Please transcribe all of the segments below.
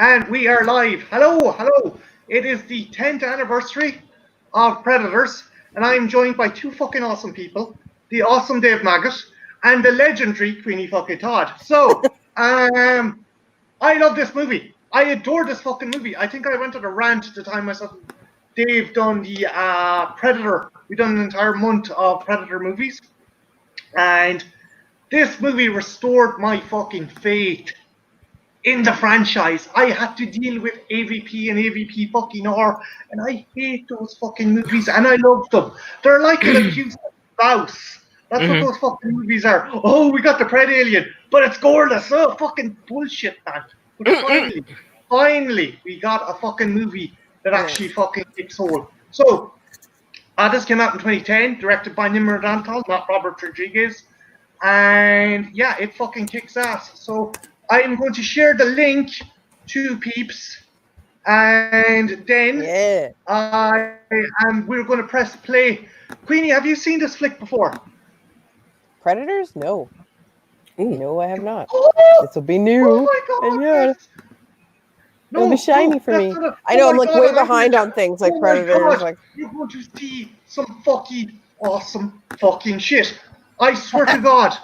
And we are live. Hello, hello. It is the 10th anniversary of Predators, and I am joined by two fucking awesome people, the awesome Dave Maggot and the legendary Kweeny fucking Todd. So, I love this movie. I adore this fucking movie. I think I went on a rant at the time myself. Dave done the Predator. We done an entire month of Predator movies, and this movie restored my fucking faith in the franchise. I had to deal with AVP and AVP fucking R, and I hate those fucking movies, and I love them. They're like an abusive spouse. That's what those fucking movies are. Oh, we got the Pred Alien, but it's goreless. Oh, fucking bullshit, man. But finally, we got a fucking movie that actually fucking takes hold. So, this came out in 2010, directed by Nimrod Antal, not Robert Rodriguez. And yeah, it fucking kicks ass. So I am going to share the link to peeps, and then we're going to press play. Queenie, have you seen this flick before? Predators? No. Ooh. No, I have not. Oh! This will be new. Oh my god! And yeah, it'll be shiny for me. I know I'm like way behind on things like Predators. Like you're going to see some fucking awesome fucking shit. I swear to God.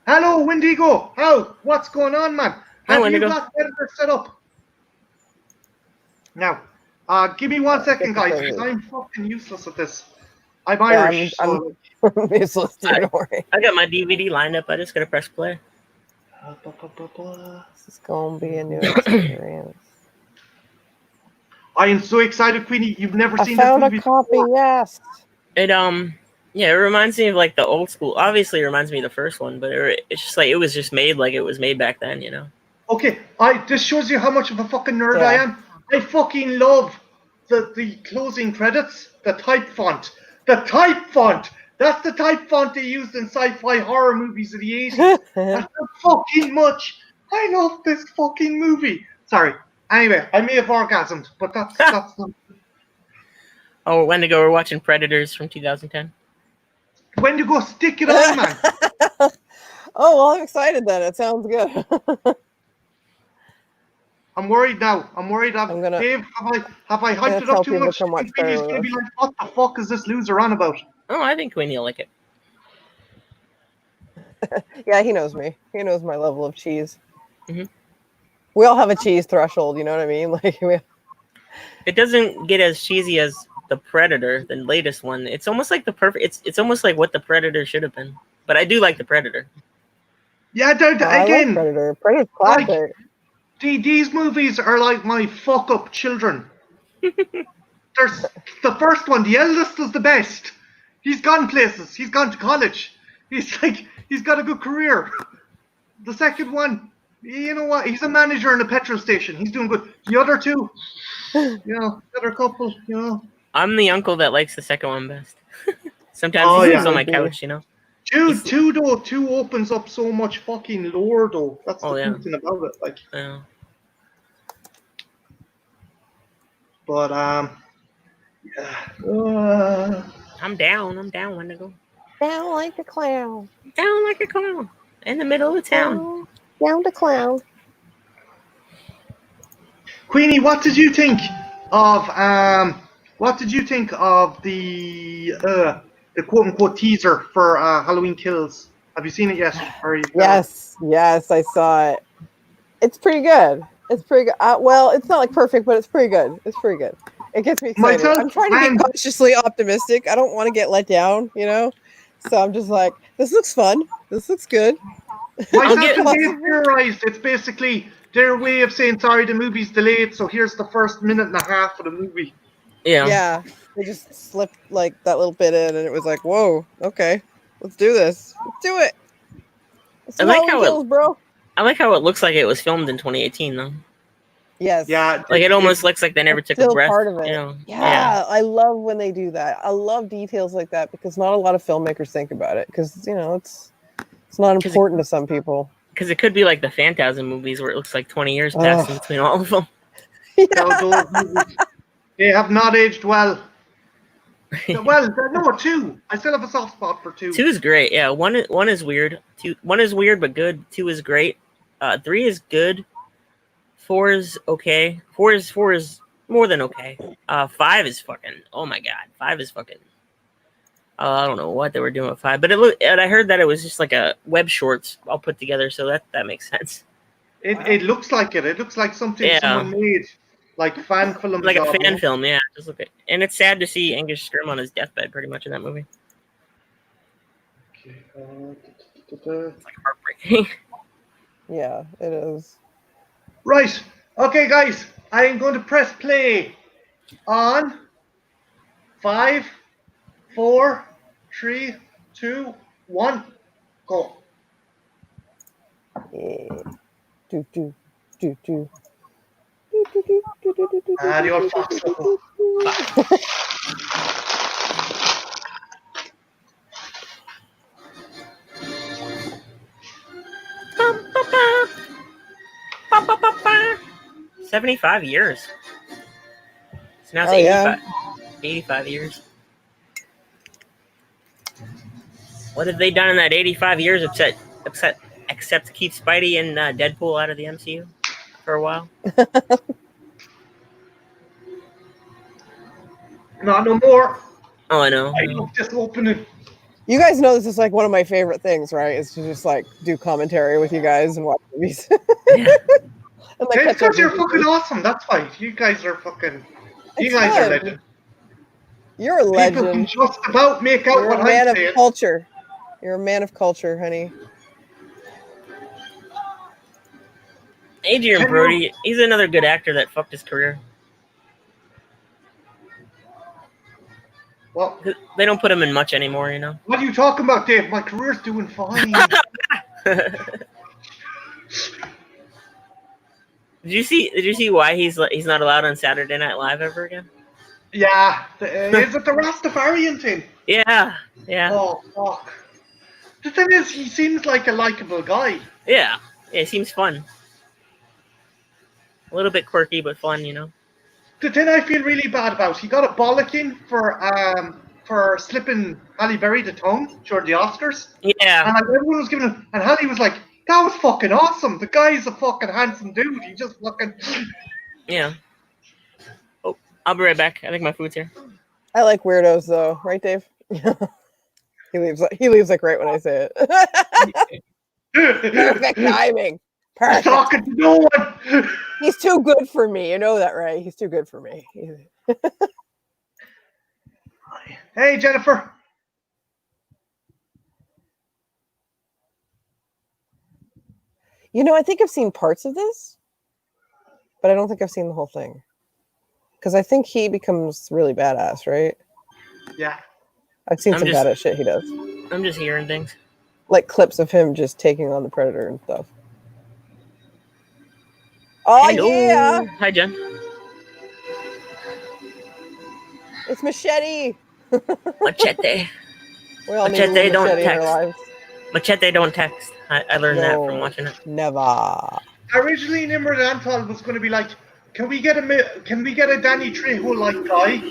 Hello, Wendigo. How? What's going on, man? Have you got Predator set up? Now, give me 1 second, guys, because I'm fucking useless at this. I'm Irish. I'm useless too, don't worry. I got my DVD lined up. I just gotta press play. This is gonna be a new experience. I am so excited, Queenie. You've never seen this movie. I found a copy. Before. Yes. Yeah, it reminds me of like the old school. Obviously, it reminds me of the first one, but it's just like it was just made like it was made back then, you know. Okay, this shows you how much of a fucking nerd I am. I fucking love the closing credits, the type font. The type font! That's the type font they used in sci-fi horror movies of the 80s. That's fucking much. I love this fucking movie. Sorry. Anyway, I may have orgasmed, but that's not... Oh, Wendigo, we're watching Predators from 2010. Wendigo, stick it on, man. Oh, well, I'm excited then. It sounds good. I'm worried now. I'm worried. Dave, have I hyped it up too much? Queenie's going to be like, what the fuck is this loser on about? Oh, I think Queenie will like it. Yeah, he knows me. He knows my level of cheese. Mm-hmm. We all have a cheese threshold, you know what I mean? Like, it doesn't get as cheesy as the Predator, the latest one. It's almost like the perfect. It's almost like what the Predator should have been. But I do like the Predator. Yeah, again, I like Predator. Predator's classic. Like, these movies are like my fuck up children. There's the first one. The eldest is the best. He's gone places. He's gone to college. He's got a good career. The second one, you know what? He's a manager in a petrol station. He's doing good. The other two, you know, the other couple, you know. I'm the uncle that likes the second one best. Sometimes he lives on my couch, you know. Two opens up so much fucking lore, though. That's the cool thing about it. Like, but I'm down. I'm down. Wendigo. Down like a clown. Down like a clown. In the middle of town. Down the clown. Queenie, what did you think of the quote unquote teaser for Halloween Kills? Have you seen it yet? Yes, I saw it. It's pretty good. It's pretty good. Well, it's not like perfect, but it's pretty good. It's pretty good. It gets me excited. I'm trying to be cautiously optimistic. I don't want to get let down, you know? So I'm just like, this looks fun. This looks good. Theorized. It's basically their way of saying, sorry, the movie's delayed, so here's the first minute and a half of the movie. Yeah. Yeah. They just slipped like that little bit in, and it was like, whoa, okay, let's do this. Let's do it. I like how it looks like it was filmed in 2018, though. Yes. Yeah. Like it almost looks like they never took a breath. Part of it. You know? Yeah, I love when they do that. I love details like that because not a lot of filmmakers think about it because you know it's not important to some people. Because it could be like the Phantasm movies where it looks like 20 years passed in between all of them. Yeah. They have not aged well. Well, no, 2. I still have a soft spot for 2. 2 is great. Yeah, one is weird. 1 is weird but good. 2 is great. 3 is good. 4 is okay. 4 is more than okay. 5 is fucking. Oh my god, 5 is fucking. I don't know what they were doing with 5, but and I heard that it was just like a web shorts all put together, so that makes sense. It looks like it. It looks like something someone made, like fan film. Like a fan film, yeah. Just look at, and it's sad to see Angus Scrimm on his deathbed, pretty much in that movie. It's like heartbreaking. Yeah, it is. Right. Okay, guys. I'm going to press play on 5, 4, 3, 2, 1, go. Yeah. Do, do, do, do. The old fox level. Bum, bum, bum. Bum, bum, bum, bum. 75 years. So now it's 85 years. What have they done in that 85 years except keep Spidey and Deadpool out of the MCU for a while? Not no more. Oh, I know. I love just opening. You guys know this is like one of my favorite things, right? Is to just like do commentary with you guys and watch movies. Yeah. And, like, It's because you're fucking awesome. That's why you guys are fucking. You guys are legend. You're a legend. People can just about make out You're what a man I'm of saying. culture. You're a man of culture, honey. Adrian Brody, he's another good actor that fucked his career. Well, they don't put him in much anymore, you know. What are you talking about, Dave? My career's doing fine. Did you see why he's not allowed on Saturday Night Live ever again? Yeah, is it the Rastafarian thing? Yeah. Oh fuck. The thing is, he seems like a likable guy. Yeah, he seems fun. A little bit quirky, but fun, you know. The thing I feel really bad about, he got a bollocking for slipping Halle Berry the tongue during the Oscars. Yeah. And like, everyone was giving him, and Halle was like, that was fucking awesome. The guy's a fucking handsome dude. He just fucking... Yeah. Oh, I'll be right back. I think my food's here. I like weirdos though, right, Dave? He leaves like right when I say it. Perfect timing. Perfect. Talking to no one. He's too good for me. You know that, right? He's too good for me. Hey, Jennifer. You know, I think I've seen parts of this, but I don't think I've seen the whole thing. Because I think he becomes really badass, right? Yeah. I've seen some badass shit he does. I'm just hearing things. Like clips of him just taking on the Predator and stuff. Oh, hello. Yeah! Hi, Jen. It's Machete! Machete. We all need a Machete don't machete in our text. lives. Machete don't text. I learned that from watching it. Never. Originally, Nimrod Antal was going to be like, can we get a Danny Trejo-like guy?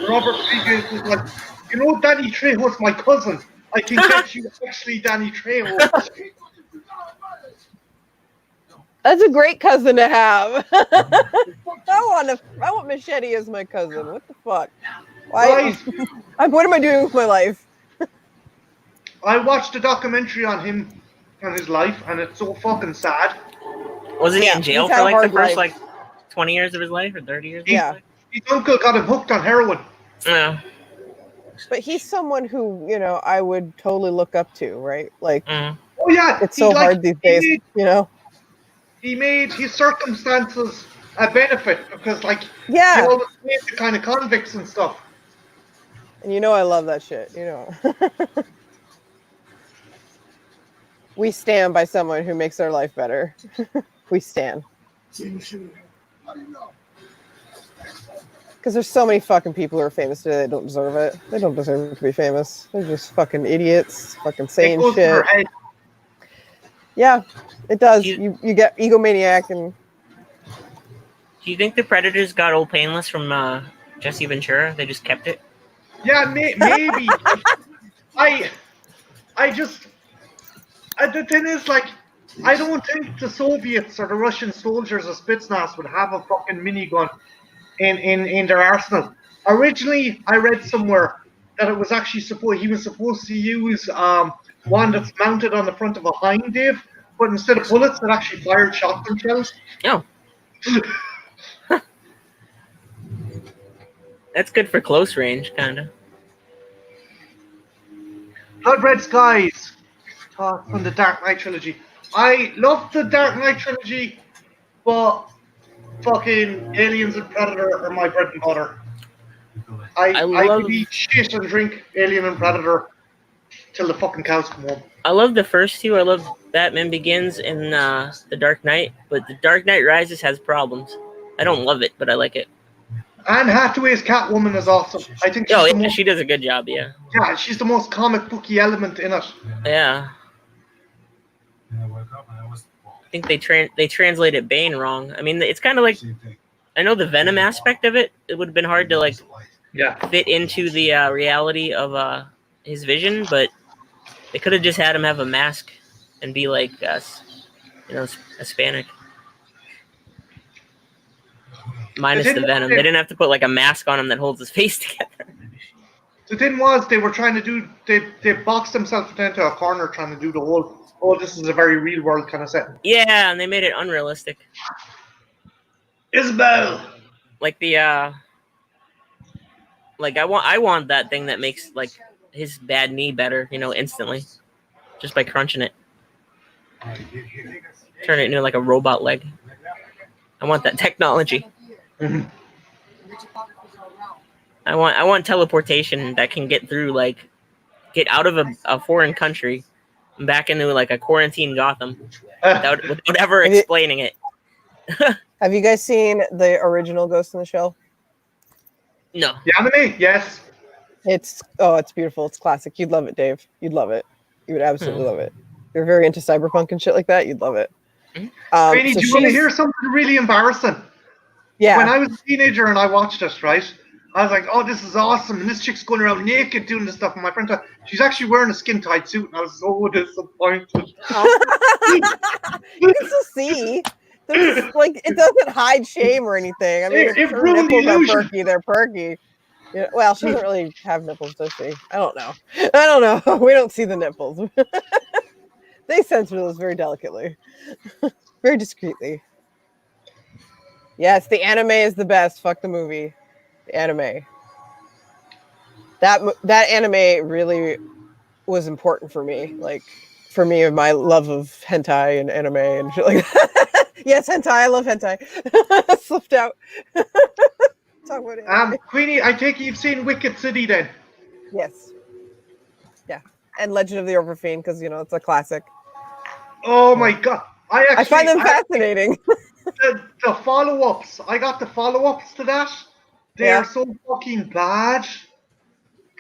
Robert Rodriguez was like, you know, Danny Trejo's my cousin. I can get you actually Danny Trejo. That's a great cousin to have. I want Machete as my cousin. What the fuck? Why? What am I doing with my life? I watched a documentary on him, on his life, and it's so fucking sad. Wasn't he in jail for like the first like 20 years of his life or 30 years? Yeah. His uncle got him hooked on heroin. Yeah. But he's someone who, you know, I would totally look up to, right? Like, oh yeah, it's so hard these days, you know. He made his circumstances a benefit because, like, he yeah, always made the kind of convicts and stuff. And you know, I love that shit. You know, we stand by someone who makes our life better. We stand. Because there's so many fucking people who are famous today that don't deserve it. They don't deserve to be famous. They're just fucking idiots, fucking saying shit. Yeah, it does. You get egomaniac and. Do you think the Predators got old painless from Jesse Ventura? They just kept it. Yeah, maybe. The thing is, like, I don't think the Soviets or the Russian soldiers of Spetsnaz would have a fucking minigun in their arsenal. Originally, I read somewhere that it was actually he was supposed to use one that's mounted on the front of a hind, Dave, but instead of bullets, it actually fired shotgun shells. Oh. That's good for close range, kind of. Blood Red Skies, from the Dark Knight trilogy. I love the Dark Knight trilogy, but fucking Aliens and Predator are my bread and butter. I could eat shit and drink Alien and Predator till the fucking cows come home. I love the first two. I love Batman Begins and The Dark Knight, but The Dark Knight Rises has problems. I don't love it, but I like it. Anne Hathaway's Catwoman is awesome. I think. She does a good job. Yeah. Yeah, she's the most comic booky element in it. Yeah. I think they translated Bane wrong. I mean, it's kind of like, I know the Venom aspect of it. It would have been hard to fit into the reality of his vision, but they could have just had him have a mask and be like Hispanic. Minus the Venom. They didn't have to put like a mask on him that holds his face together. The thing was, they were trying to do, they boxed themselves into a corner trying to do the whole, this is a very real world kind of setting. Yeah, and they made it unrealistic. Isabel! Like the, I want that thing that makes like his bad knee better, instantly. Just by crunching it. Turn it into like a robot leg. I want that technology. Mm-hmm. I want teleportation that can get through, get out of a foreign country and back into like a quarantine Gotham without ever explaining it. Have you guys seen the original Ghost in the Shell? No. The anime? Yes. It's beautiful. It's classic. You'd love it, Dave. You'd love it. You would absolutely love it. You're very into cyberpunk and shit like that. You'd love it. Kweeny, do you want to hear something really embarrassing? Yeah. When I was a teenager and I watched it, right? I was like, oh, this is awesome. And this chick's going around naked doing this stuff. And my friend said, she's actually wearing a skin-tight suit. And I was so disappointed. You can still see. It doesn't hide shame or anything. I mean, if her nipples are perky, they're perky. Yeah, well, she doesn't really have nipples, does she? I don't know. We don't see the nipples. They censor those very delicately. Very discreetly. Yes, the anime is the best. Fuck the movie. The anime. That anime really was important for me. For me, my love of hentai and anime and shit like that. Yes, hentai. I love hentai. Slipped out. Talk about it. Kweeny, I take it you've seen Wicked City then? Yes. Yeah. And Legend of the Overfiend, because, it's a classic. Oh my god. I find them fascinating. The follow-ups. I got the follow-ups to that. They are so fucking bad.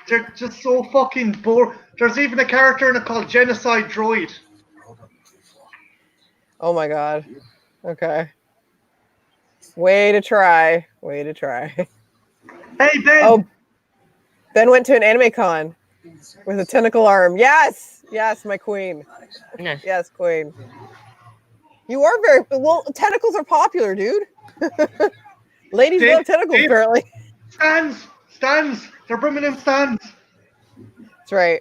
They're just so fucking boring. There's even a character in it called Genocide Droid. Oh my god. Okay. Way to try. Hey, Ben! Oh, Ben went to an anime con with a tentacle arm. Yes, my queen. Yes, queen. You are very well. Tentacles are popular, dude. Ladies love tentacles, apparently. Stands. They're bringing in stands. That's right.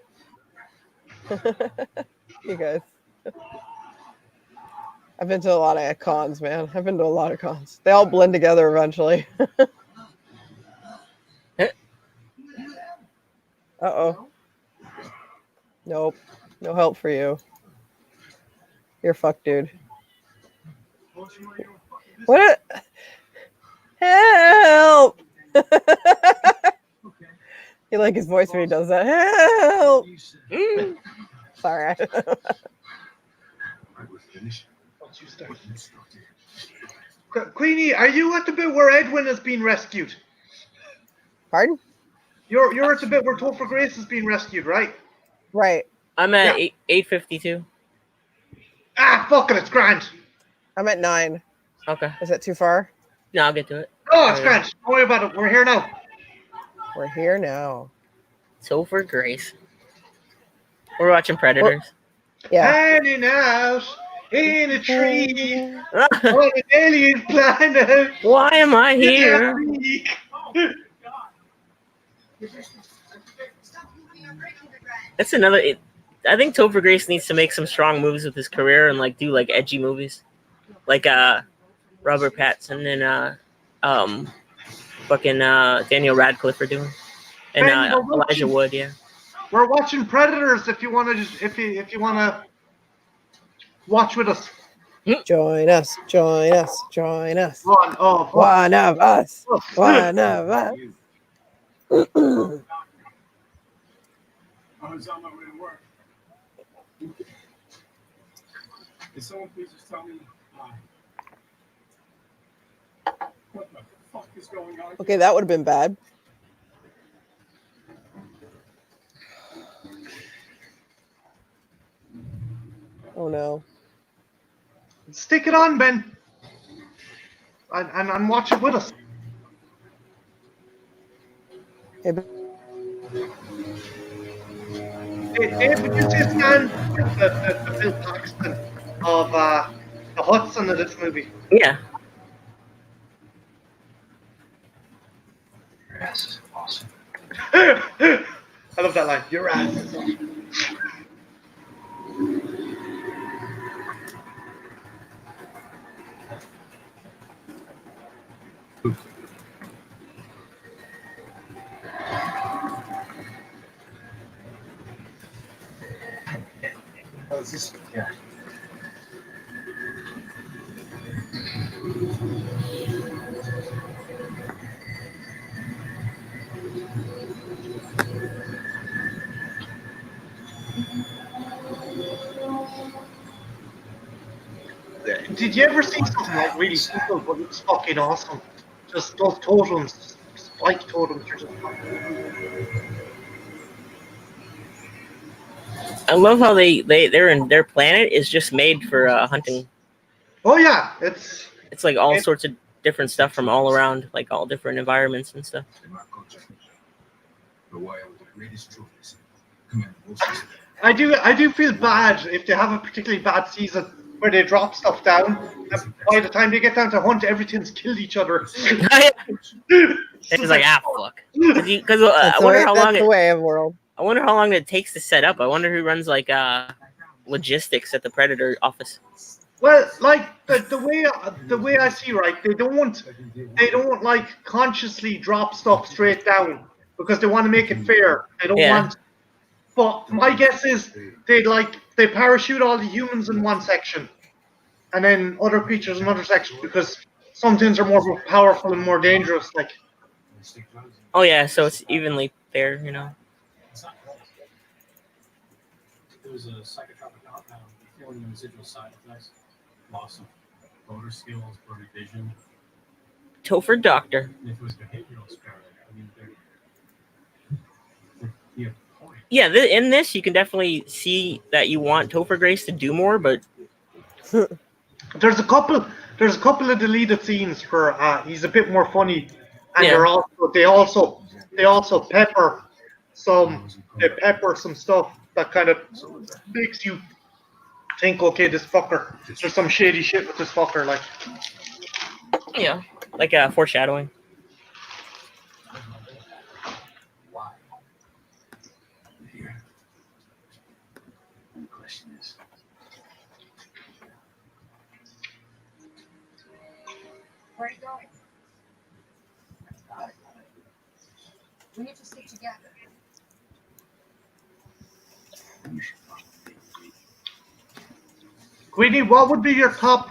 You guys. I've been to a lot of cons, man. They all blend together eventually. Uh-oh. Nope. No help for you. You're fucked, dude. What? Help! You like his voice when he does that. Help! Sorry. Kweeny, are you at the bit where Edwin has been rescued? Pardon? You're at the bit where Topher Grace has been rescued, right? Right. I'm at 8:52. Ah, fuck it, it's grand. I'm at 9. Okay. Is that too far? No, I'll get to it. Oh, it's grand. Don't worry about it. We're here now. Topher Grace. We're watching Predators. Yeah. Hanging out in a tree on an alien planet. Why am I here? That's another. I think Topher Grace needs to make some strong moves with his career and like do like edgy movies, like Robert Pattinson and fucking Daniel Radcliffe are doing, and Ben, Elijah Wood. Yeah, we're watching Predators. If you want to, if you want to watch with us, join us, join us, join us. one of us, one of us. I was on my way to work. Can someone please just tell me what the fuck is going on? Okay, that would have been bad. Oh no. Stick it on, Ben. And watch it with us. Hey, David, you just stand the Bill Paxton of the Hudson of this movie. yeah. Your ass is awesome. I love that line. Your ass is awesome. Oh, is this? Yeah. Did you ever see something like really simple but it's fucking awesome? Just those totems, spike totems are just I love how they're in their planet is just made for hunting. Oh yeah, it's like all sorts of different stuff from all around, like all different environments and stuff. I do feel bad if they have a particularly bad season where they drop stuff down. And by the time they get down to hunt, everything's killed each other. It's like fuck. Because I wonder how long the way of the world. I wonder how long it takes to set up. I wonder who runs like logistics at the Predator office. Well, like the way I see, right, they don't like consciously drop stuff straight down because they want to make it fair. They don't want. But my guess is they parachute all the humans in one section, and then other creatures in another section because some things are more powerful and more dangerous. Like. Oh yeah, so it's evenly fair, you know. It was a psychotropic compound, feeling the residual side effects, loss of motor skills, blurry vision. Topher Doctor. And if it was behavioral sparing, I mean, yeah, in this you can definitely see that you want Topher Grace to do more, but there's a couple of deleted scenes where he's a bit more funny, and they also pepper some stuff that kind of makes you think, okay, this fucker, there's some shady shit with this fucker, like. Yeah, like foreshadowing. why? Here. And the question is, where are you going? We need to stick together. Kweeny, what would be your top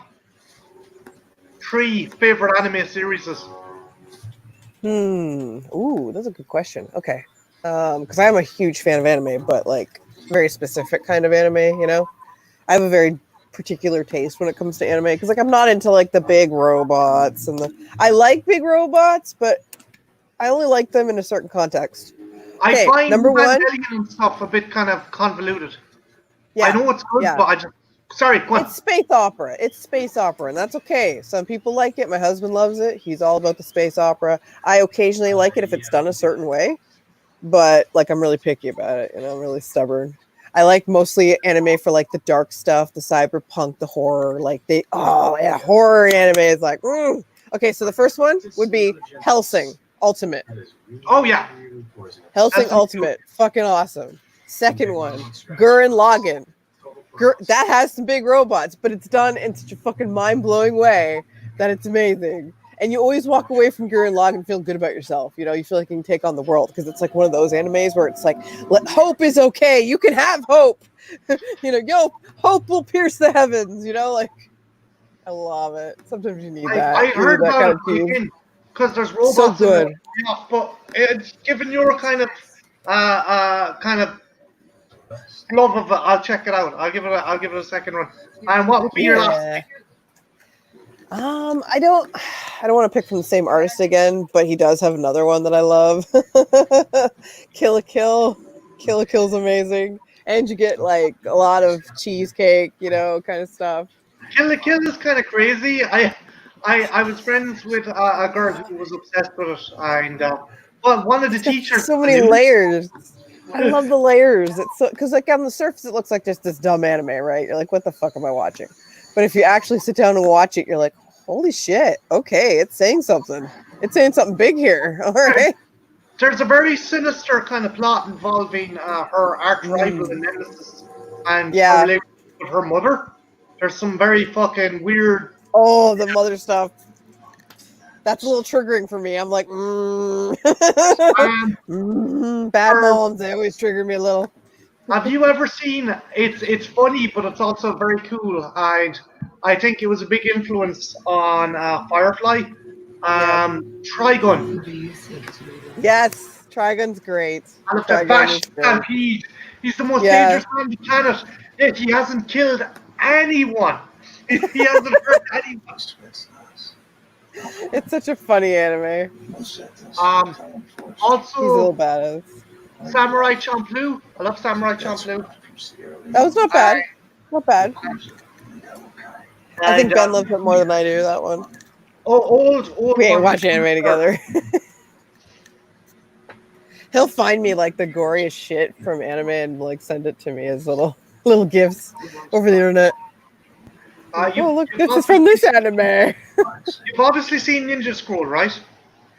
3 favorite anime series? Ooh, that's a good question. Okay. Because I'm a huge fan of anime, but like very specific kind of anime, you know? I have a very particular taste when it comes to anime because like I'm not into like the big robots I like big robots, but I only like them in a certain context. I find number one and stuff a bit kind of convoluted. Yeah, I know it's good, but I just go on. It's space opera. It's space opera, and that's okay. Some people like it. My husband loves it. He's all about the space opera. I occasionally like it if it's done a certain way, but like I'm really picky about it, and I'm really stubborn. I like mostly anime for like the dark stuff, the cyberpunk, the horror. Like horror anime is like. Okay, so the first one would be Hellsing Ultimate. Oh yeah, Hellsing Ultimate, fucking awesome. Second one, Gurren Lagann. That has some big robots, but it's done in such a fucking mind-blowing way that it's amazing. And you always walk away from Gurren Lagann feeling good about yourself. You know, you feel like you can take on the world because it's like one of those animes where it's like, hope is okay. You can have hope. Hope will pierce the heavens. You know, like I love it. Sometimes you need that. I heard that about it again because there's robots. So good. In the, but it's given your kind of love of it. I'll check it out. I'll give it a second run. And what would be your last? I don't want to pick from the same artist again, but he does have another one that I love. Kill la Kill. Kill la Kill's amazing. And you get like a lot of cheesecake, kind of stuff. Kill la Kill is kind of crazy. I was friends with a girl who was obsessed with it, and one of the teachers. So many layers. I love the layers. It's because like on the surface it looks like just this dumb anime, right? You're like, what the fuck am I watching? But if you actually sit down and watch it, you're like, holy shit! Okay, it's saying something. It's saying something big here. All right. There's a very sinister kind of plot involving her arch rival and nemesis, and her relationship with her mother. There's some very fucking weird. Oh, the mother stuff. That's a little triggering for me. I'm like, bad moms. They always trigger me a little. Have you ever seen? It's funny, but it's also very cool. And I think it was a big influence on Firefly. Trigun. Yes, Trigun's great. And the Bash Stampede. He's the most dangerous man on the planet. Yet he hasn't killed anyone. He hasn't hurt anyone. It's such a funny anime. Also, he's a little badass. Samurai Champloo. I love Samurai Champloo. That was not bad. Not bad. I think Ben loves it more than I do, that one. Oh, old. We ain't watching anime together. He'll find me like the goriest shit from anime and like send it to me as little gifts over the internet. Look, this is from this anime. You've obviously seen Ninja Scroll, right?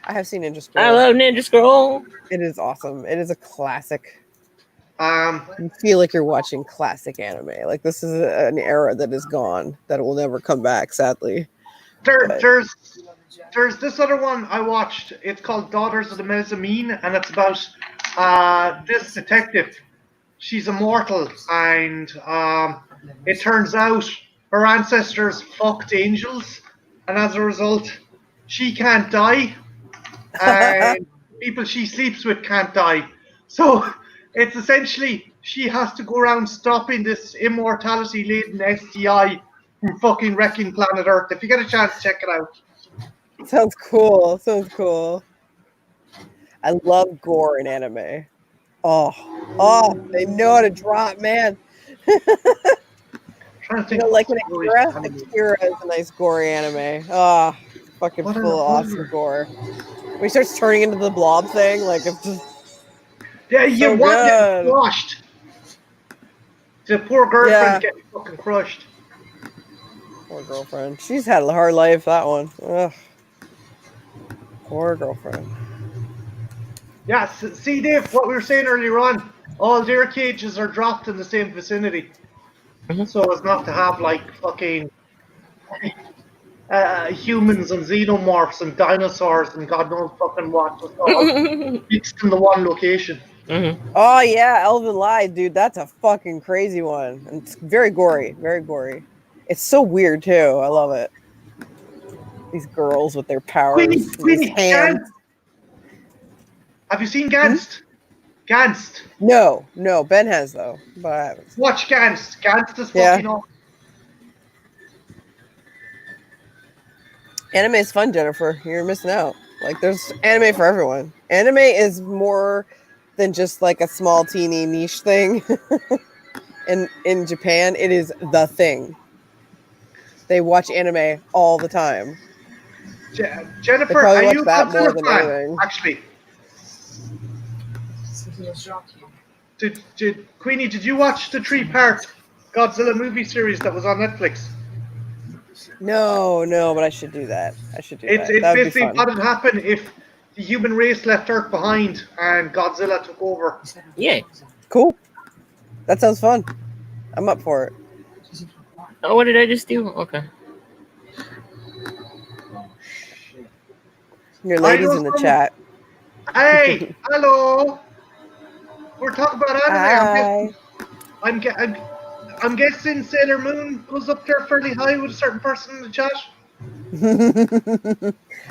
I have seen Ninja Scroll. I love Ninja Scroll. It is awesome. It is a classic. You feel like you're watching classic anime. Like this is an era that is gone, that will never come back, sadly. There's this other one I watched. It's called Daughters of the Mezzanine, and it's about this detective. She's immortal, and it turns out her ancestors fucked angels, and as a result, she can't die, and people she sleeps with can't die. So it's essentially she has to go around stopping this immortality-laden STI from fucking wrecking planet Earth. If you get a chance, check it out. Sounds cool. I love gore in anime. Oh, they know how to drop, man. Trying to think like an Akira is a nice gory anime. Fucking full of awesome gore. When he starts turning into the blob thing, like it's just you want to get crushed. The poor girlfriend getting fucking crushed. Poor girlfriend. She's had a hard life, that one. Ugh. Poor girlfriend. Yeah, see, Dave, what we were saying earlier on, all their cages are dropped in the same vicinity. So as not to have, like, fucking humans and xenomorphs and dinosaurs and God knows fucking what. Just all mixed in the one location. Oh, yeah, Elven Lie, dude. That's a fucking crazy one. And it's very gory. Very gory. It's so weird, too. I love it. These girls with their powers. Kweeny, hands. Have you seen Gantz? Gantz. No. Ben has, though. But I haven't. Watch Gantz. Gantz is fucking awesome. Anime is fun, Jennifer. You're missing out. Like, there's anime for everyone. Anime is more than just like a small, teeny niche thing. In Japan, it is the thing. They watch anime all the time. Jennifer, are you that more than anything? Actually, Queenie, did you watch the 3-part Godzilla movie series that was on Netflix? No, but I should do that. That would It's be basically fun. what would happen if the human race left Earth behind and Godzilla took over. Yeah. Cool. That sounds fun. I'm up for it. Oh, what did I just do? Okay. Your ladies in the chat. Hey, hello. We're talking about anime. Hi. I'm guessing Sailor Moon goes up there fairly high with a certain person in the chat.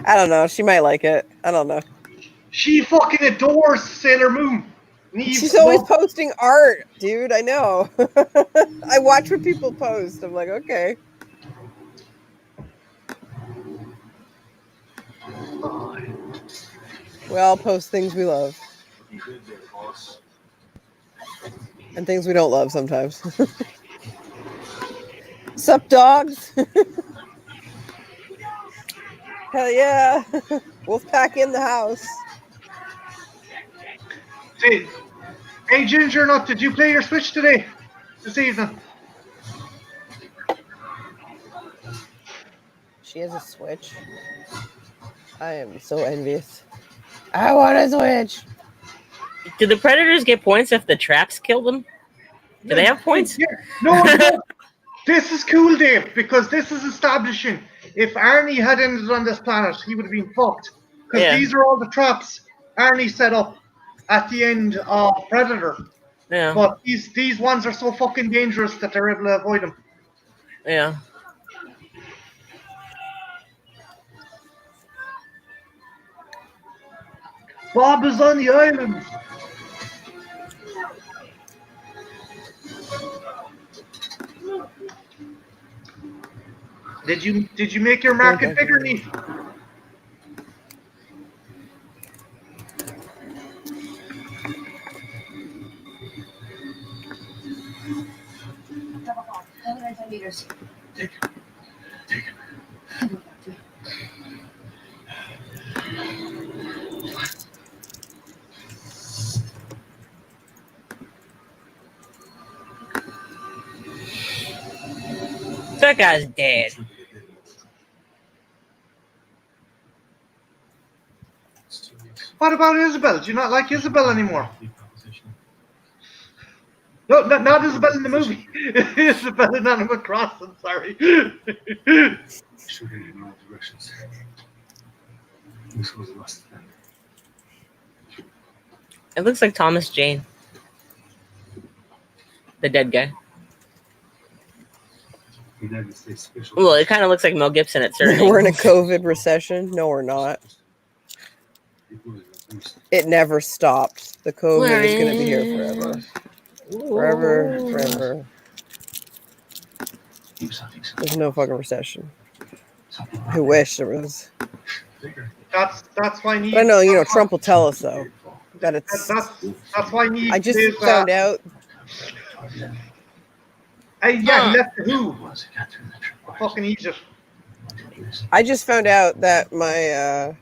I don't know. She might like it. I don't know. She fucking adores Sailor Moon. She's always posting art, dude. I know. I watch what people post. I'm like, okay. We all post things we love. And things we don't love sometimes. Sup, dogs? Hell yeah. Wolfpack in the house. Hey, Ginger Nut, did you play your Switch today? This evening? She has a Switch. I am so envious. I want a Switch. Do the predators get points if the traps kill them? Do they have points? Yeah. No. This is cool, Dave, because this is establishing if Arnie had ended on this planet, he would have been fucked. Because these are all the traps Arnie set up at the end of Predator. Yeah. But these ones are so fucking dangerous that they're able to avoid them. Yeah. Bob is on the island. Did you make your market bigger, Neef? Meters. Take it. That guy's dead. What about Isabel? Do you not like Isabel anymore? No, not Isabel in the movie. Isabel in Animal Crossing, sorry. Shooting in all directions. This was the last thing. It looks like Thomas Jane. The dead guy. United States Special. Well, it kind of looks like Mel Gibson at certain We're in a angles. COVID recession. No, we're not. It never stopped. The COVID is going to be here forever. Forever. There's no fucking recession. I wish there was. That's why But I know, Trump will tell us though that it's. That's why I just found out. He left the Who. Fucking Egypt. I just found out that my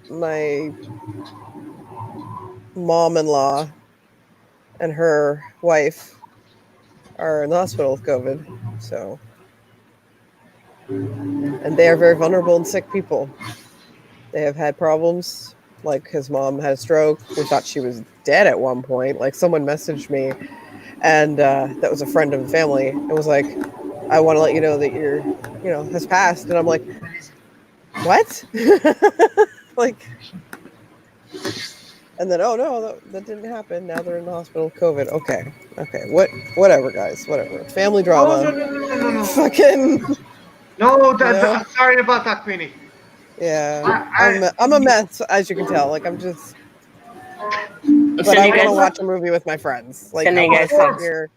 my mom-in-law and her wife are in the hospital with COVID. So, and they are very vulnerable and sick people. They have had problems. Like his mom had a stroke. We thought she was dead at one point. Like someone messaged me, and that was a friend of the family. It was like, I want to let you know that you're, has passed. And I'm like, what? Like, and then, oh no, that didn't happen. Now they're in the hospital with COVID. Okay. Whatever, guys. Whatever. Family drama. No. Fucking. No, sorry about that, Queenie. Yeah, I'm a mess, as you can tell. Like I'm just, but I want to watch a movie with my friends. Like here.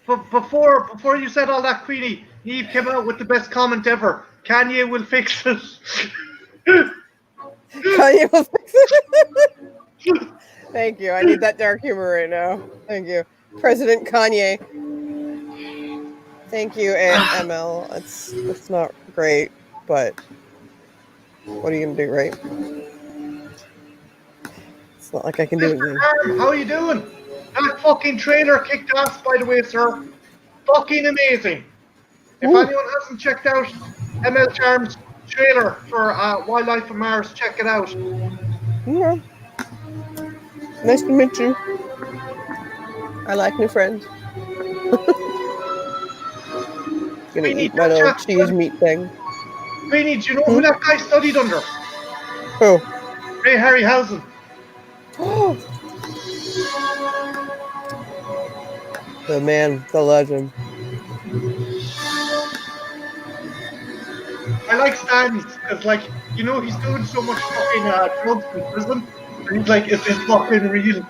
Before you said all that, Queenie, Eve came out with the best comment ever. Kanye will fix it. Kanye will fix it. Thank you. I need that dark humor right now. Thank you, President Kanye. Thank you, and ML. It's not great, but. What are you gonna do, right? It's not like I can do anything. How are you doing? That fucking trailer kicked ass, by the way, sir. Fucking amazing. If Ooh. anyone hasn't checked out ML Charm's trailer for Wildlife on Mars, check it out. Yeah. Nice to meet you. I like new friends. Gonna Kweeny, eat my little cheese meat thing. Kweeny, do you know who that guy studied under? Oh. Ray Harryhausen. The man, the legend. I like Stan's because, like, you know, he's doing so much fucking drugs in prison. And he's like, is this fucking real?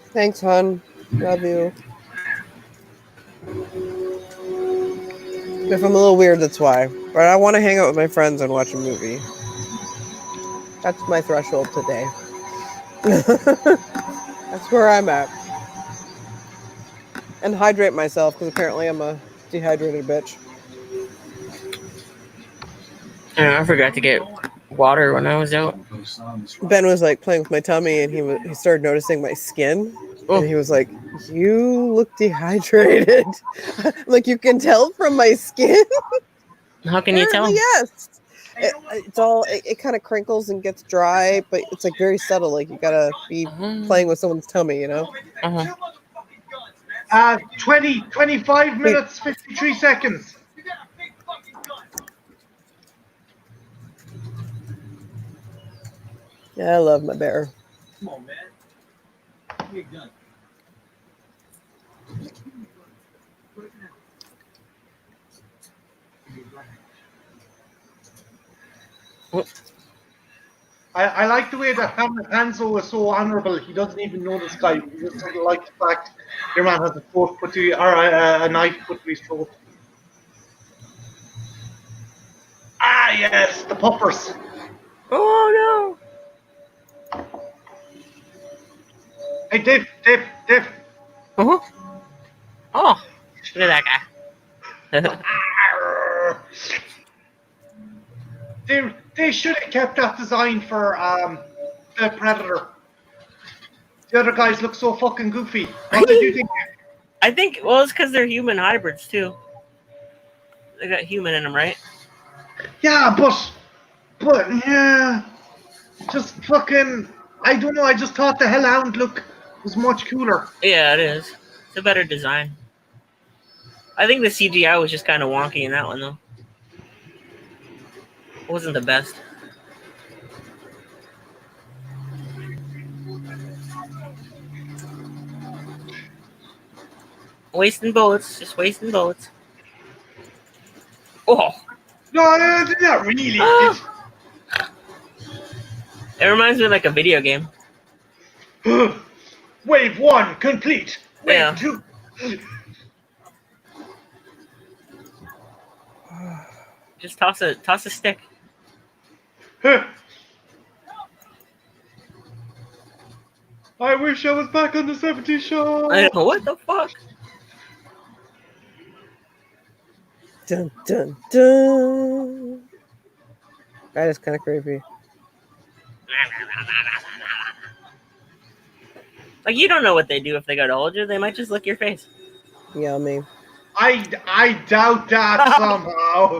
Thanks, hon. Love you. If I'm a little weird, that's why. But I want to hang out with my friends and watch a movie. That's my threshold today. That's where I'm at. And hydrate myself, because apparently I'm a dehydrated bitch. I forgot to get water when I was out. Ben was like playing with my tummy, and he started noticing my skin. Oh. And he was like, "You look dehydrated." Like, you can tell from my skin. How can you tell? Yes. It kind of crinkles and gets dry, but it's like very subtle. Like, you gotta be playing with someone's tummy, you know? 25 minutes, 53 seconds. Yeah, I love my bear. Come on, man. Get done. I like the way that Hanzo is so honourable. He doesn't even know this guy. He just doesn't like the fact your man has a fork put to a knife put to his throat. Ah, yes, the puffers. Oh Hey, Dave. no! Oh, look at that guy. They should have kept that design for the Predator. The other guys look so fucking goofy. What did you think? I think, well, it's because they're human hybrids, too. They got human in them, right? Yeah, but yeah, just fucking. I don't know. I just thought the Hellhound look was much cooler. Yeah, it is. It's a better design. I think the CGI was just kind of wonky in that one, though. It wasn't the best. Wasting bullets, just wasting bullets. Oh! No, not really. It reminds me of like a video game. Wave 1 complete. Wave 2. Just toss a stick. I wish I was back on the 70s show. I know, what the fuck? Dun, dun, dun. That is kind of creepy. Like, you don't know what they do if they go to hold you. They might just lick your face. Yummy. I doubt that somehow.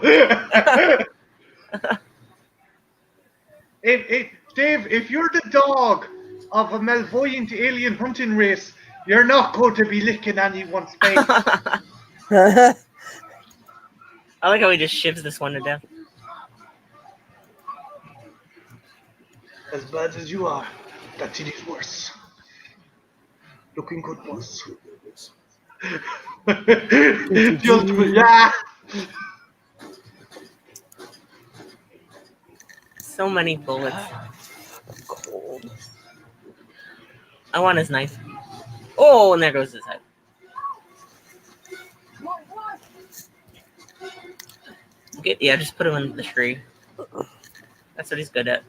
Dave, if you're the dog of a malvoyant alien hunting race, you're not going to be licking anyone's face. I like how he just shivs this one to death. As bad as you are, that it is worse. Looking good, boss. The ultimate, yeah. So many bullets. I'm cold. I want his knife. Oh, and there goes his head. Yeah, just put him in the tree. That's what he's good at.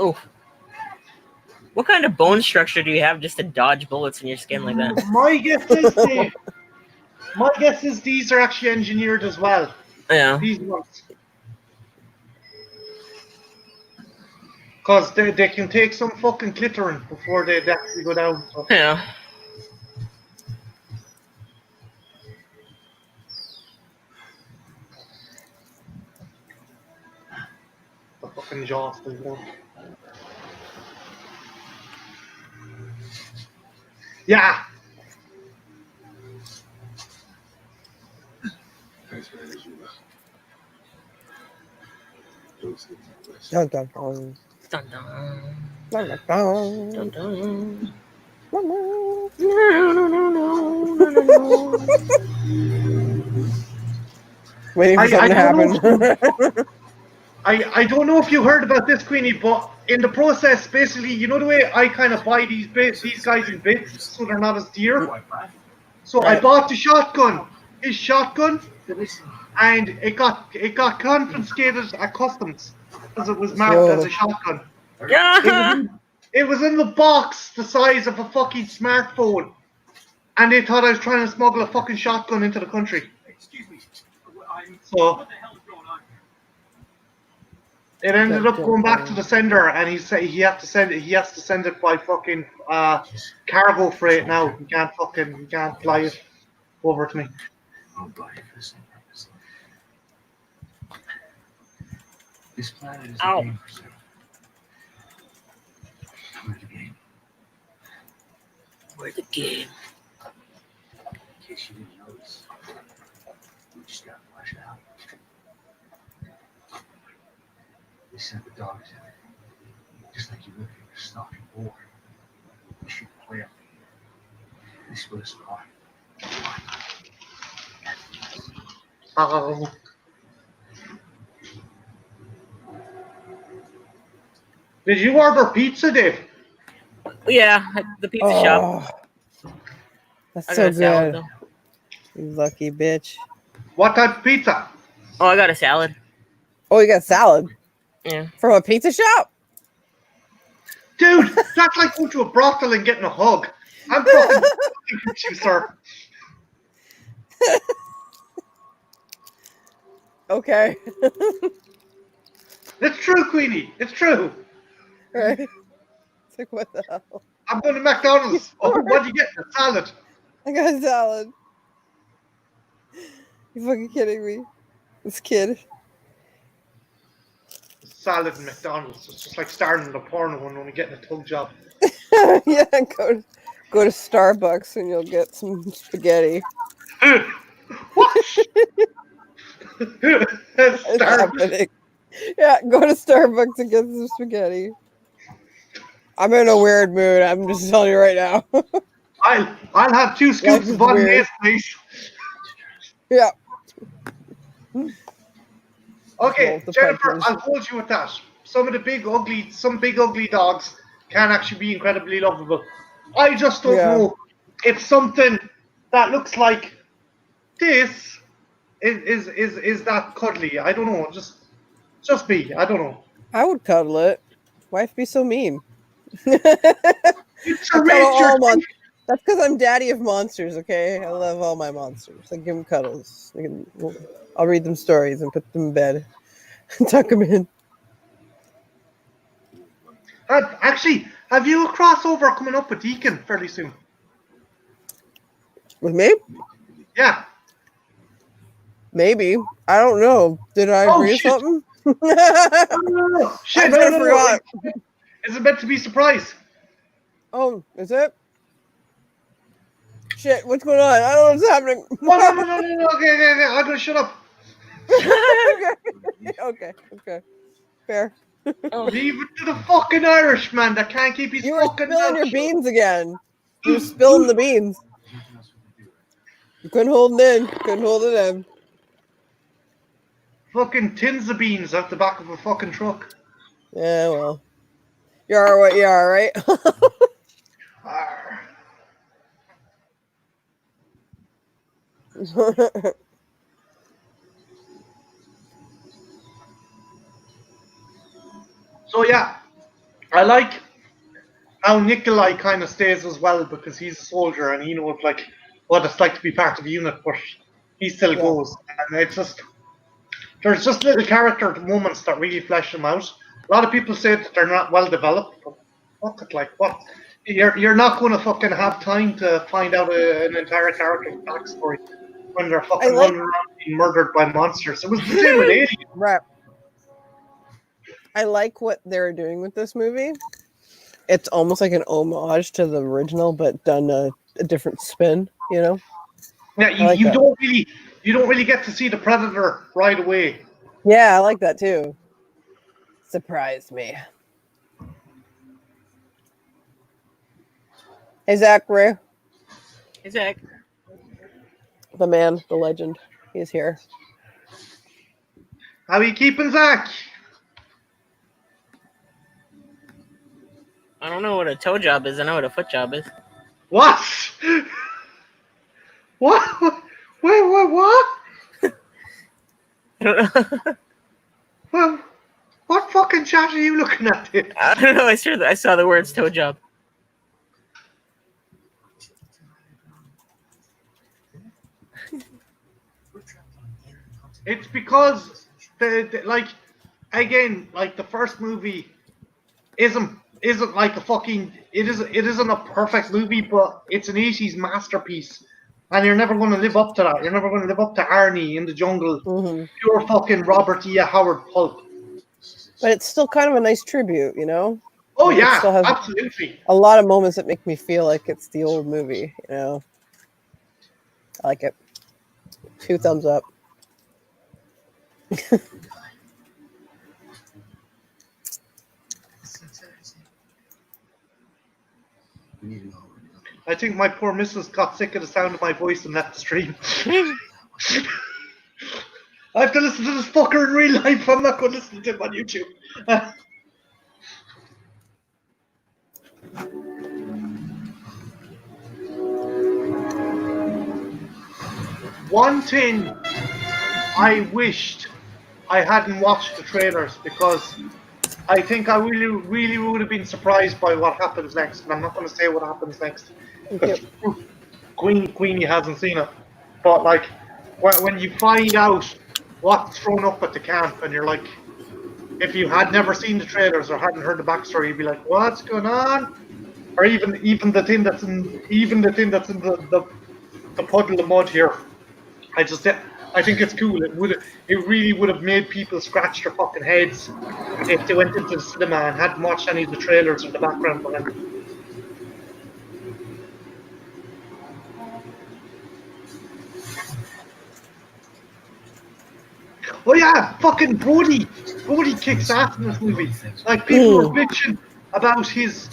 Oh. What kind of bone structure do you have just to dodge bullets in your skin like that? My guess is, Dave, my guess is these are actually engineered as well. Yeah. These ones. Because they can take some fucking clittering before they actually go down. So. Yeah. The fucking jaws as well. Yeah. Dun, dun, dun. Dun, dun. Dun, dun, Dun, dun. dun. Dun, dun. No, no, no, no, no, no, no. Waiting for something to happen. I don't know if you heard about this, Queenie, but in the process, basically, you know the way I kind of buy these guys in bits so they're not as dear? So I Right. bought the shotgun, his shotgun, and it got confiscated at customs because it was marked as a shotgun. Yeah. It was in the box the size of a fucking smartphone, and they thought I was trying to smuggle a fucking shotgun into the country. Excuse me. So What the hell is going on here? it ended up going back to the sender, and he said he has to send it by fucking cargo freight now. He can't fly it over to me. Oh, buddy, for the same purpose. This planet is Ow. a game for sale. Where's the game? Where's the game? In case you didn't notice, we just got flushed out. They sent the dogs in. Just like you would if you were stalking war. We shoot the player. They split us apart. Oh. Did you order pizza, Dave? Yeah, the pizza shop. That's I so got a salad, good. though. You lucky bitch. What type of pizza? Oh, I got a salad. Oh, you got salad Yeah. from a pizza shop? Dude, that's like going to a brothel and getting a hug. I'm fucking with you, sir. Okay. It's true, Queenie. It's true. Right. It's like, what the hell? I'm going to McDonald's. Oh, what do you get? A salad. I got a salad. You fucking kidding me? This kid. Salad in McDonald's. It's just like starting the porno and only getting a tug job. Yeah, go to Starbucks and you'll get some spaghetti. What? It's Starbucks. happening. Yeah, go to Starbucks and get some spaghetti. I'm in a weird mood. I'm just telling you right now. I'll have 2 scoops is of bun weird. please. Yeah. Okay, Roll the Jennifer, punches. I'll hold you with that. Some big ugly dogs can actually be incredibly lovable. I just don't know if something that looks like this is that cuddly. I don't know. Just me. I don't know. I would cuddle it. Wife be so mean. It's a Richard. That's because I'm daddy of monsters, okay? I love all my monsters. I give them cuddles. I'll read them stories and put them in bed. Tuck them in. Actually, have you a crossover coming up with Deacon fairly soon? With me? Yeah. Maybe. I don't know. Did I read something? Oh, shit, I forgot. Is it meant to be a surprise? Oh, is it? Shit, what's going on? I don't know what's happening. No. Okay. I'm gonna shut up. Okay. Fair. Leave it to the fucking Irishman that can't keep his You were fucking spilling mouth your shut. beans again. You were spilling the beans. You couldn't hold it in. Fucking tins of beans out the back of a fucking truck. Yeah, well. You are what you are, right? Arr. So yeah, I like how Nikolai kind of stays as well because he's a soldier and he knows like what it's like to be part of a unit, but he still goes. And it's just there's just little character moments that really flesh them out. A lot of people say that they're not well developed, but fuck it, like what? You're not going to fucking have time to find out an entire character's backstory when they're fucking running around being murdered by monsters. It was the same with Alien. Right. I like what they're doing with this movie. It's almost like an homage to the original, but done a different spin. You know? Yeah, you don't really get to see the Predator right away. Yeah, I like that too. Surprised me. Hey, Zachary. Hey, Zach. The man, the legend. He's here. How are you keeping, Zach? I don't know what a toe job is. I know what a foot job is. What? What? Wait, what? I don't know. Well, what fucking chat are you looking at? This? I don't know. I saw the words toe job. It's because the first movie isn't like a fucking it isn't a perfect movie, but it's an 80s masterpiece. And you're never going to live up to that. You're never going to live up to Arnie in the jungle. Mm-hmm. Pure fucking Robert E. Howard pulp. But it's still kind of a nice tribute, you know? Oh, Like, yeah, still has absolutely. a lot of moments that make me feel like it's the old movie, you know? I like it. 2 thumbs up. I think my poor missus got sick of the sound of my voice and left the stream. I have to listen to this fucker in real life. I'm not going to listen to him on YouTube. One thing I wished I hadn't watched the trailers because I think I really would have been surprised by what happens next. And I'm not going to say what happens next because Queenie hasn't seen it. But like when you find out what's thrown up at the camp, and you're like, if you had never seen the trailers or hadn't heard the backstory, you'd be like, what's going on? Or even the thing that's in the puddle of mud here. I think it's cool. It really would have made people scratch their fucking heads if they went into the cinema and hadn't watched any of the trailers or the background behind them. Oh yeah, fucking Brody kicks ass in this movie. Like people were bitching about his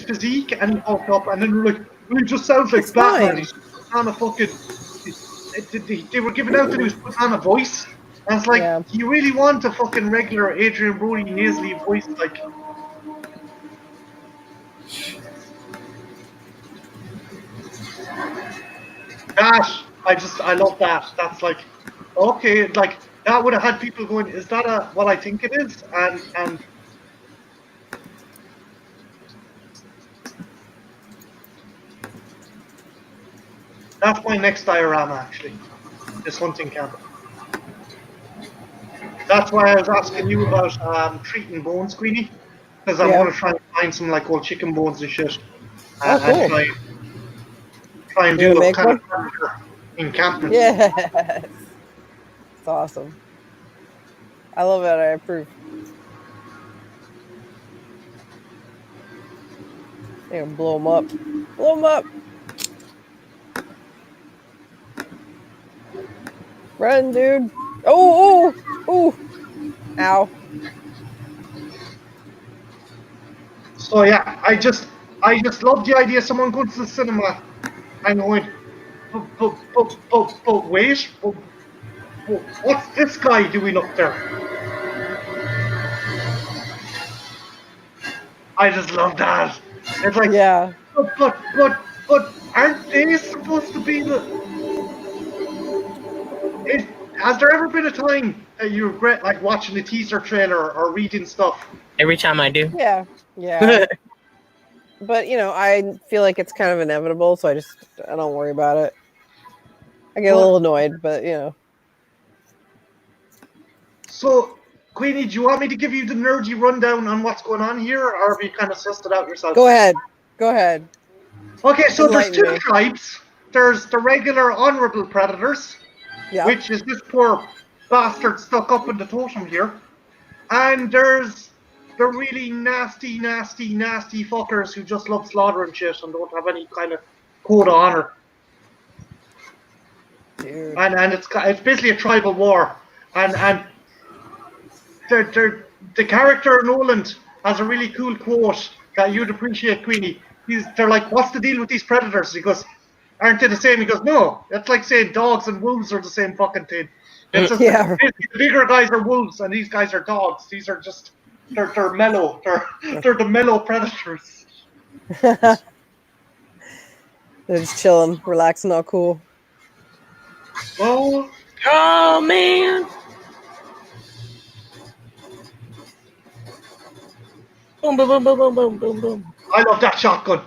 physique and he fucked up, and then they're like, well, he just sounds like Batman. He's on a fucking. They were giving out that he was putting on a voice. And it's like, do you really want a fucking regular Adrian Brody nasally voice? Like, that, I love that. That's like, okay, like, that would have had people going, is that what I think it is? And that's my next diorama, actually. This hunting camp. That's why I was asking you about treating bones, Queenie. Because I'm going to try and find some like old chicken bones and shit. And try and do a kind of furniture encampment. Yes. It's awesome. I love it. I approve. They're gonna blow them up. Blow them up. Run, dude. Oh, oh, oh. Ow. So yeah, I just love the idea of someone going to the cinema and going, but wait, what's this guy doing up there? I just love that. It's like, but aren't they supposed to be the? Has there ever been a time that you regret like watching a teaser trailer or reading stuff? Every time I do. Yeah. Yeah. but I feel like it's kind of inevitable, so I don't worry about it. I get a little annoyed, but So, Queenie, do you want me to give you the nerdy rundown on what's going on here, or have you kind of sussed it out yourself? Go ahead. Okay, so there's Enlighten two me. tribes. There's the regular honorable predators, Yeah. which is this poor bastard stuck up in the totem here. And there's the really nasty, nasty, nasty fuckers who just love slaughtering shit and don't have any kind of code of honor. Dude. And it's basically a tribal war. And the character Noland has a really cool quote that you'd appreciate, Queenie. They're like, "What's the deal with these predators?" He goes, "Aren't they the same?" He goes, "No, it's like saying dogs and wolves are the same fucking thing. It's just the bigger guys are wolves and these guys are dogs. These are just they're mellow. They're the mellow predators." They're just chilling, relaxing, all cool. Oh man! Boom, boom, boom, boom, boom, boom, boom, boom. I love that shotgun.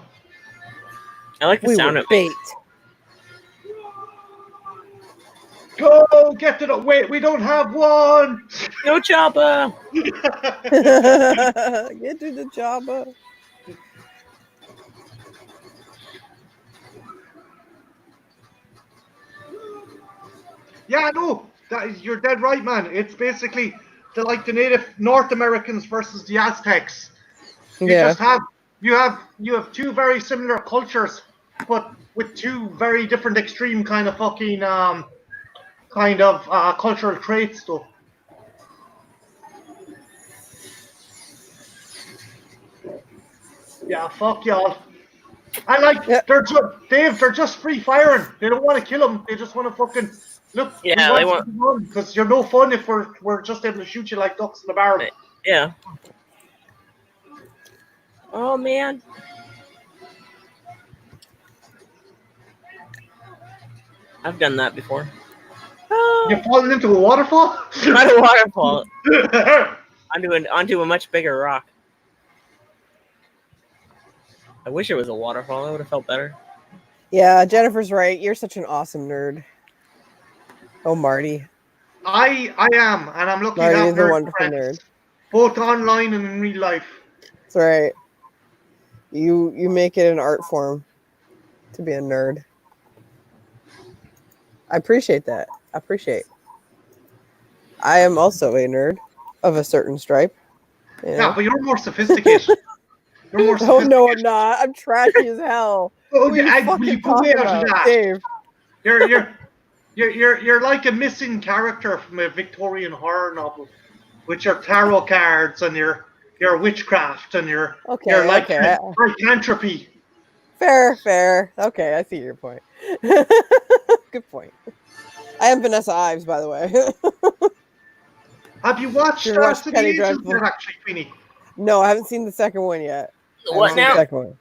I like the sound were of bait. Go get to the wait. We don't have one. No chopper. Get to the chopper. Yeah, no, you're dead right, man. It's basically the native North Americans versus the Aztecs. You have two very similar cultures, but with two very different extreme kind of fucking cultural traits, though. Yeah, fuck y'all. And they're just free firing. They don't want to kill them. They just want to fucking look. Yeah, they want because you're no fun if we're just able to shoot you like ducks in a barrel. Yeah. Oh man. I've done that before. You're falling into a waterfall? Not a waterfall. onto a much bigger rock. I wish it was a waterfall. That would have felt better. Yeah, Jennifer's right. You're such an awesome nerd. Oh, Marty. I am, and I'm lucky Marty to have is a wonderful nerd. both online and in real life. That's right. You make it an art form to be a nerd. I appreciate that. I am also a nerd of a certain stripe. Yeah, but you're more sophisticated. Oh no, I'm not. I'm trashy as hell. Oh, What are you fucking talking about, Dave? You're like a missing character from a Victorian horror novel, with your tarot cards and your witchcraft and your lycanthropy. Fair. Okay, I see your point. Good point. I am Vanessa Ives, by the way. Have you watched Penny Dreadful? Actually, Queenie? No, I haven't seen the second one yet. What now? The second one.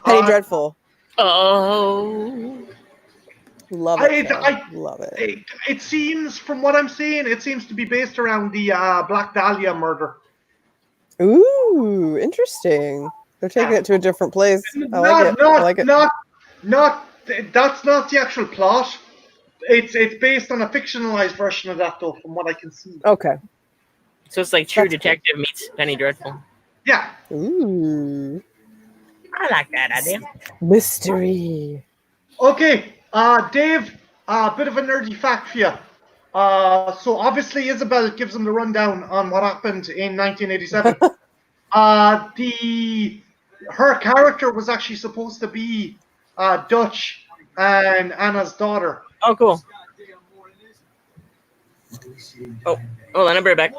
Penny Dreadful. Oh. Love it. Love it. It seems, from what I'm seeing, it seems to be based around the Black Dahlia murder. Ooh, interesting. They're taking it to a different place. I like it. That's not the actual plot. It's based on a fictionalized version of that, though, from what I can see. Okay. So it's like True Detective meets Penny Dreadful. Yeah. Ooh. I like that idea. Mystery. Okay, Dave, a bit of a nerdy fact for you. So obviously Isabel gives him the rundown on what happened in 1987. Her character was actually supposed to be Dutch and Anna's daughter. Oh, cool. Oh, hold on, I'll be right back.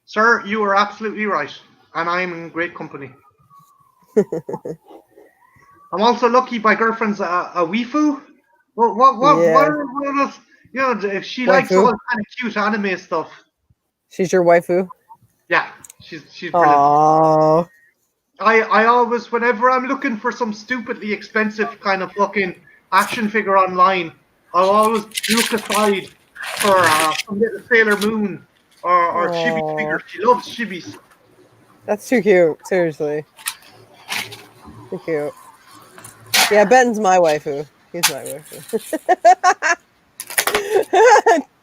Sir, you are absolutely right, and I am in great company. I'm also lucky my girlfriend's a waifu. What if she likes all kind of cute anime stuff. She's your waifu? Yeah, she's brilliant. Aww. I always, whenever I'm looking for some stupidly expensive kind of fucking action figure online, I'll always look aside for some little Sailor Moon or chibi Aw. figure. She loves chibis. That's too cute. Seriously. Too cute. Yeah, Ben's my waifu. He's my waifu.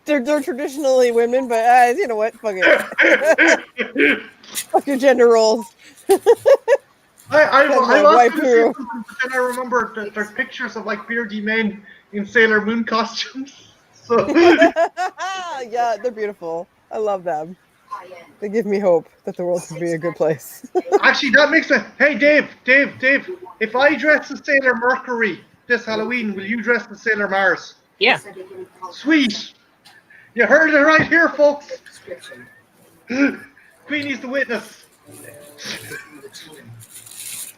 they're traditionally women, but you know what? Fuck it. Fuck your gender roles. I That's my was going to say waifu. something, but then I remember that there's pictures of like beardy men in Sailor Moon costumes. So Yeah, they're beautiful. I love them. They give me hope that the world can be a good place. actually, that makes sense. Hey, Dave, if I dress as Sailor Mercury this Halloween, will you dress as Sailor Mars? Yeah. Sweet. You heard it right here, folks. Queenie's the witness.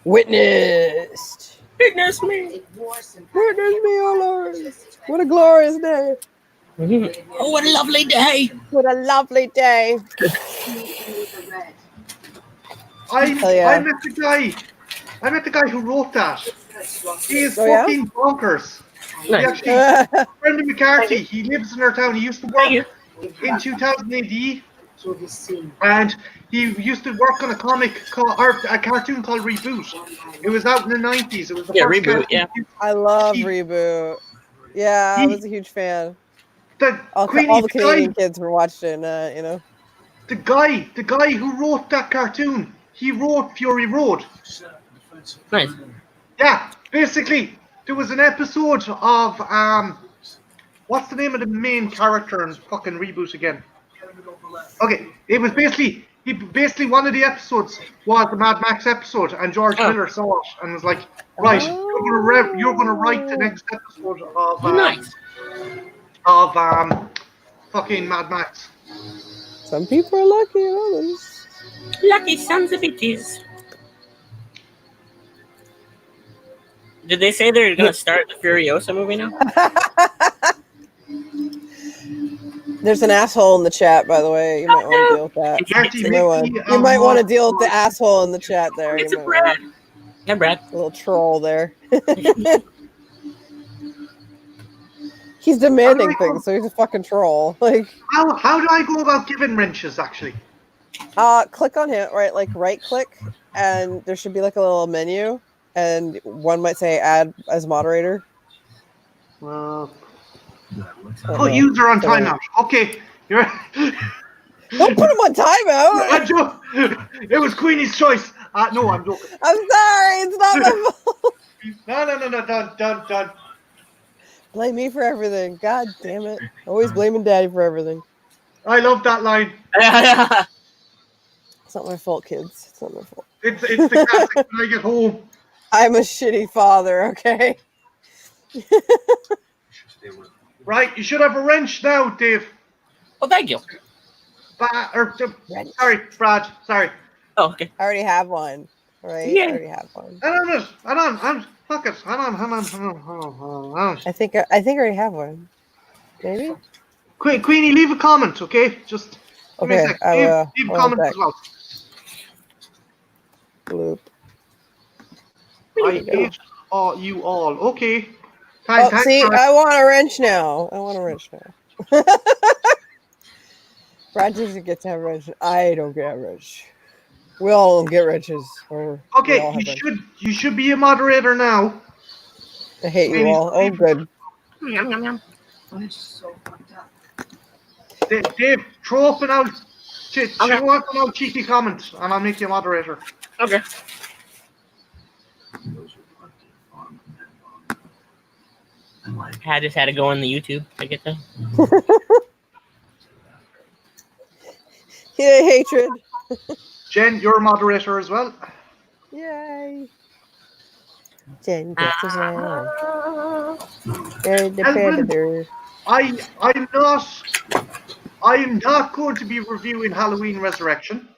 Witnessed. Witness me. Witness me, oh Lord. What a glorious day. Oh, what a lovely day. What a lovely day. Hell yeah. I met the guy who wrote that. He is Oh, yeah? fucking bonkers. He Nice. actually, Brendan McCarthy, he lives in our town. He used to Thank you. work in 2000 AD, and he used to work on a cartoon called Reboot. It was out in the 90s. It was the first Reboot, cartoon. yeah. I love Reboot. Yeah, I was a huge fan. All the Canadian kids were watching, you know. The guy who wrote that cartoon, he wrote Fury Road. Nice. Yeah, basically, there was an episode of what's the name of the main character in fucking Reboot again? Okay, it was basically one of the episodes was the Mad Max episode, and George Miller saw it and was like, right, you're gonna write the next episode of Nice. fucking Mad Max. Some people are lucky, others. Lucky sons of bitches. Did they say they're gonna start the Furiosa movie now? There's an asshole in the chat, by the way. You might want to deal with that. Marty, You might want to deal with the asshole in the chat there. It's You a might Brad. wanna- Yeah, Brad. A little troll there. He's demanding things, so he's a fucking troll. Like, how do I go about giving wrenches actually? click on him, right click, and there should be like a little menu, and one might say add as moderator. Put user on timeout. Okay, you're. Don't put him on timeout. It was Queenie's choice. No, I'm joking. I'm sorry, it's not my fault. No, done. Blame me for everything. God damn it. Always blaming daddy for everything. I love that line. It's not my fault, kids. It's not my fault. It's the classic when I get home. I'm a shitty father, okay? Right, you should have a wrench now, Dave. Oh, thank you. Sorry, Brad. Sorry. Oh, okay. I already have one. Right? Yeah. I already have one. Hang on. Fuck it. Hang on. I think I already have one. Maybe? Queenie, leave a comment, okay? Just give me a Okay, sec. I will. Leave a Hold on comment a as well. Bloop. I hate you all. Okay. See, I want a wrench now. Brad doesn't get to have a wrench. I don't get a wrench. We all don't get wrenches. Okay, you should be a moderator now. I hate you all. Oh, good. Yum, yum, yum. Dave, throw up an out cheeky comment, and I'll make you a moderator. Okay. I just had to go on the YouTube to get that. Yeah, hatred. Jen, you're a moderator as well. Yay. Jen gets his man. I'm not going to be reviewing Halloween Resurrection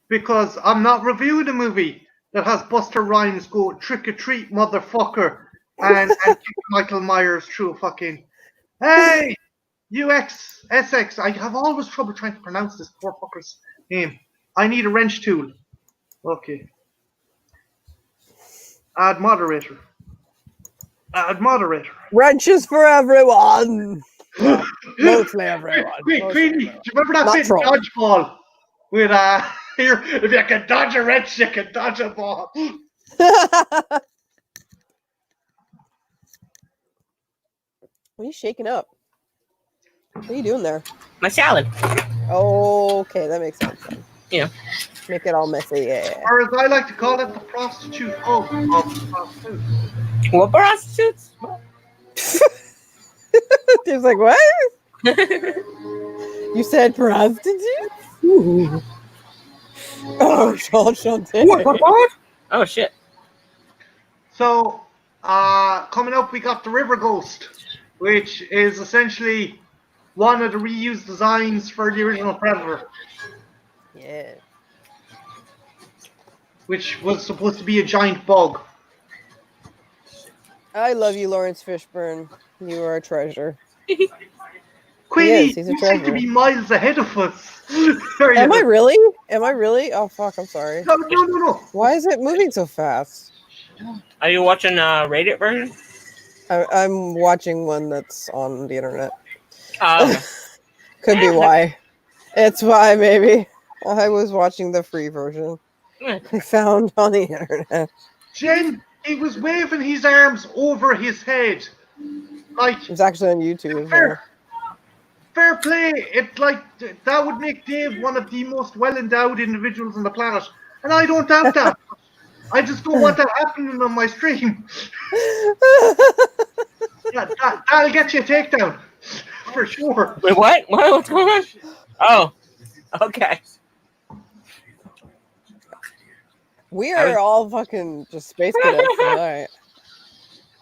because I'm not reviewing a movie that has Buster Rhymes go trick or treat, motherfucker, and kick Michael Myers through a fucking hey UXSX. I have always trouble trying to pronounce this poor fucker's name. I need a wrench tool. Okay. Add moderator. Add moderator. Wrenches for everyone. Well, mostly everyone. Queenie, do you remember that bit in Dodgeball? With here, if you can dodge a wrench, you can dodge a ball. What are you shaking up? What are you doing there? My salad. Okay, that makes sense then. Yeah. Make it all messy, yeah. Or as I like to call it, the prostitute hug of prostitutes. What prostitutes? He was like, what? You said prostitutes? Ooh. Oh, Sean. Oh, shit. So, coming up, we got the River Ghost, which is essentially one of the reused designs for the original Predator. Yeah. Which was supposed to be a giant bug. I love you, Lawrence Fishburne. You are a treasure. Queenie, he's a you treasure. seem to be miles ahead of us. Am I really? Oh, fuck, I'm sorry. No. Why is it moving so fast? Are you watching rated version? I'm watching one that's on the internet. Okay. Could be why. It's why, maybe. I was watching the free version I found on the internet. Jen, he was waving his arms over his head. Like, it's actually on YouTube. Fair play. It's like that would make Dave one of the most well-endowed individuals on the planet, and I don't doubt that. I just don't want that happening on my stream. That'll get you a takedown for sure. Wait, what? What's going on? Oh, okay. We are all fucking just space cadets tonight.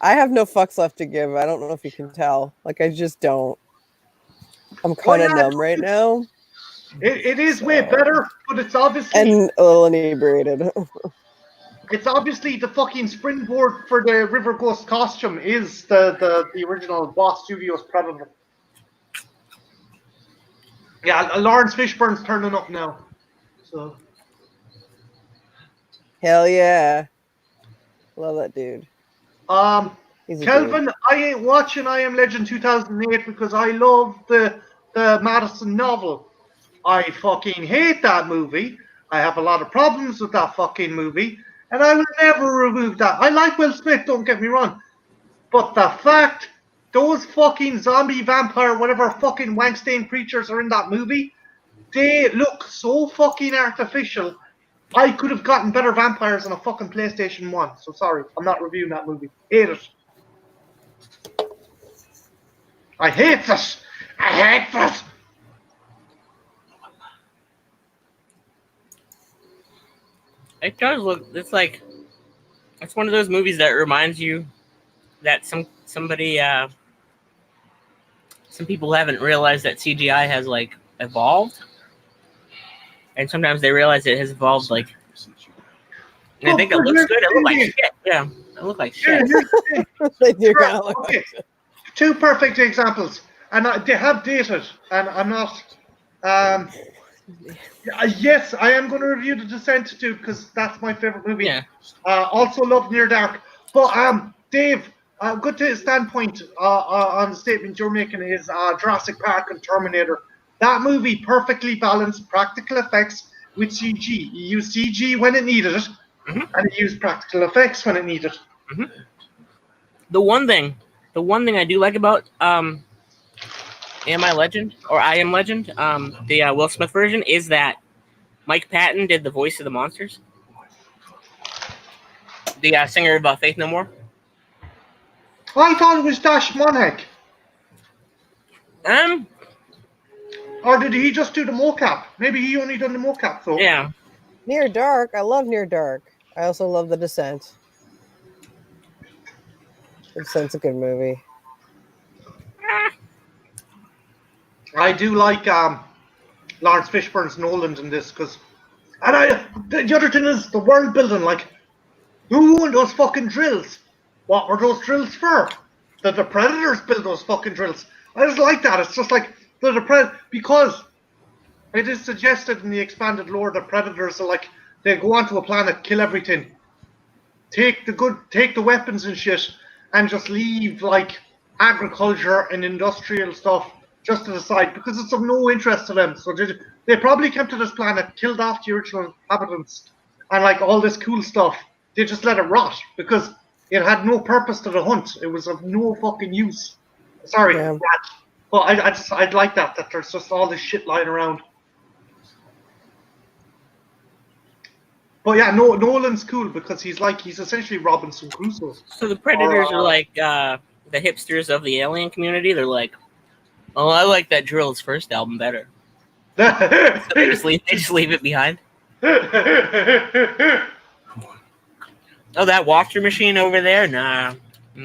I have no fucks left to give. I don't know if you can tell. Like, I just don't. I'm kind of numb right now. It is way better, but it's obviously... And a little inebriated. It's obviously the fucking springboard for the River Ghost costume is the original Boss Studios Predator. Yeah, Lawrence Fishburne's turning up now. So... Hell yeah. Love that dude. Kelvin, I ain't watching I Am Legend 2008 because I love the Madison novel. I fucking hate that movie. I have a lot of problems with that fucking movie, and I will never remove that. I like Will Smith, don't get me wrong, but the fact those fucking zombie, vampire, whatever fucking wank-stained creatures are in that movie, they look so fucking artificial. I could have gotten better vampires on a fucking PlayStation 1. So sorry, I'm not reviewing that movie. Hate it. I hate this. I hate this. It does look. It's like it's one of those movies that reminds you that some people haven't realized that CGI has like evolved, and sometimes they realize it has evolved like. And I think it looks good. It looks like shit. Yeah, it looks like shit. They do kind of look like shit. Two perfect examples, and they have dated, and I'm not. Yes, I am going to review The Descent too because that's my favorite movie. Yeah. Also love Near Dark, but Dave, good to standpoint on the statement you're making is Jurassic Park and Terminator. That movie perfectly balanced practical effects with CG. You used CG when it needed it, and it used practical effects when it needed. The one thing I do like about Am I Legend or I Am Legend, the Will Smith version, is that Mike Patton did the voice of the monsters. The singer of Faith No More. I thought it was Dash Monheck. Or did he just do the mocap? Maybe he only done the mocap though. Yeah. Near Dark. I love Near Dark. I also love The Descent. The Descent's a good movie. I do like Lawrence Fishburne's Nolan in this because, and the other thing is the world building. Like, who owned those fucking drills? What were those drills for? Did the Predators build those fucking drills? I just like that. It's just like because it is suggested in the expanded lore that Predators are like they go onto a planet, kill everything, take the weapons and shit, and just leave like agriculture and industrial stuff just to the side because it's of no interest to them. So they probably came to this planet, killed off the original inhabitants, and like all this cool stuff, they just let it rot because it had no purpose to the hunt. It was of no fucking use. Sorry, Yeah. but I'd like that there's just all this shit lying around. But yeah, Nolan's cool because he's essentially Robinson Crusoe. So the Predators are like the hipsters of the alien community. They're like, oh, I like that Drill's first album better. So they just leave it behind. Oh, that washer machine over there? Nah,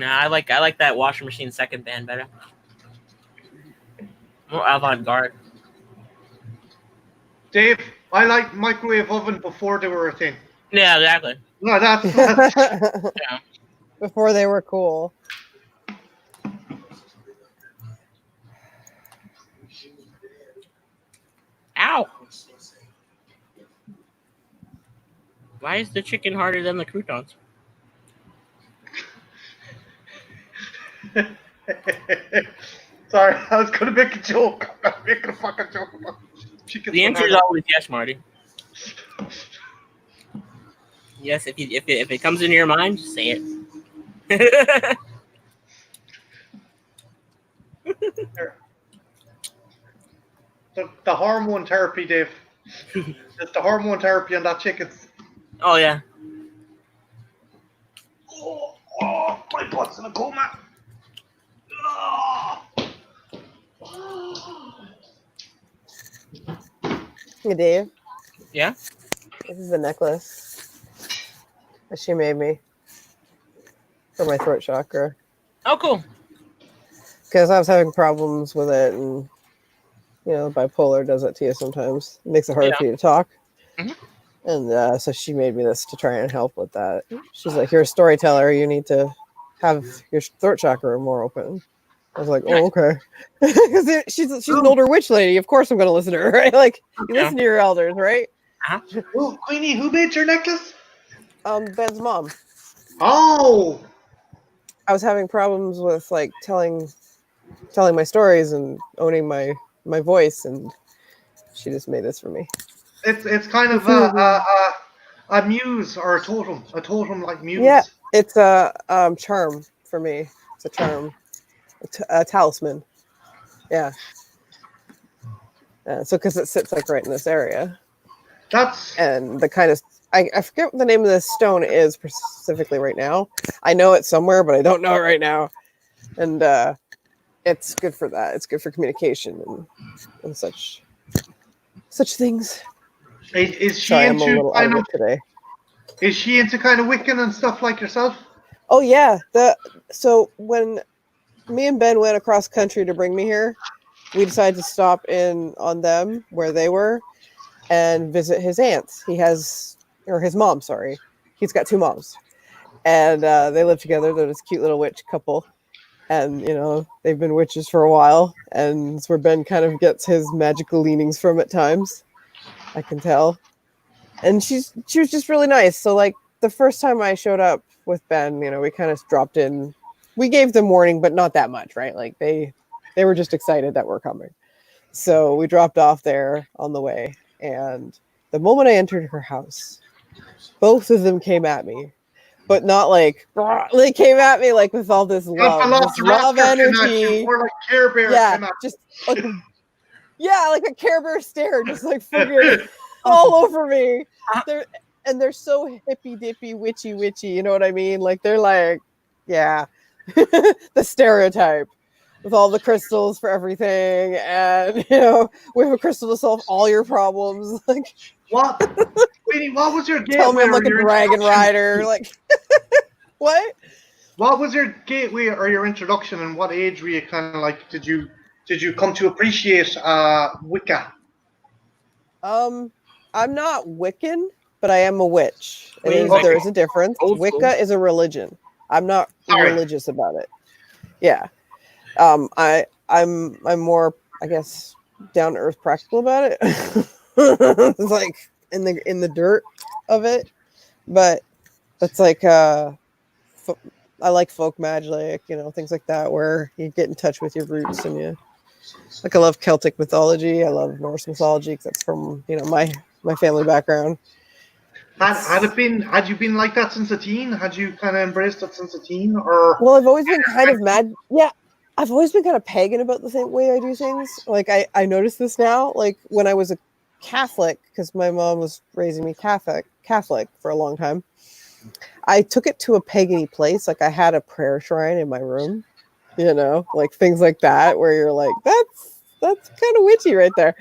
I like that washer machine second band better. More avant-garde. Dave, I like microwave oven before they were a thing. Yeah, exactly. No, that's Yeah. Before they were cool. Ow! Why is the chicken harder than the croutons? Sorry, I was gonna make a joke. I'm not making a fucking joke about chicken. The answer is always yes, Marty. Yes, if it comes into your mind, just say it. The hormone therapy, Dave. It's the hormone therapy on that chicken. Oh yeah. Oh, my butt's in a coma. Hey, Dave. Yeah. This is the necklace that she made me for my throat chakra. Oh, cool. Because I was having problems with it, and bipolar does that to you sometimes. It makes it harder for you to talk. Mhm. And so she made me this to try and help with that. She's like, "You're a storyteller. You need to have your throat chakra more open." I was like, "Oh, okay." Because she's an older witch lady. Of course, I'm going to listen to her, right? Like, you listen to your elders, right? Oh, Queenie, who made your necklace? Ben's mom. Oh, I was having problems with like telling my stories and owning my voice, and she just made this for me. it's kind of a muse or a totem like muse. Yeah, it's a charm for me. It's a charm, a talisman. Yeah. So because it sits like right in this area, and the kind of I forget what the name of this stone is specifically right now. I know it somewhere, but I don't know it right now. And it's good for that. It's good for communication and such things. Is she Sorry, I'm a into little out of it today. Is she into kind of Wiccan and stuff like yourself? Oh yeah. So when me and Ben went across country to bring me here, we decided to stop in on them where they were and visit his aunts. His mom, sorry. He's got two moms. And they live together. They're this cute little witch couple. And, they've been witches for a while. And it's where Ben kind of gets his magical leanings from at times. I can tell. And she was just really nice. So, like, the first time I showed up with Ben, we kind of dropped in. We gave them warning, but not that much, right? Like, they were just excited that we're coming. So we dropped off there on the way. And the moment I entered her house, both of them came at me. But not like they came at me like with all this love energy, or like Care Bear. Yeah, just like like a Care Bear stare, just like freaking all over me. They're so hippy dippy, witchy. You know what I mean? Like they're like, yeah, the stereotype with all the crystals for everything, and we have a crystal to solve all your problems. Like what? Wait, what was your gateway? Tell me I'm like a dragon rider. Like what? What was your gateway or your introduction, and what age were you kind of like? Did you come to appreciate Wicca? I'm not Wiccan, but I am a witch. Okay. There is a difference. Old school. Wicca is a religion. I'm not religious about it. Yeah. I'm more, I guess, down to earth, practical about it. It's like in the dirt of it, but That's like I like folk magic, things like that, where you get in touch with your roots and you. Like I love Celtic mythology. I love Norse mythology because that's from my family background. Had you been like that since a teen? Had you kind of embraced it since a teen, or? Well, I've always been kind of mad. Yeah, I've always been kind of pagan about the same way I do things. Like I noticed this now. Like when I was a Catholic, because my mom was raising me Catholic for a long time. I took it to a pagan-y place. Like I had a prayer shrine in my room. Like things like that, where you're like, that's kind of witchy right there.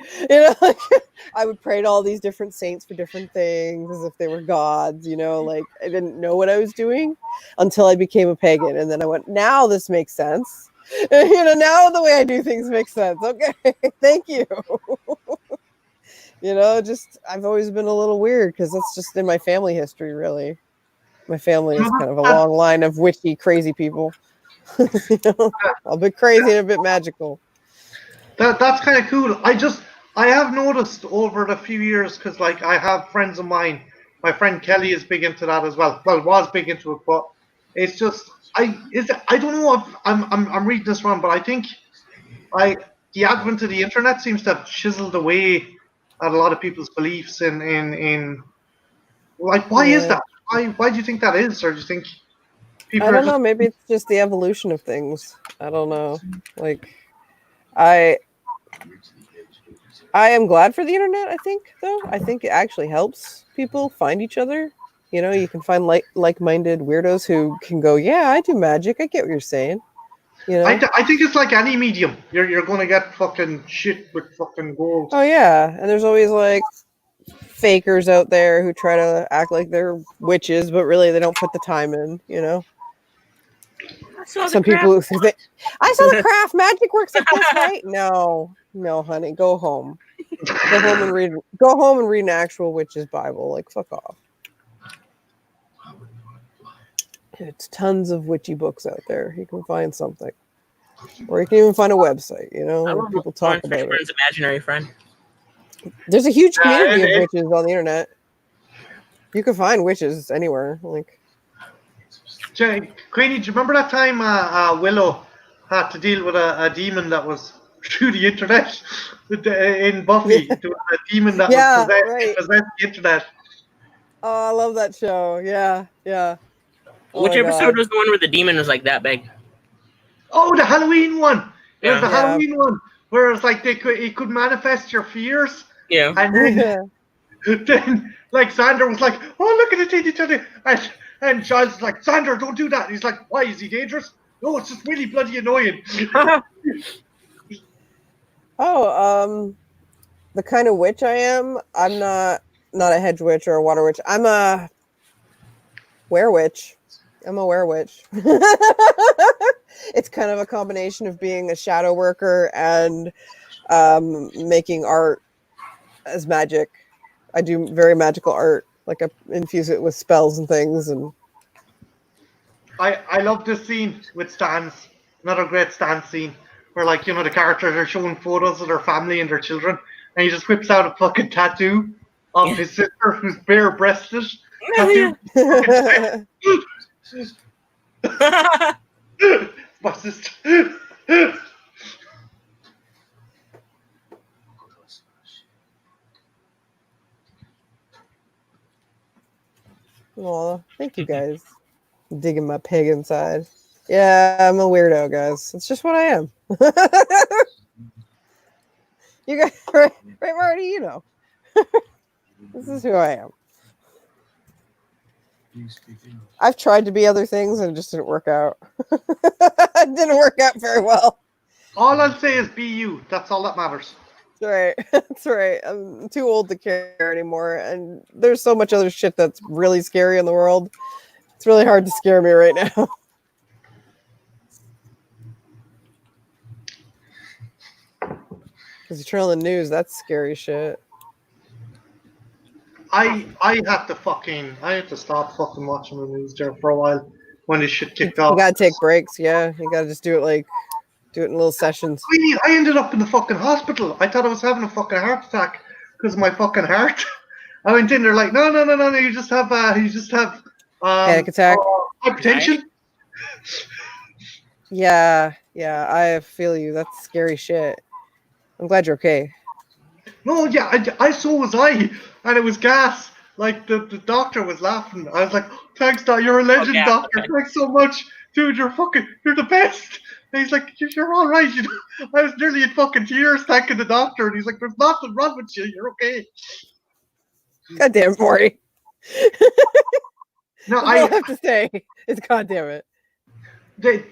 Like I would pray to all these different saints for different things as if they were gods, like I didn't know what I was doing until I became a pagan. And then I went, now this makes sense. Now the way I do things makes sense. Okay, thank you. Just I've always been a little weird because that's just in my family history, really. My family is kind of a long line of witchy, crazy people. A bit crazy and a bit magical. That's kind of cool. I have noticed over the few years because like I have friends of mine. My friend Kelly is big into that as well. Well, was big into it, but it's just I don't know if I'm reading this wrong, but I think the advent of the internet seems to have chiseled away at a lot of people's beliefs in like why is that? Why do you think that is, or do you think people? I don't know. Maybe it's just the evolution of things. I don't know. Like I am glad for the internet, I think, though. I think it actually helps people find each other. You can find like-minded weirdos who can go, yeah, I do magic. I get what you're saying. I think it's like any medium. You're going to get fucking shit with fucking gold. Oh, yeah. And there's always, like, fakers out there who try to act like they're witches, but really they don't put the time in, Some people who think I saw the craft. Magic works like this, right? No, honey, go home. Go home and read an actual witch's Bible. Like, fuck off. It's tons of witchy books out there. You can find something, or you can even find a website. Where people talk about it. Friend's imaginary friend. There's a huge community of witches on the internet. You can find witches anywhere. Like. Kweeny, do you remember that time Willow had to deal with a demon that was through the internet in Buffy? There was a demon that was possessed the internet. Oh, I love that show. Yeah. Oh, which episode was the one where the demon was like that big? Oh, the Halloween one. It was the Halloween one where it's like it could manifest your fears. Yeah. And then like Xander was like, oh, look at it, each other. And Giles is like, Xander, don't do that. And he's like, why? Is he dangerous? No, it's just really bloody annoying. The kind of witch I am, I'm not a hedge witch or a water witch. I'm a werewitch. It's kind of a combination of being a shadow worker and making art as magic. I do very magical art. Like I infuse it with spells and things, and I love this scene with Stan's. Another great Stan scene where, like, the characters are showing photos of their family and their children, and he just whips out a fucking tattoo of his sister who's bare-breasted. My sister. Well, thank you guys. Digging my pagan side. Yeah, I'm a weirdo, guys. It's just what I am. You guys, right, Marty? This is who I am. I've tried to be other things and it just didn't work out. It didn't work out very well. All I'll say is be you. That's all that matters. That's right. That's right. I'm too old to care anymore. And there's so much other shit that's really scary in the world. It's really hard to scare me right now. Because you turn on the news, that's scary shit. I have to stop fucking watching the news there for a while when this shit kicked off. You gotta take breaks, yeah. You gotta just do it in little sessions. I ended up in the fucking hospital. I thought I was having a fucking heart attack because of my fucking heart. I went in there like, no, you just have Panic attack. Hypertension. Yeah, I feel you. That's scary shit. I'm glad you're okay. No, yeah, I so was I, and it was gas. Like the doctor was laughing. I was like, "Thanks, doc. You're a legend, yeah, doctor. okay. Thanks so much, dude. You're the best." And he's like, "You're all right." You know, I was nearly in fucking tears thanking the doctor, and he's like, "There's nothing wrong with you. You're okay." God damn it, Morty. No, That's all I have to say. It's God damn it. They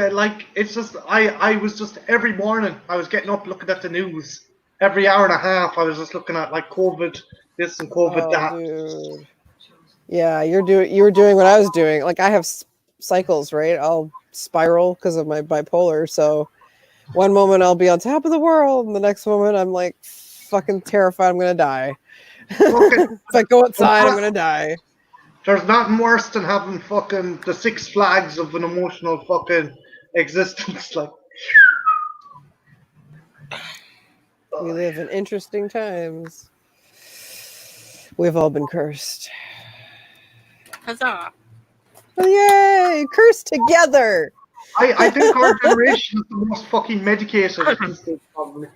like it's just I was just every morning I was getting up looking at the news. Every hour and a half I was just looking at like COVID this and COVID that. Dude. Yeah, you were doing what I was doing. Like I have cycles, right? I'll spiral because of my bipolar. So one moment I'll be on top of the world, and the next moment I'm like fucking terrified I'm gonna die. If I go outside, I'm gonna die. There's nothing worse than having fucking the Six Flags of an emotional fucking existence. Like We live in interesting times. We've all been cursed. Huzzah! Oh, yay! Cursed together. I think our generation is the most fucking medicated. Probably.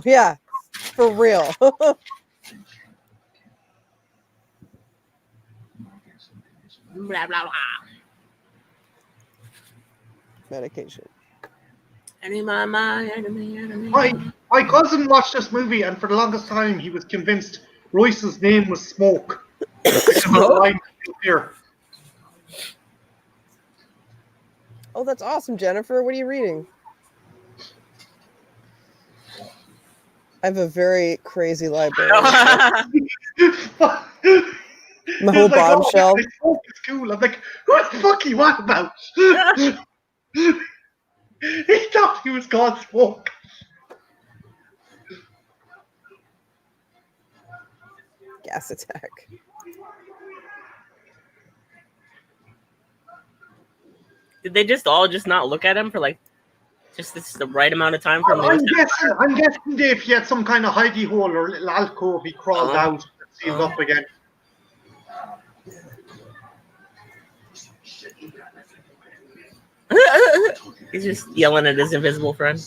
Yeah, for real. Blah blah blah. Medication. Enemy. My cousin watched this movie, and for the longest time, he was convinced Royce's name was Smoke. Here. Oh, that's awesome, Jennifer. What are you reading? I have a very crazy library. My whole bottom shelf. Smoke is cool. I'm like, what the fuck you want about? He thought he was called Smoke. Gas attack. Did they just all not look at him for like just the right amount of time for him? I'm guessing Dave, he had some kind of hidey hole or little alcove. He crawled out and sealed up again. He's just yelling at his invisible friend.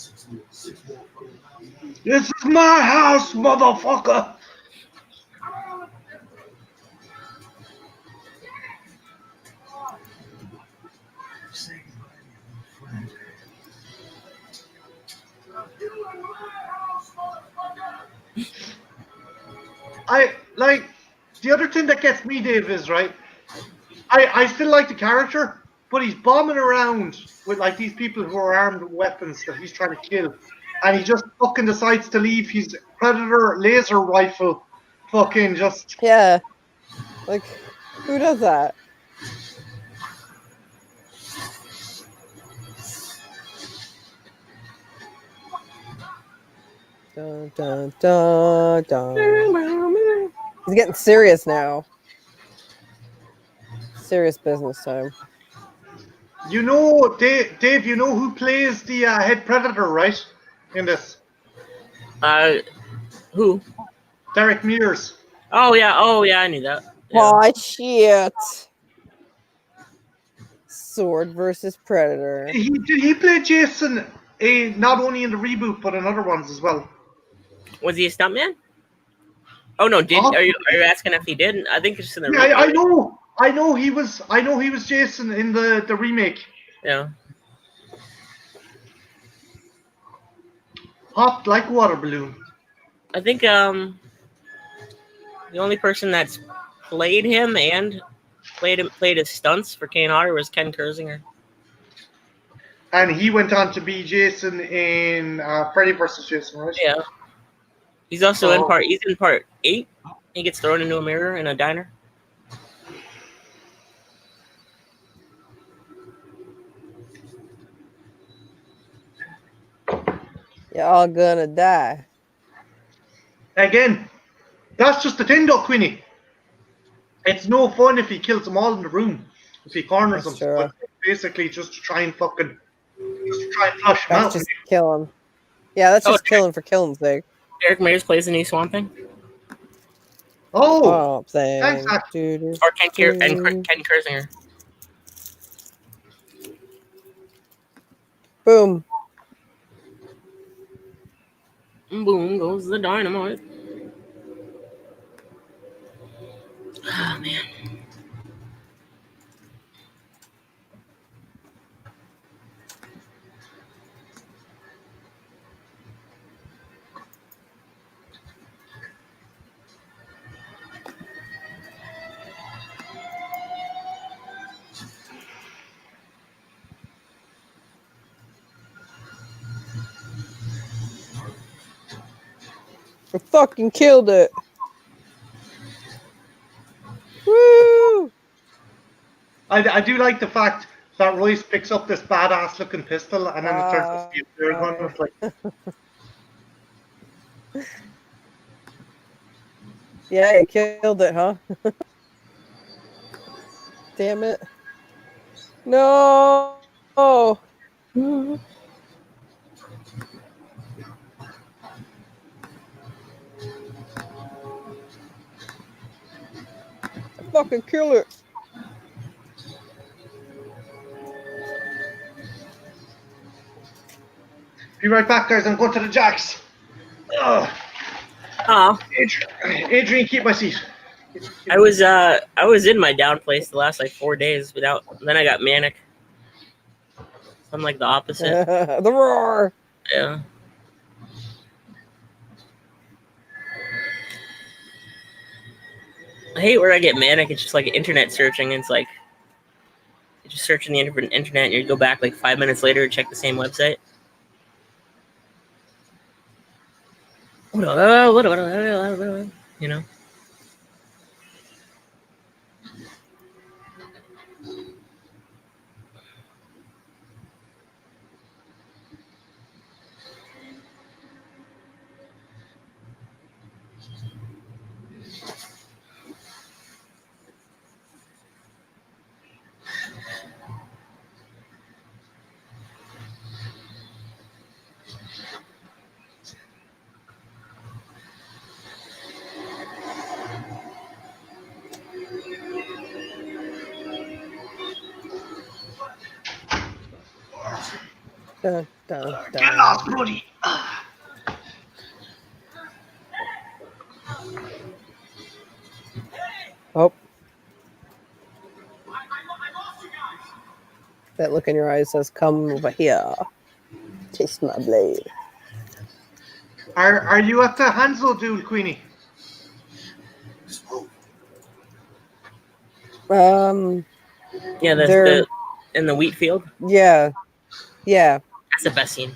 This is my house, motherfucker. I like the other thing that gets me, Dave, is right. I still like the character, but he's bombing around with like these people who are armed with weapons that he's trying to kill, and he just fucking decides to leave his Predator laser rifle, fucking just like who does that? Dun, dun, dun, dun. He's getting serious now. Serious business time. You know, Dave, you know who plays the head Predator, right? In this. Who? Derek Mears. Oh yeah, I knew that. Yeah. Oh shit! Sword versus Predator. Did he play Jason? Not only in the reboot, but in other ones as well. Was he a stuntman? Oh no! Are you asking if he did? I think it's in the. Yeah, I know he was Jason in the remake. Yeah. Hopped like a water balloon. I think the only person that's played him and played his stunts for Kane Hodder was Ken Kersinger. And he went on to be Jason in Freddy vs. Jason, right? Yeah. He's also in part 8. He gets thrown into a mirror in a diner. You're all gonna die. Again, that's just the thing though, Queenie. It's no fun if he kills them all in the room. If he corners them. But basically just to try and flush them out. Just kill him. Yeah, that's just killing for killing's sake. Derek Mears plays the new Swamp Thing. Oh, thing. thanks, Zach. Or Ken Kersinger. Boom. Boom goes the dynamite. Oh, man. I fucking killed it. Woo! I do like the fact that Royce picks up this badass looking pistol and then it turns out to be a flare gun. It's like, yeah, you killed it, huh? Damn it. No. Oh. Fucking kill it. be right back, guys. I'm going to the jacks. Ugh. Oh, Adrian, keep my seat. I was in my down place the last like 4 days without. Then I got manic. I'm like the opposite. The roar. Yeah. I hate where I get manic. It's just like internet searching. It's like you're just searching the internet, and you go back like 5 minutes later and check the same website. You know. Dun, dun, dun. Get lost, buddy. Oh. That look in your eyes says, come over here. Taste my blade. Are you at the Hansel duel, Queenie? Yeah, they're in the wheat field. Yeah. That's the best scene.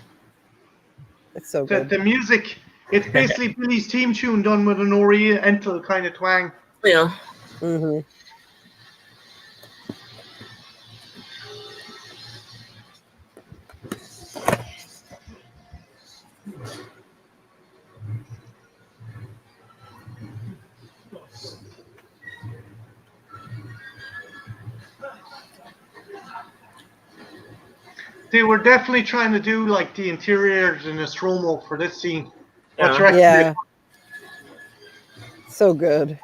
It's so good. The music, it's basically Billy's theme tune done with an oriental kind of twang. Yeah. Mm-hmm. They were definitely trying to do like the interiors in Nostromo for this scene. Yeah. So good.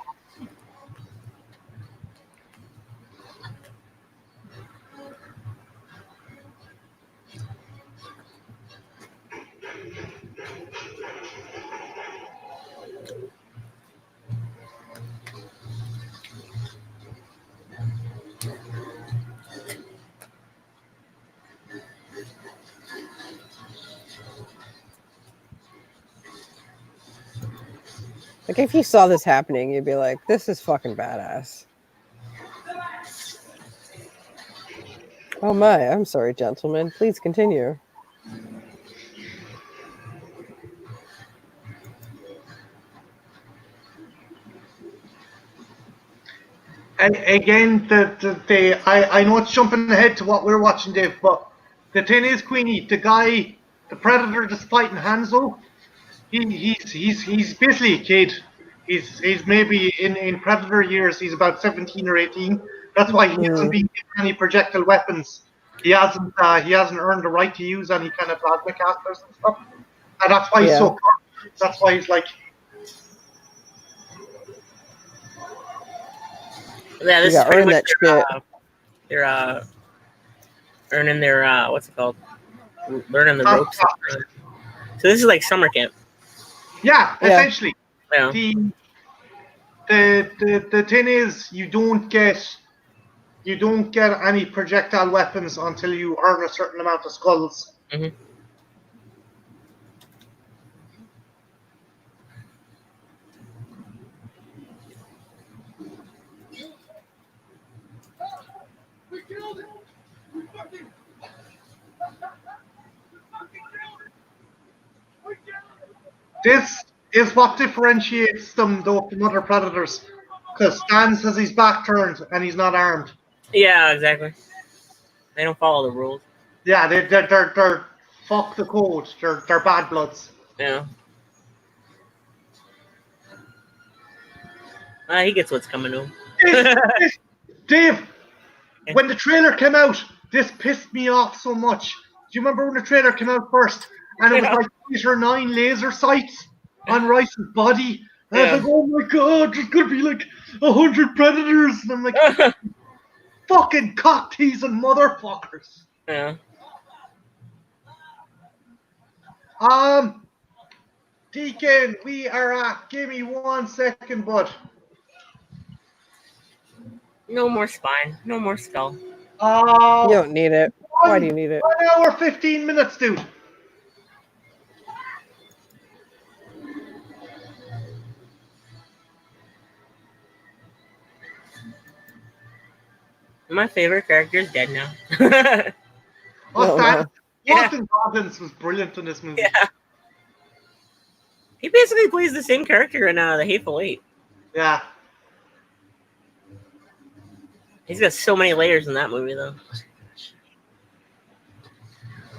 Like, if you saw this happening, you'd be like, this is fucking badass. Oh my, I'm sorry, gentlemen. Please continue. And again, I know it's jumping ahead to what we're watching, Dave, but the thing is, Queenie, the Predator that's fighting Hanzo, he's basically a kid. He's maybe in Predator years, he's about 17 or 18. That's why he hasn't been given any projectile weapons. He hasn't earned the right to use any kind of plasma casters and stuff. And that's why he's so confident. That's why he's like, Yeah, this You is gotta pretty earn much that shit. they're earning their what's it called? Learning the ropes. So this is like summer camp. Yeah, Yeah. essentially. Yeah. The thing is, you don't get any projectile weapons until you earn a certain amount of skulls. Mhm. This is what differentiates them though from other predators. Because Stans has his back turned and he's not armed. Yeah, exactly. They don't follow the rules. Yeah, they're fuck the code. They're bad bloods. Yeah. He gets what's coming to him. Dave, when the trailer came out, this pissed me off so much. Do you remember when the trailer came out first? And it was like 8 or 9 laser sights on Rice's body. And I was like, oh my god, there's gonna be like 100 predators. And I'm like, fucking cock teasing motherfuckers. Yeah. Deacon, we are at. Give me 1 second, bud. No more spine. No more skull. You don't need it. Why do you need it? 1 hour, 15 minutes, dude. My favorite character is dead now. Austin Robbins was brilliant in this movie. Yeah. He basically plays the same character in The Hateful Eight. Yeah. He's got so many layers in that movie, though.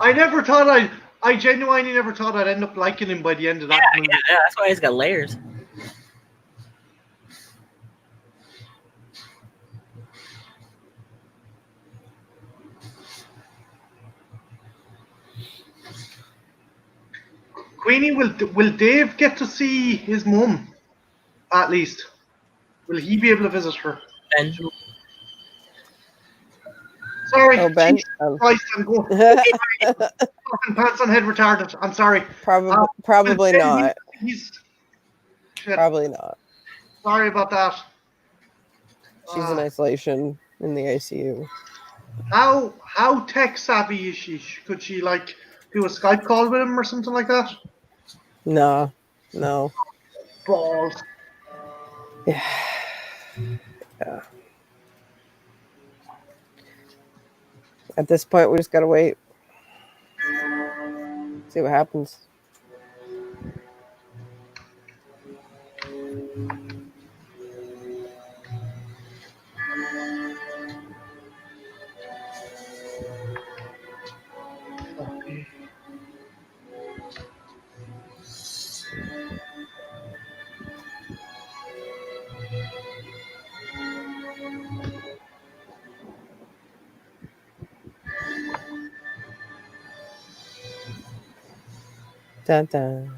I genuinely never thought I'd end up liking him by the end of that movie. Yeah, that's why he's got layers. Queenie, will Dave get to see his mum? At least, will he be able to visit her? Ben. Sorry, Oh, Ben. Jesus Christ, I'm going fucking pants on head retarded. I'm sorry. Probably not. Shit. Probably not. Sorry about that. She's in isolation in the ICU. How tech savvy is she? Could she like do a Skype call with him or something like that? No. Balls. Yeah. At this point, we just gotta wait. See what happens. Dun, dun.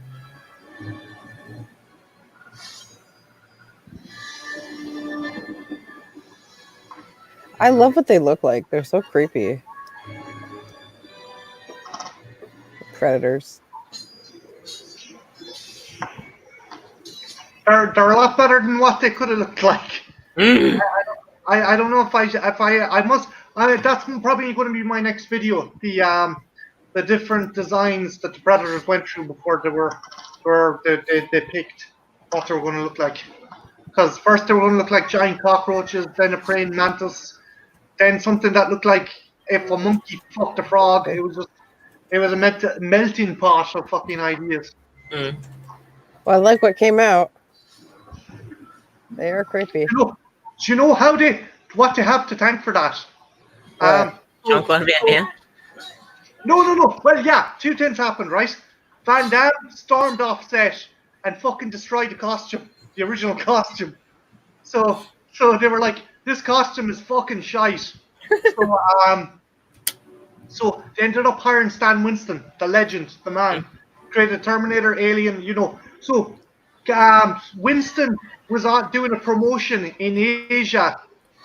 I love what they look like. They're so creepy. Predators. They're a lot better than what they could have looked like. I don't know if I must. That's probably going to be my next video. The different designs that the predators went through before they picked what they were going to look like. Because first they were going to look like giant cockroaches, then a praying mantis, then something that looked like if a monkey fucked a frog. It was a melting pot of fucking ideas. Well, I like what came out. They are creepy. Do you know what they have to thank for that? Jean-Claude Van Damme? No. Well, yeah, 2 things happened, right? Van Damme stormed off set and fucking destroyed the costume, the original costume. So they were like, this costume is fucking shite. So they ended up hiring Stan Winston, the legend, the man, created Terminator, Alien, So Winston was doing a promotion in Asia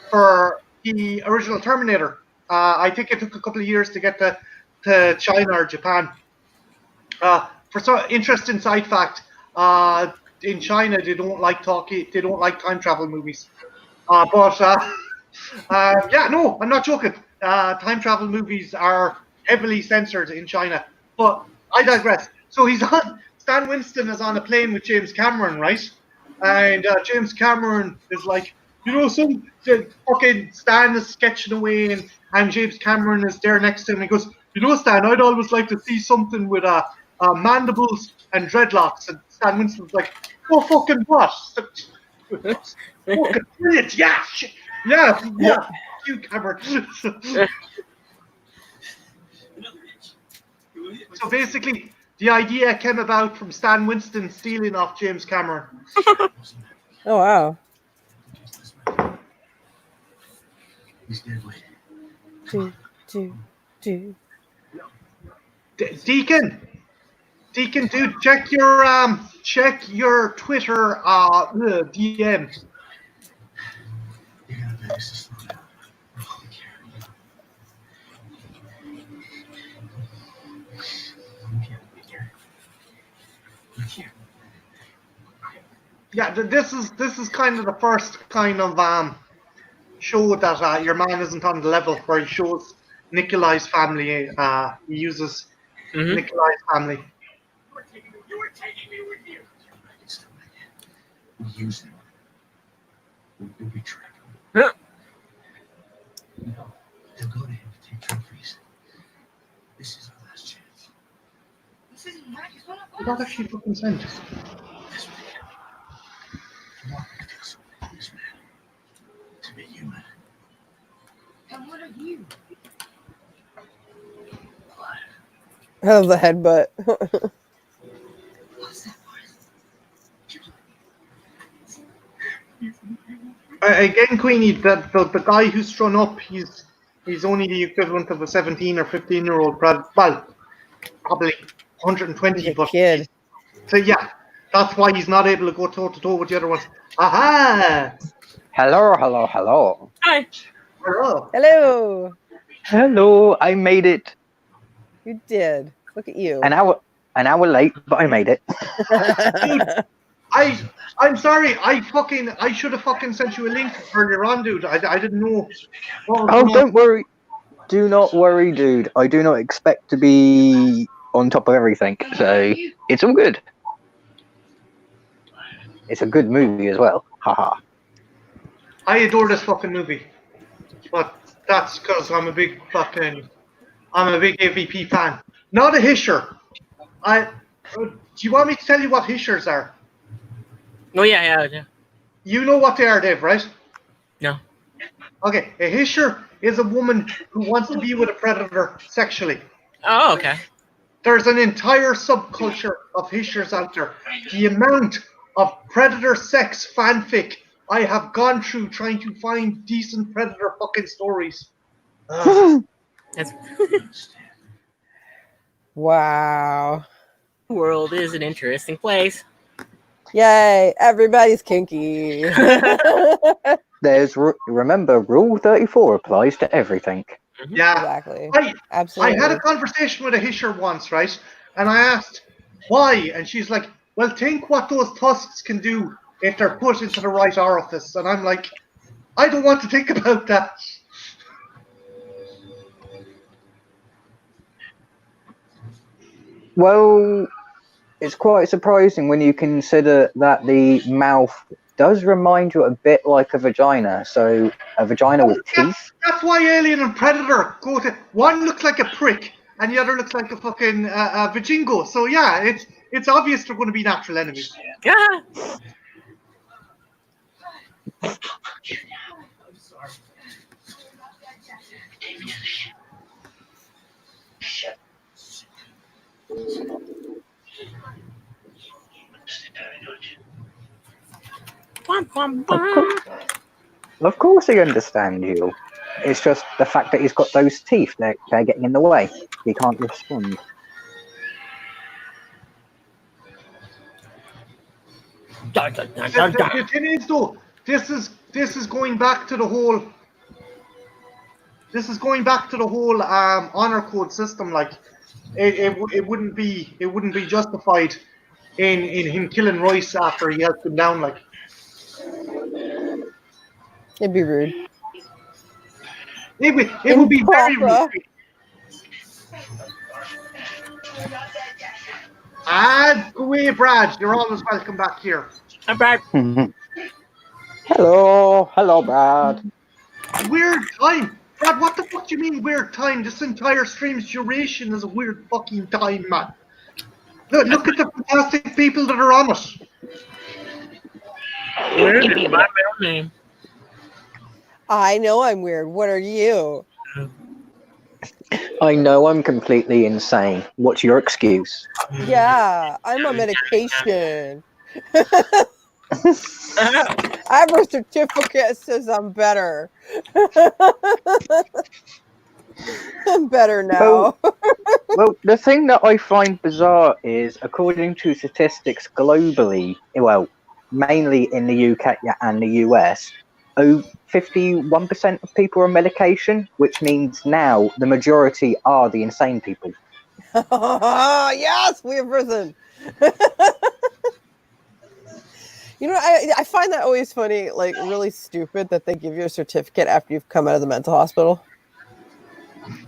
for the original Terminator. I think it took a couple of years to get to China or Japan. For some interesting side fact, in China they don't like time travel movies. Yeah, no, I'm not joking. Time travel movies are heavily censored in China. But I digress. So Stan Winston is on a plane with James Cameron, right? And James Cameron is like, fucking Stan is sketching away, and James Cameron is there next to him. He goes, Stan, I'd always like to see something with mandibles and dreadlocks. And Stan Winston's like, oh, fucking what? Fucking brilliant, yeah, shit. Yeah, you Cameron. So basically, the idea came about from Stan Winston stealing off James Cameron. Oh wow. He's dead weight. Deacon, dude, check your Twitter DM. You're gonna beg us to slow down. We can't be here. We can't. Yeah, this is kind of the first kind of show that your man isn't on the level, where he shows Nikolai's family. He uses Nikolai's family. You were taking me with you. We use them. We betray them. They'll go to him to take trophies. This is our last chance. This isn't right. It's one of What us. actually fucking sent? That's what they have. You want me to do something like this, man? To be human. And what are you? Alive. That was a headbutt. What's that for? Again, Queenie, the guy who's strung up, he's only the equivalent of a 17 or 15-year-old, well, probably 120. He's a but kid. So yeah, that's why he's not able to go toe to toe with the other ones. Aha! Hello. Hi. Hello. Hello. Hello, I made it. You did. Look at you. An hour late, but I made it. Dude, I'm sorry. I should have fucking sent you a link earlier on, dude. I didn't know. Oh, don't worry. Do not worry, dude. I do not expect to be on top of everything, so it's all good. It's a good movie as well. Haha. I adore this fucking movie, but that's because I'm a big AVP fan. Not a Hisher. Do you want me to tell you what Hishers are? Oh yeah. You know what they are, Dave, right? No. Okay, a Hisher is a woman who wants to be with a predator sexually. Oh, okay. There's an entire subculture of Hishers out there. The amount of predator sex fanfic I have gone through trying to find decent predator fucking stories. That's Wow. the world is an interesting place. Yay. Everybody's kinky. Remember, Rule 34 applies to everything. Yeah. Exactly. I Absolutely. had a conversation with a Hisher once, right? And I asked why, and she's like, well, think what those tusks can do if they're put into the right orifice. And I'm like, I don't want to think about that. Well, it's quite surprising when you consider that the mouth does remind you a bit like a vagina. So a vagina with teeth. That's why Alien and Predator go to... One looks like a prick, and the other looks like a fucking vajingo. So yeah, it's obvious they're going to be natural enemies. Yeah. Of course I understand you. It's just the fact that he's got those teeth, they're getting in the way. He can't respond. Dun, dun, dun, dun, dun. The thing is, though, this is going back to the whole This is going back to the whole honor code system. Like, it wouldn't be justified in him killing Royce after he helped him down. Like, It'd be rude. it would be very rude. Go away, Brad. You're always welcome back here. Hi, Brad. Hello, Brad. Weird time. Brad, what the fuck do you mean weird time? This entire stream's duration is a weird fucking time, man. Look at the fantastic people that are on it. Weird is my middle name. I know I'm weird. What are you? I know I'm completely insane. What's your excuse? Yeah, I'm on medication. I have a certificate that says I'm better. I'm better now. Well, the thing that I find bizarre is, according to statistics globally, well, mainly in the UK and the US, 51% of people are on medication, which means now the majority are the insane people. Yes, we have risen. You know, I find that always funny, like really stupid that they give you a certificate after you've come out of the mental hospital.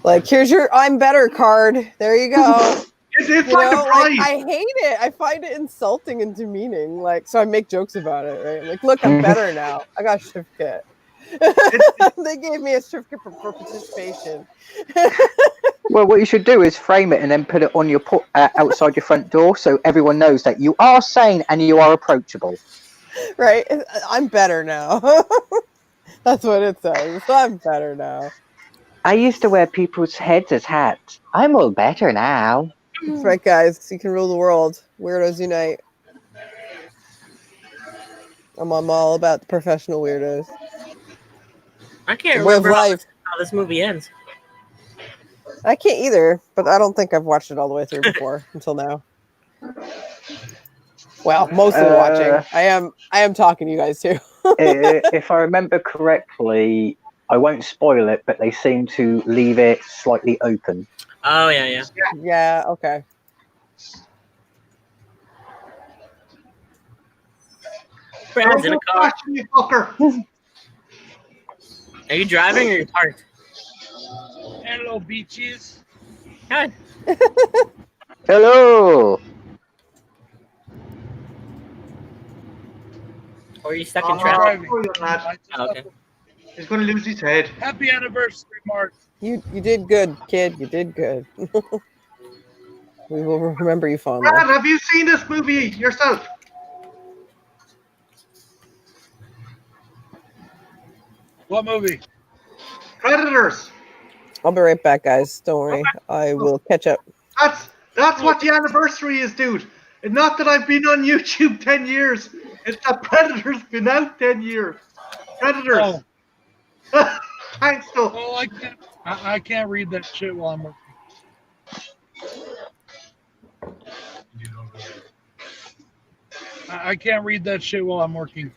Like, here's your I'm better card. There you go. It's like a prize. Like, I hate it. I find it insulting and demeaning. Like, so I make jokes about it, right? Like, look, I'm better now. I got a certificate. They gave me a certificate for participation. Well, what you should do is frame it and then put it on your outside your front door, so everyone knows that you are sane and you are approachable. Right? I'm better now. That's what it says. I'm better now. I used to wear people's heads as hats. I'm all better now. That's right, guys. You can rule the world. Weirdos unite. I'm all about the professional weirdos. I can't Way of remember life. how this movie ends. I can't either, but I don't think I've watched it all the way through before until now. Well, mostly watching. I am talking to you guys too. If I remember correctly, I won't spoil it, but they seem to leave it slightly open. Oh, yeah. Yeah, okay. Brad's in a car. You fucker. Are you driving or are you parked? Hello, beaches. Hi. Hello. Or are you stuck in traffic? Oh, okay. He's going to lose his head. Happy anniversary, Mark. You did good, kid. You did good. We will remember you fondly. Brad, have you seen this movie yourself? What movie? Predators. I'll be right back, guys. Don't worry. I will catch up. That's what the anniversary is, dude. It's not that I've been on YouTube 10 years. It's that Predators been out 10 years. Predators. Oh. Thanks, though. Oh, I can't read that shit while I'm working. I can't read that shit while I'm working.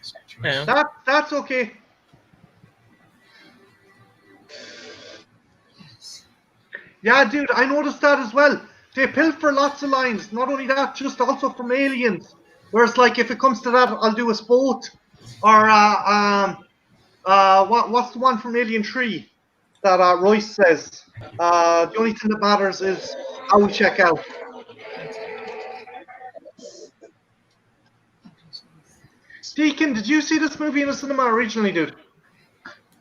Yeah. That's okay. Yeah, dude, I noticed that as well. They pilfer lots of lines. Not only that, just also from Aliens. Whereas, like, if it comes to that, I'll do a sport. Or, what's the one from Alien 3 that Royce says? The only thing that matters is how we check out. Deacon, did you see this movie in the cinema originally, dude?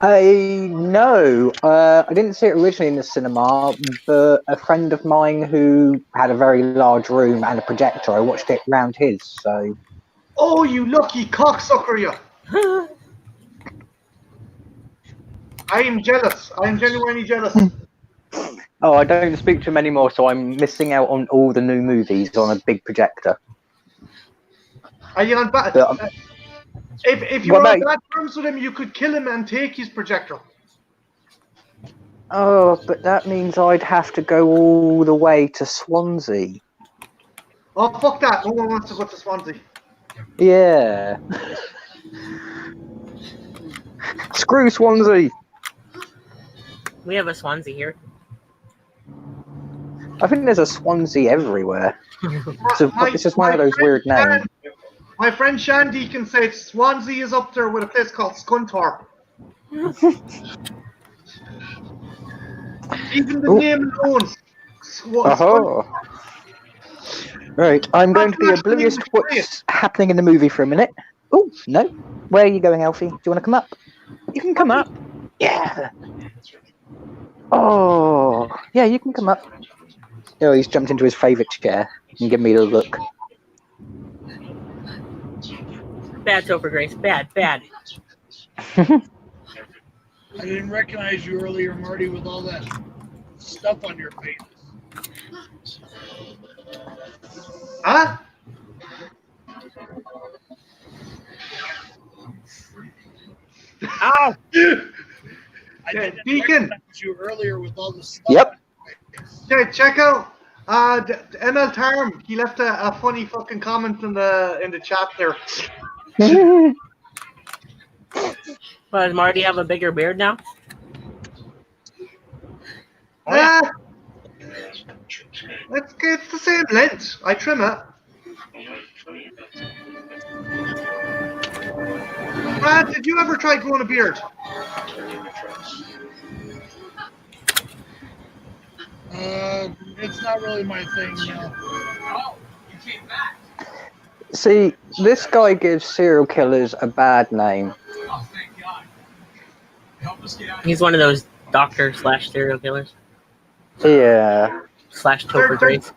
No, I didn't see it originally in the cinema, but a friend of mine who had a very large room and a projector, I watched it round his, so... Oh, you lucky cocksucker, you! I am jealous. I am genuinely jealous. Oh, I don't speak to him anymore, so I'm missing out on all the new movies on a big projector. Are you on bad? If you were on bad terms with him, you could kill him and take his projector. Oh, but that means I'd have to go all the way to Swansea. Oh, fuck that. No one wants to go to Swansea. Yeah. Screw Swansea. We have a Swansea here. I think there's a Swansea everywhere. It's just one of those weird names. My friend Shandy can say Swansea is up there with a place called Scunthorpe. Even the name alone. Right, I'm going to be oblivious to what's happening in the movie for a minute. Oh, no. Where are you going, Alfie? Do you want to come up? You can come up. Yeah. Oh, yeah, you can come up. Oh, he's jumped into his favourite chair and give me the look. Bad Topher Grace. Bad. I didn't recognize you earlier, Marty, with all that stuff on your face. Huh? Ow! I didn't Deacon. recognize you earlier with all the stuff. Yep. Okay, check out ML Tarm. He left a funny fucking comment in the chat there. Well, does Marty have a bigger beard now? It's the same length. I trim it. Brad, did you ever try growing a beard? It's not really my thing, you know. See, this guy gives serial killers a bad name. He's one of those doctor/serial killers. Yeah. /Topher Grace.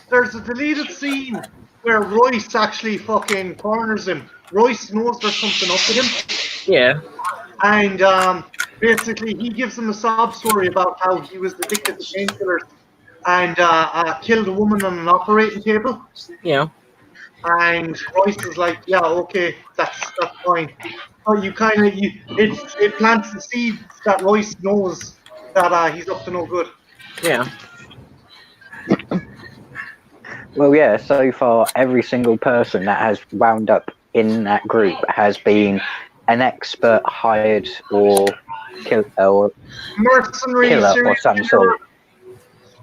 There's a deleted scene where Royce actually fucking corners him. Royce knows there's something up with him. Yeah. And basically he gives him a sob story about how he was addicted to painkillers and killed a woman on an operating table. Yeah. And Royce is like, yeah, okay, that's fine. But you kind of it plants the seed that Royce knows that he's up to no good. Yeah. Well, yeah, so far, every single person that has wound up in that group has been an expert hired or Mercenary killer or some sort.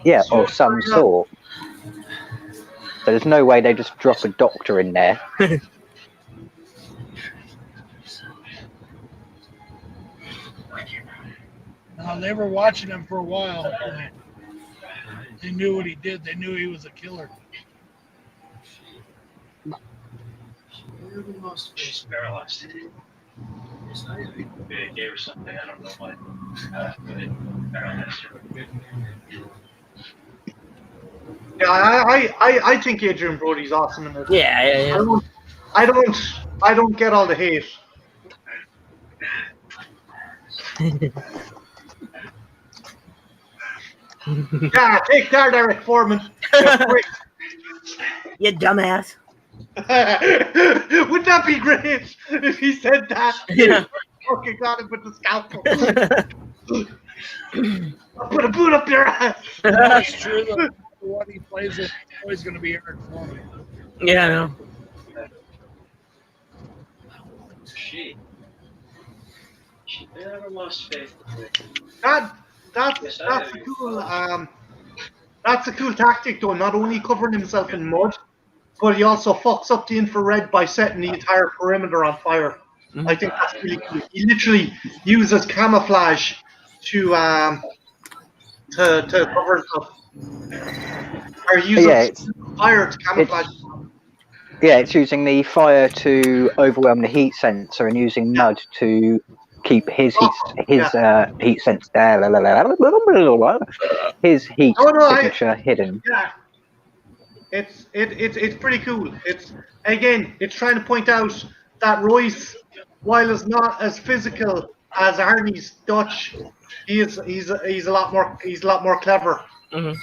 Yeah, or some sort. So there's no way they just drop a doctor in there. They were watching him for a while. They knew what he did. They knew he was a killer. She's paralyzed. They gave her something. I don't know what. But it paralyzed her. Yeah, I think Adrian Brody's awesome in this. Yeah. I don't get all the hate. Yeah, take that, Eric Foreman. You dumbass. Wouldn't that be great if he said that? Yeah. Okay, got him with the scalpel. I'll put a boot up your ass. That's true. The one he plays is always going to be hard for me. Yeah, I know. She never lost faith. That's a cool that's a cool tactic though. Not only covering himself in mud, but he also fucks up the infrared by setting the entire perimeter on fire. I think that's really cool. He literally uses camouflage to cover himself. Or uses fire to camouflage. Yeah, it's using the fire to overwhelm the heat sensor and using mud to keep his heat sense there. His heat signature hidden. Yeah, it's pretty cool. It's trying to point out that Royce, while is not as physical as Arnie's Dutch, he's a lot more clever. Mm-hmm.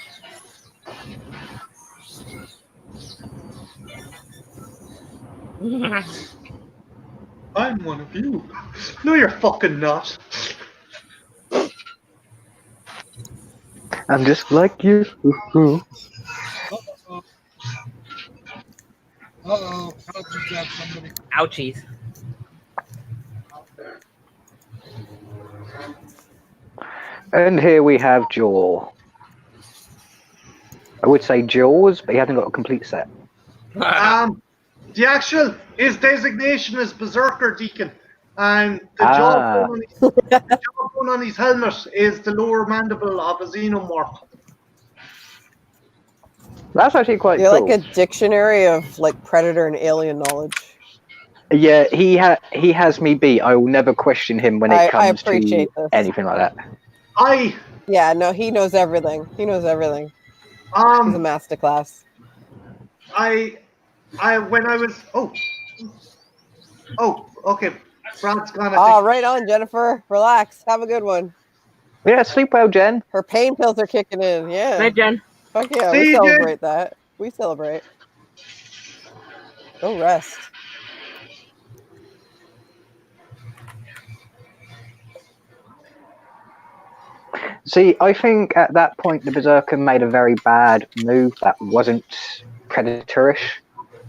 I'm one of you. No, you're fucking not. I'm just like you. Uh-oh. I'll just grab somebody. Ouchies. And here we have Jaw. I would say Jaws, but he hasn't got a complete set. His designation is Berserker Deacon, and the jawbone on his helmet is the lower mandible of a xenomorph. That's actually quite You're cool. like a dictionary of like predator and alien knowledge. Yeah, he has me beat. I will never question him when it comes to this. anything like that. Yeah, no, he knows everything. He knows everything. He's a masterclass. When I was okay. Brad's gone. Right on, Jennifer. Relax. Have a good one. Yeah, sleep well, Jen. Her pain pills are kicking in. Yeah. Night, Jen. Fuck yeah, See we you, celebrate Jen. that. We celebrate. Go rest. See, I think at that point the Berserker made a very bad move that wasn't predatorish.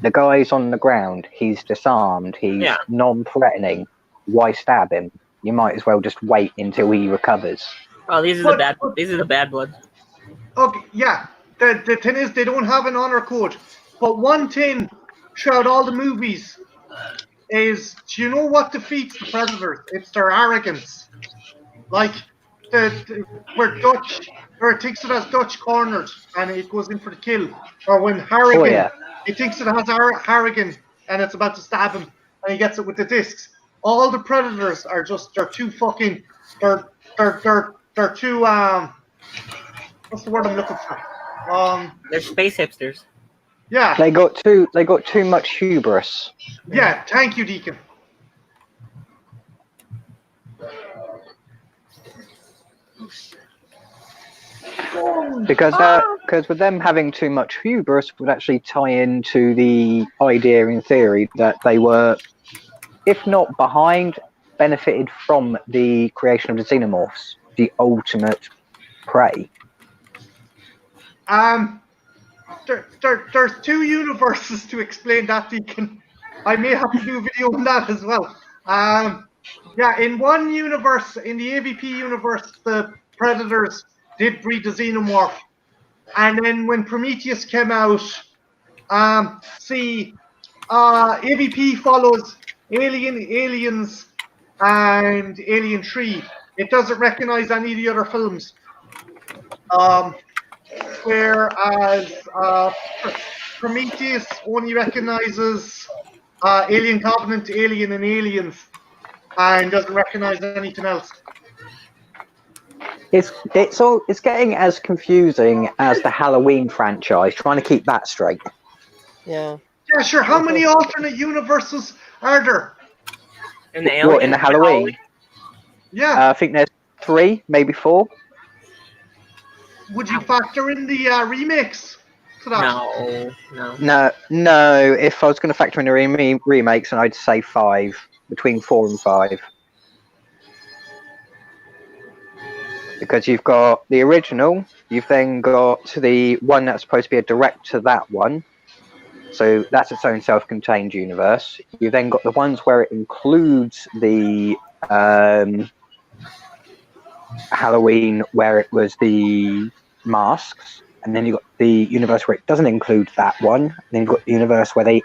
The guy's on the ground, he's disarmed, he's non-threatening. Why stab him? You might as well just wait until he recovers. Oh, these are the bad bloods. Okay, yeah. The thing is, they don't have an honor code. But one thing throughout all the movies is, do you know what defeats the Predators? It's their arrogance. Like, where it thinks it has Dutch cornered and it goes in for the kill. Or when Harrigan, it thinks it has Harrigan and it's about to stab him and he gets it with the discs. All the Predators are they're too fucking, they're too, what's the word I'm looking for? They're space hipsters. Yeah. They got too much hubris. Yeah, thank you, Deacon. Because with them having too much hubris would actually tie into the idea in theory that they were, if not behind, benefited from the creation of the xenomorphs, the ultimate prey. There's two universes to explain that, Deacon. I may have to do a video on that as well. In one universe, in the AVP universe, the Predators did breed the xenomorph, and then when Prometheus came out, AVP follows Aliens, and Alien 3. It doesn't recognize any of the other films. Whereas Prometheus only recognizes Alien Covenant, Alien, and Aliens, and doesn't recognize anything else. It's getting as confusing as the Halloween franchise, trying to keep that straight. Yeah. Yeah, sure. How many alternate universes are there? In the Alien? What, in the Halloween? Yeah. I think there's 3, maybe 4. Would you factor in the remakes to that? No. If I was going to factor in the remakes, then I'd say 5, between 4 and 5. Because you've got the original, you've then got the one that's supposed to be a direct to that one. So that's its own self-contained universe. You've then got the ones where it includes the Halloween, where it was the masks. And then you've got the universe where it doesn't include that one. And then you've got the universe where they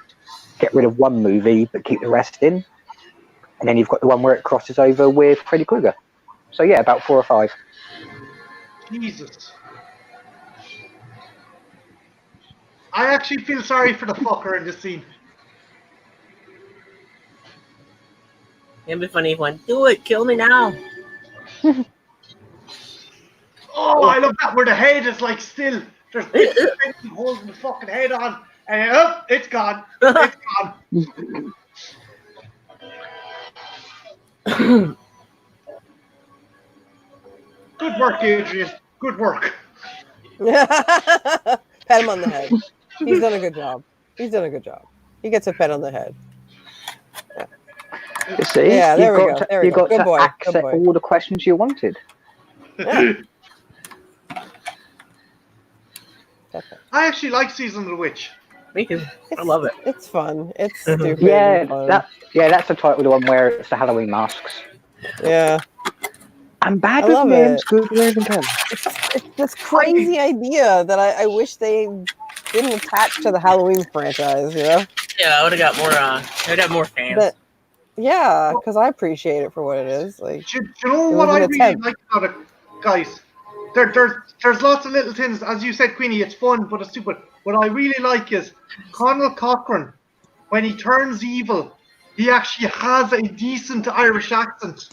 get rid of one movie but keep the rest in. And then you've got the one where it crosses over with Freddy Krueger. So yeah, about 4 or 5. Jesus. I actually feel sorry for the fucker in this scene. It'd be funny if one, do it, kill me now. Oh, I love that where the head is like still. There's holding the fucking head on, and it's gone. It's gone. Good work, Adrian. Good work. Pat him on the head. He's done a good job. He gets a pat on the head. Yeah. You see? Yeah, there we go. You got to accept all the questions you wanted. Yeah. I actually like Season of the Witch. Me too. I love it. It's fun. It's stupid. Yeah, fun. that's the title of the one where it's the Halloween masks. Yeah. I'm bad I with love names, it. good with Raving. It's this crazy idea that I wish they didn't attach to the Halloween franchise, you know? Yeah, I would have got more. I would have more fans. But yeah, because I appreciate it for what it is. Like, Do you know it what was an I really attempt. like about it, guys? There's lots of little things, as you said, Queenie. It's fun, but it's stupid. What I really like is Conal Cochran. When he turns evil, he actually has a decent Irish accent.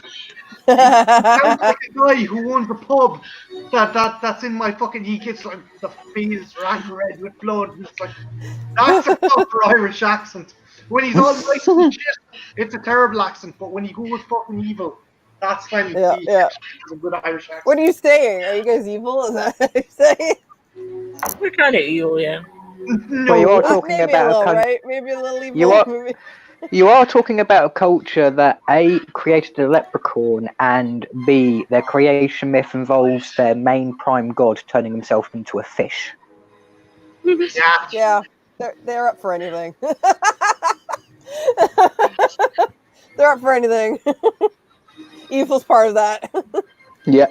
He sounds like a guy who owns a pub that's in my fucking. He gets like the face right red with blood. And it's like that's a proper Irish accent. When he's all nice and shit, it's a terrible accent. But when he goes fucking evil, that's when Yeah, he yeah. has a good Irish accent. What are you saying? Are you guys evil? Is that what you're saying? We're kind of evil, yeah. No, Well, you are talking Maybe a about little, a country. right? Maybe a little evil. You are- Maybe. You are talking about a culture that A, created a leprechaun, and B, their creation myth involves their main prime god turning himself into a fish. yeah. Yeah, they're up for anything. They're up for anything. Evil's part of that. Yeah.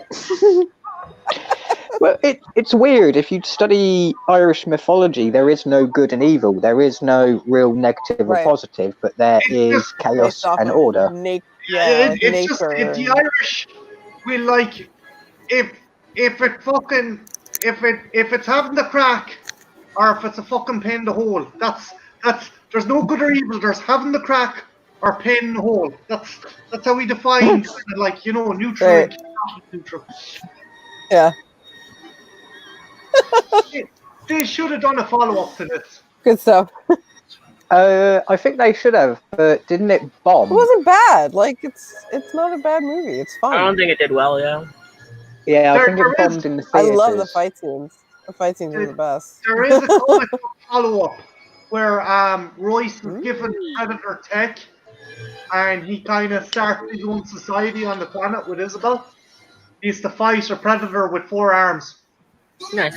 Well, it's weird. If you study Irish mythology, there is no good and evil. There is no real negative Right. or positive, but there It's is just chaos Based off and of order. Yeah, like It's just nature. if the Irish will like if it fucking if it's having the crack or if it's a fucking pain in the hole. That's there's no good or evil. There's having the crack or pain in the hole. That's how we define kind of like neutral Right. and neutral. Yeah, They should have done a follow up to this. good stuff. I think they should have, but didn't it bomb? It wasn't bad. Like it's not a bad movie. It's fun. I don't think it did well, yeah. Yeah, I There- think there it is- bombed in the I theaters. love the fight scenes. The fight scenes are the best. There is a comic book follow up where Royce is given Predator tech, and he kind of starts his own society on the planet with Isabel. He's to fight a Predator with 4 arms. Nice.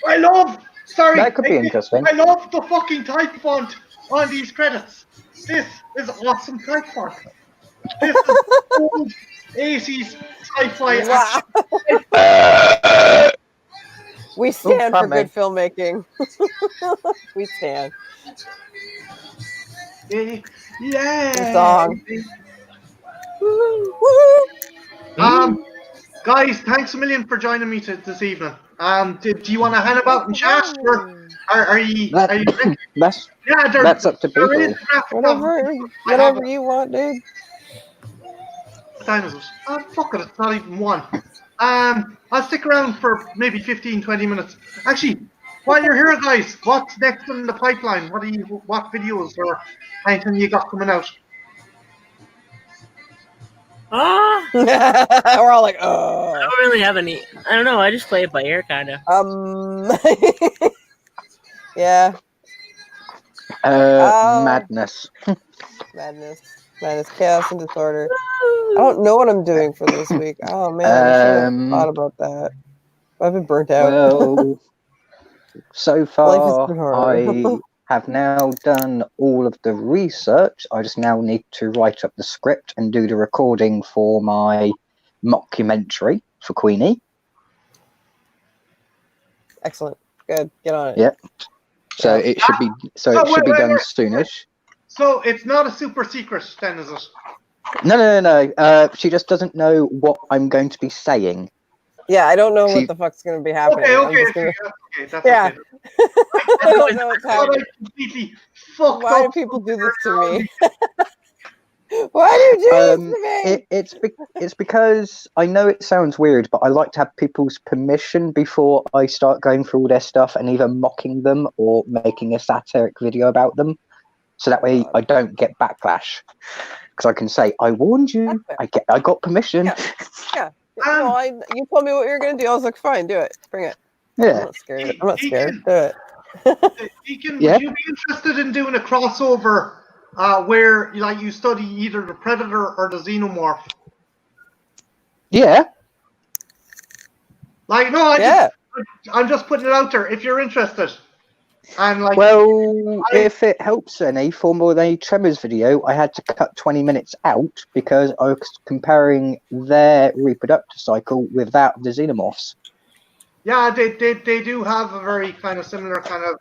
I love. Sorry, That could be interesting. I love the fucking type font on these credits. This is awesome type font. This is old 80s sci-fi Wow. action. We stand for pardon me. good filmmaking. We stand. Yeah. Good song. Woohoo! Guys, thanks a million for joining me this evening. Do you want to hang about and chat, or are you? That- Are you That's yeah, that's up to there is people. a graphic novel. Whatever you want, dude. What time is it? Oh, fuck it, it's not even 1. I'll stick around for maybe 15-20 minutes. Actually, while you're here, guys, what's next in the pipeline? What videos or anything you got coming out? We're all like, I don't really have any. I don't know. I just play it by ear, kind of. Yeah. Madness. Madness, chaos, and disorder. I don't know what I'm doing for this week. Oh man, I should have thought about that. I've been burnt out. Well, so Life has far been hard. I have now done all of the research. I just now need to write up the script and do the recording for my mockumentary for Queenie. Excellent. Good. Get on it. Yep. So it should be done soonish. So it's not a super secret, then, is it? No. She just doesn't know what I'm going to be saying. Yeah, I don't know what the fuck's going to be happening. Okay. That's Yeah. okay. I don't know what's happening. I completely fucked Why do up. people do this to me? Why do you do this to me? It's because I know it sounds weird, but I like to have people's permission before I start going through all their stuff and either mocking them or making a satiric video about them. So that way I don't get backlash. Because I can say, I warned you. I got permission. Yeah. You told me what you were going to do. I was like, fine, do it. Bring it. Yeah. I'm not scared. Do it. Deacon, Yeah? would you be interested in doing a crossover where you study either the Predator or the Xenomorph? Yeah. I'm just putting it out there if you're interested. And like, Well, if it helps any, for more than a Tremors video, I had to cut 20 minutes out because I was comparing their reproductive cycle with that of the xenomorphs. yeah, they do have a very kind of similar kind of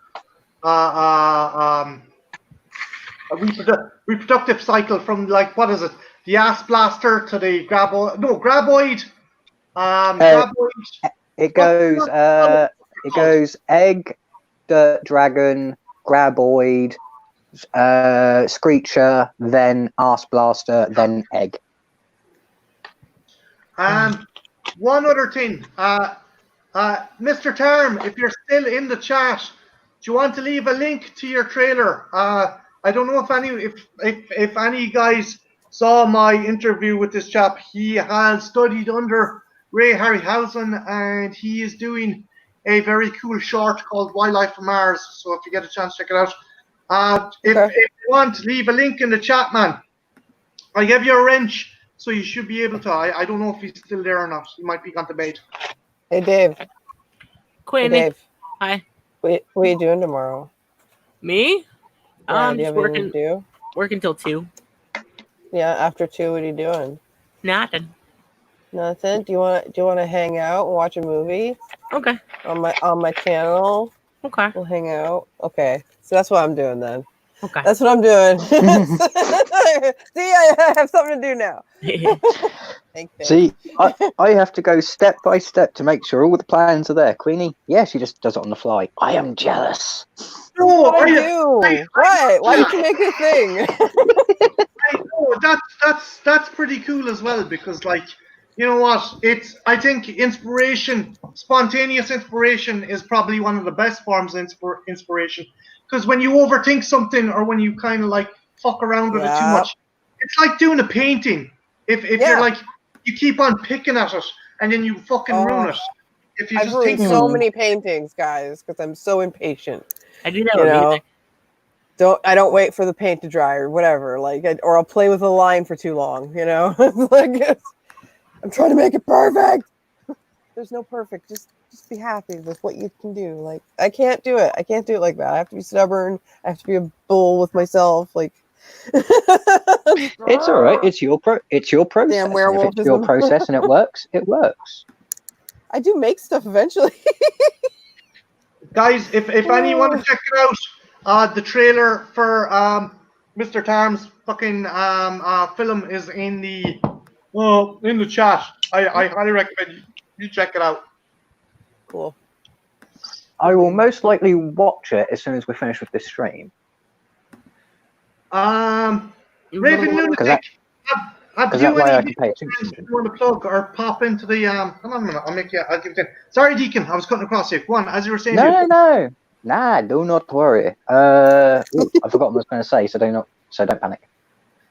a reproductive cycle from like, what is it? The ass blaster to the graboid. Graboid. It goes egg, dirt dragon, graboid, screecher, then ass blaster, then egg. One other thing, Mr. Term, if you're still in the chat, do you want to leave a link to your trailer? I don't know if any guys saw my interview with this chap. He has studied under Ray Harryhausen, and he is doing a very cool short called Wildlife from Mars. So if you get a chance, check it out. If you want, leave a link in the chat, man. I gave you a wrench, so you should be able to. I don't know if he's still there or not. He might be gone to bed. Hey, Dave. Queenie. Hey, Dave. Hi. What are you doing tomorrow? Me? Yeah, do you Just have anything to do? working till 2. Yeah, after 2, what are you doing? Nothing. Nothing. Do you want to hang out and watch a movie Okay. on my channel? Okay. We'll hang out. Okay, so that's what I'm doing then. Okay. That's what I'm doing. See, I have something to do now. Thanks. See, I have to go step by step to make sure all the plans are there. Queenie, yeah, she just does it on the fly. I am jealous. No, What I do? What? Why did you make it a thing? I know, that's pretty cool as well, because like, you know what? I think spontaneous inspiration is probably one of the best forms of inspiration. Because when you overthink something, or when you kind of like fuck around with it too much, it's like doing a painting. If you're like, you keep on picking at it and then you fucking ruin it. If you I've just ruined think so many paintings, guys, because I'm so impatient. I do that with music. I don't wait for the paint to dry or whatever, or I'll play with a line for too long. I'm trying to make it perfect. There's no perfect. Just be happy with what you can do. Like, I can't do it. I can't do it like that. I have to be stubborn. I have to be a bull with myself. Like, it's all right. It's your process. Damn If it's your process and it works, it works. I do make stuff eventually. Guys, if anyone want to check it out, the trailer for Mr. Tarm's fucking film is in the chat. I highly recommend you check it out. Cool. I will most likely watch it as soon as we finish with this stream. Raving Lunatic, have you any you want to plug or pop into the come on a minute, I'll give it in. Sorry, Deacon, I was cutting across you. Go on, as you were saying. No. Nah, do not worry. I've forgotten what I was going to say, so don't panic.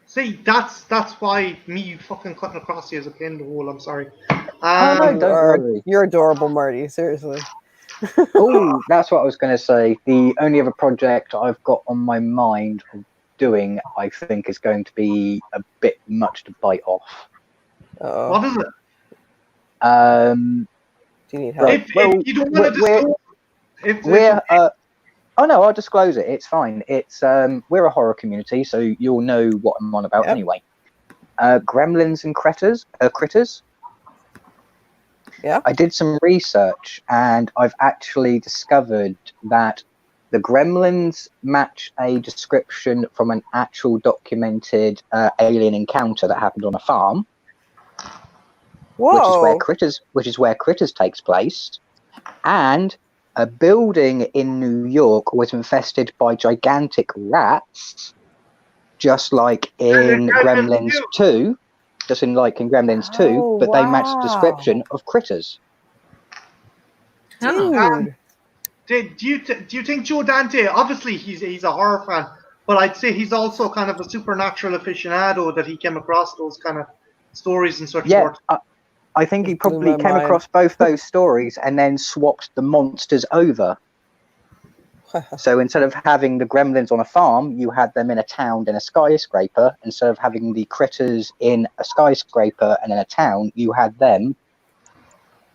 See, that's why me fucking cutting across you is a pain in the hole. I'm sorry. Don't worry. You're adorable, Marty. Seriously. Oh, that's what I was going to say. The only other project I've got on my mind of doing, I think, is going to be a bit much to bite off. What is it? Do you need help? If you don't want to disclose, oh no, I'll disclose it. It's fine. It's we're a horror community, so you'll know what I'm on about anyway. Gremlins and critters. Yeah. I did some research, and I've actually discovered that the gremlins match a description from an actual documented alien encounter that happened on a farm. Whoa. Which is where Critters takes place, and a building in New York was infested by gigantic rats, just like in Gremlins 2. Just in Gremlins 2, but they match the description of Critters. Dude. do you think Joe Dante? Obviously, he's a horror fan, but I'd say he's also kind of a supernatural aficionado, that he came across those kind of stories and such forth. I think he probably came across both those stories and then swapped the monsters over. So instead of having the gremlins on a farm, you had them in a town and a skyscraper. Instead of having the critters in a skyscraper and in a town, you had them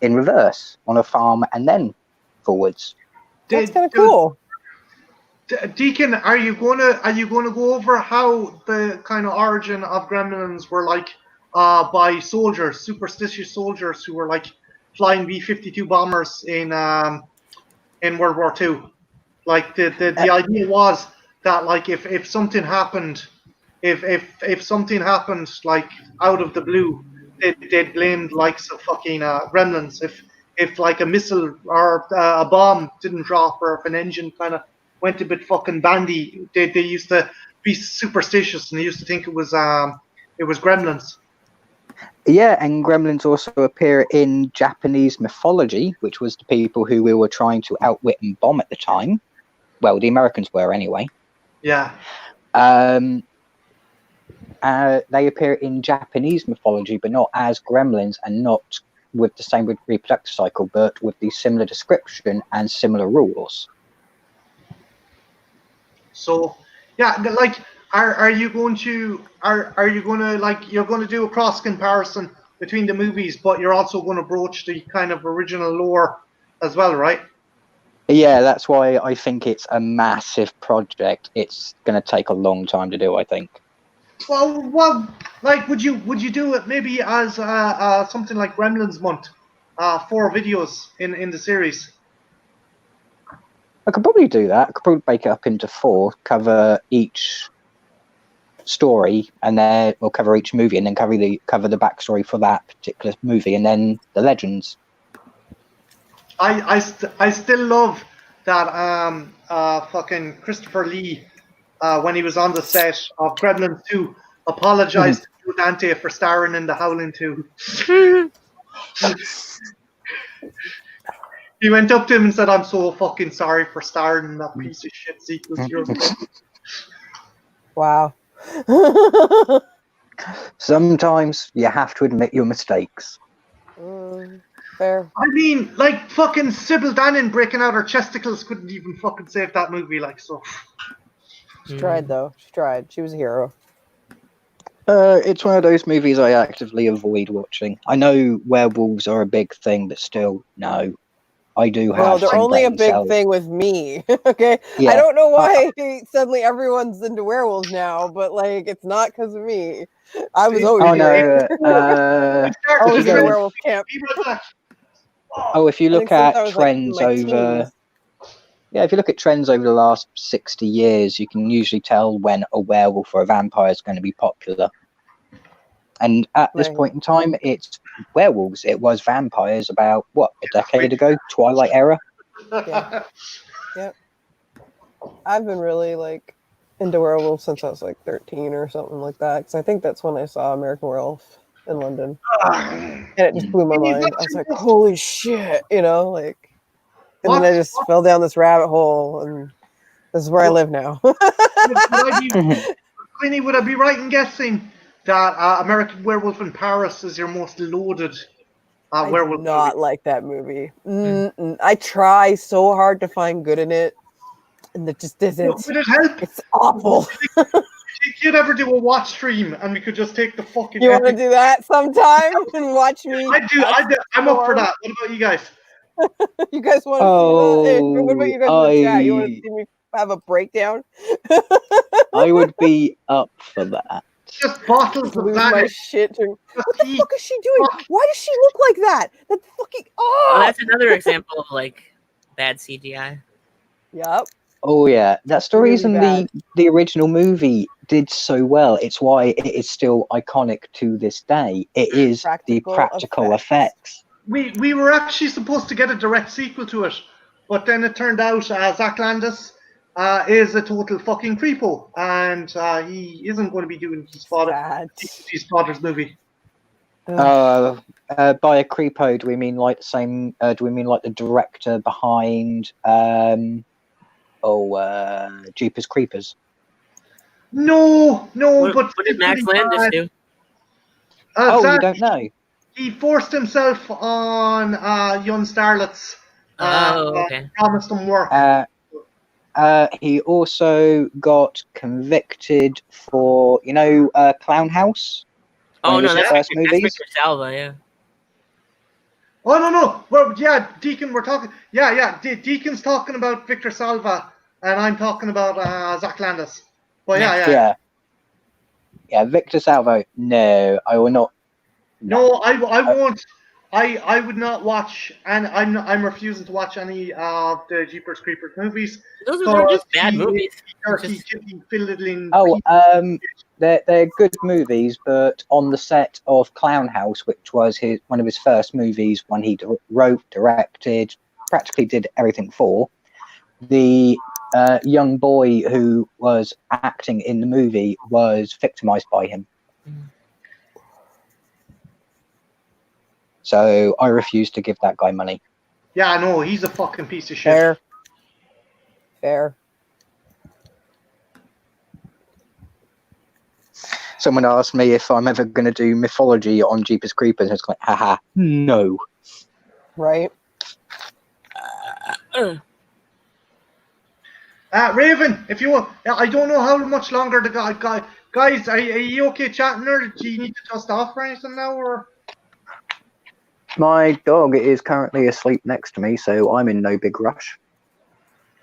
in reverse on a farm and then forwards. That's kind of cool. Deacon, are you gonna go over how the kind of origin of gremlins were like by soldiers, superstitious soldiers who were like flying B-52 bombers in World War II? Like the idea was that like if something happened, if something happened like out of the blue, they'd blame likes of fucking gremlins. If like a missile or a bomb didn't drop, or if an engine kind of went a bit fucking bandy, they used to be superstitious and they used to think it was gremlins. Yeah, and gremlins also appear in Japanese mythology, which was the people who we were trying to outwit and bomb at the time. Well, the Americans were anyway. Yeah. They appear in Japanese mythology, but not as gremlins, and not with the same reproductive cycle, but with the similar description and similar rules. So, yeah, like, are you going to like, you're going to do a cross comparison between the movies, but you're also going to broach the kind of original lore as well, right? Yeah, that's why I think it's a massive project. It's going to take a long time to do, I think. Well, like, would you do it maybe as something like Gremlins Month, 4 videos in the series? I could probably do that. I could probably break it up into 4, cover each story, and then we'll cover each movie, and then cover the backstory for that particular movie, and then the legends. I still love that fucking Christopher Lee, when he was on the set of Gremlins 2, apologized to Dante for starring in The Howling 2. He went up to him and said, "I'm so fucking sorry for starring in that piece of shit sequence." Wow. Sometimes you have to admit your mistakes. Fair. I mean, like, fucking Sybil Danning breaking out her chesticles couldn't even fucking save that movie, like, so. She tried, though. She tried. She was a hero. It's one of those movies I actively avoid watching. I know werewolves are a big thing, but still, no. I do have. Well, they're only a big cells. thing with me. Okay, Yeah. I don't know why suddenly everyone's into werewolves now, but like it's not because of me. I was always always in a werewolf camp. If you look at trends over, if you look at trends over the last 60 years, you can usually tell when a werewolf or a vampire is going to be popular. And at this point in time, it's werewolves. It was vampires about, a decade ago? Twilight era? Yeah. Yep. I've been really, like, into werewolves since I was, like, 13 or something like that. Because I think that's when I saw American Werewolf in London. And it just blew my mind. I was like, holy shit, like... And then I just fell down this rabbit hole, and this is where I live now. Queenie, would I be right in guessing that American Werewolf in Paris is your most loaded werewolf movie? Not like that movie. I try so hard to find good in it, and it just isn't. Would it help? It's awful. You'd ever do a watch stream, and we could just take the fucking... You want to do that sometime and watch me? I'm up for that. What about you guys? You guys want to see that? Hey, what about you guys in the chat? You want to see me have a breakdown? I would be up for that. Just bottles of that. My shit. What the fuck is she doing? Why does she look like that? That fucking... Oh! Well, that's another example of, like, bad CGI. Yep. Oh, yeah. That's the reason bad. the original movie did so well. It's why it is still iconic to this day. It is the practical effects. We were actually supposed to get a direct sequel to it, but then it turned out Zach Landis is a total fucking creepo, and he isn't going to be doing his father's movie. By a creepo, do we mean like the same? Do we mean like the director behind Jeepers Creepers? No, what did Max Landis do? You don't know. He forced himself on young starlets. Okay. Promised them work. He also got convicted for, Clown House. Oh no, that's Victor Salva, yeah. Oh no! Well, yeah, Deacon, we're talking. Yeah, Deacon's talking about Victor Salva, and I'm talking about Zach Landis. But yeah. Victor Salvo. No, I will not. No, I won't. I would not watch, and I'm refusing to watch any of the Jeepers Creepers movies. Those are just bad movies. They're good movies, but on the set of Clown House, which was one of his first movies, one he wrote, directed, practically did everything for, the young boy who was acting in the movie was victimized by him. So I refuse to give that guy money. Yeah, no, he's a fucking piece of shit. Fair. Someone asked me if I'm ever going to do mythology on Jeepers Creepers. It's like, haha, no. Right. Raven, if you want, I don't know how much longer the guys, are you okay chatting, or do you need to dust off or anything now, or? My dog is currently asleep next to me, so I'm in no big rush.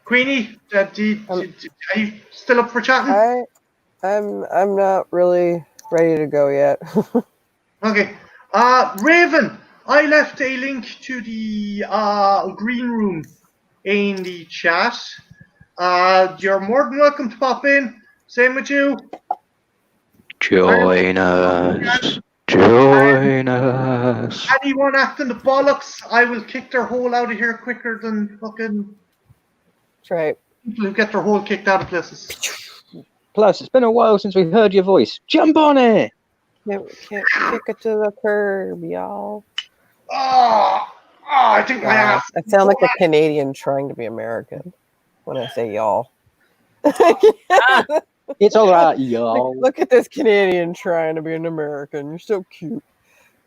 Queenie, are you still up for chatting? I'm not really ready to go yet. Okay. Raven, I left a link to the green room in the chat. You're more than welcome to pop in. Same with you. Join us. Join us. Anyone acting the bollocks, I will kick their hole out of here quicker than fucking. That's right. People who get their hole kicked out of places. Plus, it's been a while since we heard your voice. Jump on it! Can't kick it to the curb, y'all. I think my ass. I sound like a Canadian trying to be American when I say y'all. It's all right, y'all. Look at this Canadian trying to be an American. You're so cute.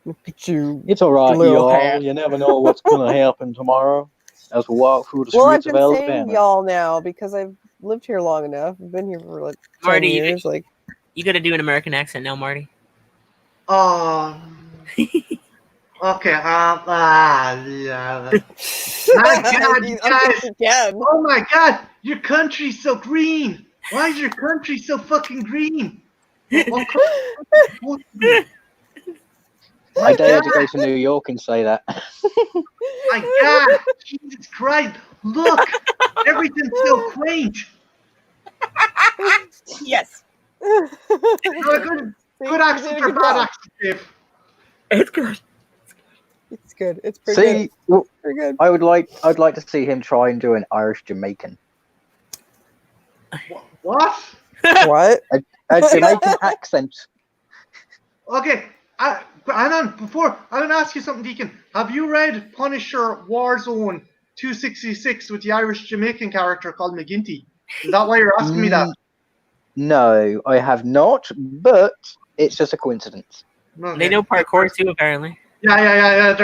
Look at you. It's all right, y'all. Hat. You never know what's going to happen tomorrow as we walk through the streets I've of been Alabama. saying y'all now because I've lived here long enough. I've been here for like 10 Marty, years. You got to do an American accent now, Marty. Okay. Yeah. My God, guys. Oh my God, your country's so green. Why is your country so fucking green? I dare to go to New York and say that. My God, Jesus Christ! Look, everything's so quaint. Yes. Good accent or bad accent, Dave? It's good. It's good. It's pretty good. Well, pretty good. I'd like to see him try and do an Irish Jamaican. What? What? A Jamaican accent. Okay, hang on. Before I'm gonna ask you something, Deacon. Have you read Punisher Warzone 266 with the Irish Jamaican character called McGinty? Is that why you're asking me that? No, I have not, but it's just a coincidence. Okay. They know parkour too, apparently. Yeah.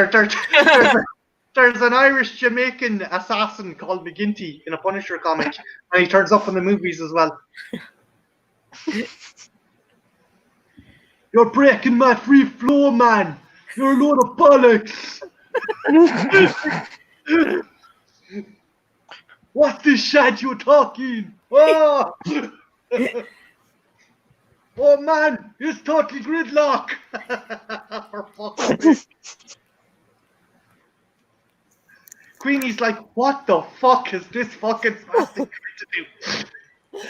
There's an Irish Jamaican assassin called McGinty in a Punisher comic, and he turns up in the movies as well. You're breaking my free flow, man. You're a load of bollocks. What's this shit you're talking? Oh! Oh man, it's totally gridlock. For fuck's sake. Queenie's like, what the fuck is this fucking spastic trying to do?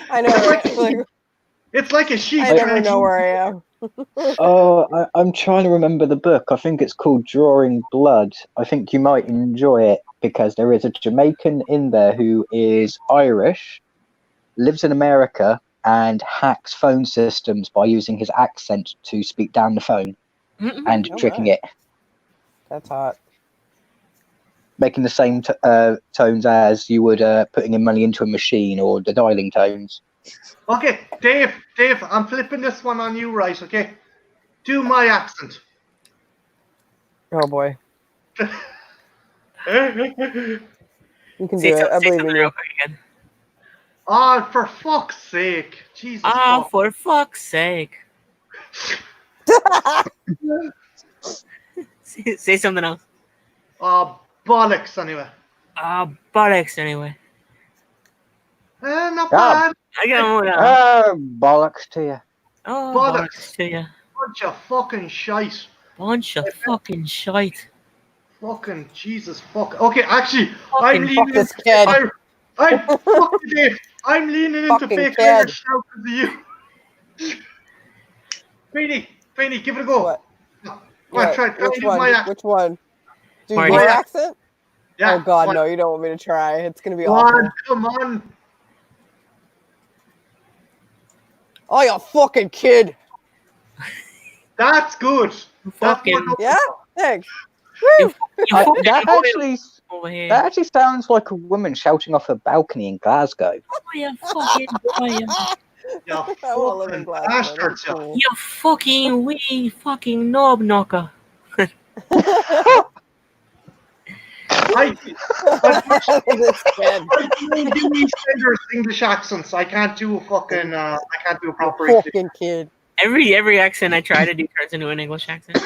I know, right? It's like a sheep. I never know where I am. I'm trying to remember the book. I think it's called Drawing Blood. I think you might enjoy it because there is a Jamaican in there who is Irish, lives in America, and hacks phone systems by using his accent to speak down the phone and tricking it. That's hot. Making the same tones as you would putting in money into a machine or the dialing tones. Okay, Dave, I'm flipping this one on you, right? Okay, do my accent. Oh boy, you can Say do it. I believe in you. Oh, for fuck's sake, Jesus! Oh, for fuck's sake! Say something else. Bollocks anyway. Bollocks anyway. Not Ah. bad. I got one. Bollocks to you. Oh, Bollocks. bollocks to you. Bunch of fucking shite. Bunch of fucking shite. Fucking Jesus fuck. Okay, actually, I'm Fucking leaning fuck this into kid. fuck Dave. I'm leaning into Fucking fake kid. Irish now because of you. Queenie, give it a go. What? Come Yeah, on, try and which do one? my accent. Which one? Do Marty. your accent? Yeah. Oh God, come no! You don't want me to try. It's gonna be on, awful. come on. Oh, you fucking kid! That's good. That's Fucking- more Yeah, thanks. You fucking That royal actually, over here. that actually sounds like a woman shouting off a balcony in Glasgow. Oh, you fucking royal. you I want to live in fucking Glasgow. bastards. That's cool. You fucking wee fucking knob knocker. I This kid. can only do EastEnders English accents. I can't do a fucking. I can't do a proper English. Fucking kid. Every accent I try to do turns into an English accent.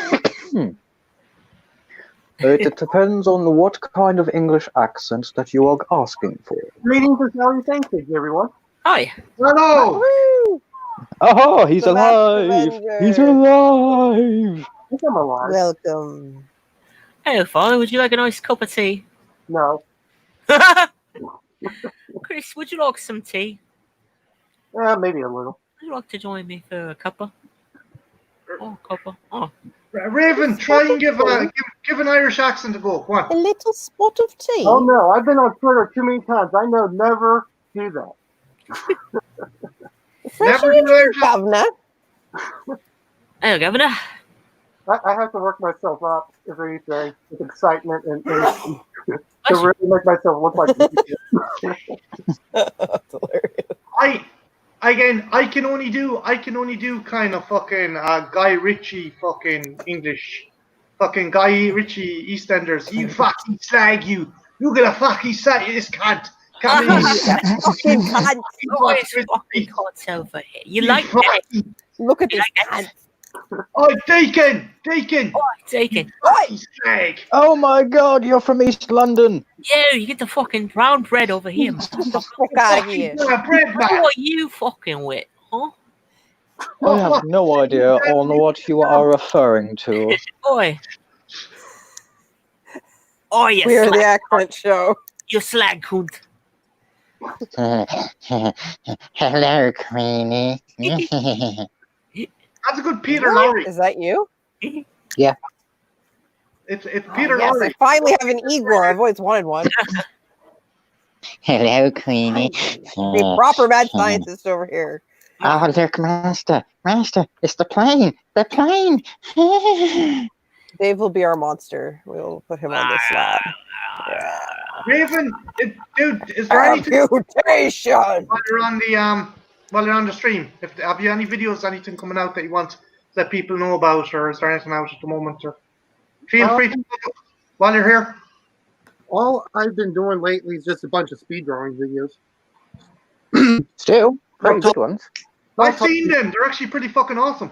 It depends on what kind of English accent that you are asking for. Greetings and salutations, everyone. Hi. Hello. Woo! Oh, he's The Masked alive! Avenger. He's alive! I think I'm alive. Welcome. Hey, father, would you like a nice cup of tea? No. Chris, would you like some tea? Maybe a little. Would you like to join me for a cuppa? Oh, cuppa. Oh. Raven, try and give an Irish accent a go. Go A on. little spot of tea. Oh no, I've been on Twitter too many times. I know never do that. Fresh Never and do Irish accent. governor. Hey, Governor. I have to work myself up, if anything, with excitement and to really make myself look like That's hilarious. I can only do kind of fucking Guy Ritchie fucking English. Fucking Guy Ritchie EastEnders. You fucking slag you. You gonna fucking slag this cunt. Come in here. Fucking cunt. Always fucking cunts over here. You like that? Look at You this like cunt. that? Oh, Deacon. Oh, take it. Fucking slag. Oh my god, you're from East London! You get the fucking brown bread over here, motherfucker. Fuck out of here. Bread Who man. are you fucking with, huh? I have no idea on what you are referring to. Oi. Oh, you We are the slag, accent show. you slag cunt. Hello, Queenie. That's a good Peter Lorre. Is that you? It's Peter Yes, Lorre. I finally have an Igor. I've always wanted one. Hello, Queenie. The proper mad scientist over here. Oh, look, Master. Master, it's the plane. The plane. Dave will be our monster. We'll put him on this lab. Raven, dude, is there anything Amputation! while you're on the stream? Have you any videos, anything coming out that you want that people know about, or is there anything out at the moment? Or feel free to look up while you're here. all I've been doing lately is just a bunch of speed drawing videos. Still, pretty good ones. I've seen them. They're actually pretty fucking awesome.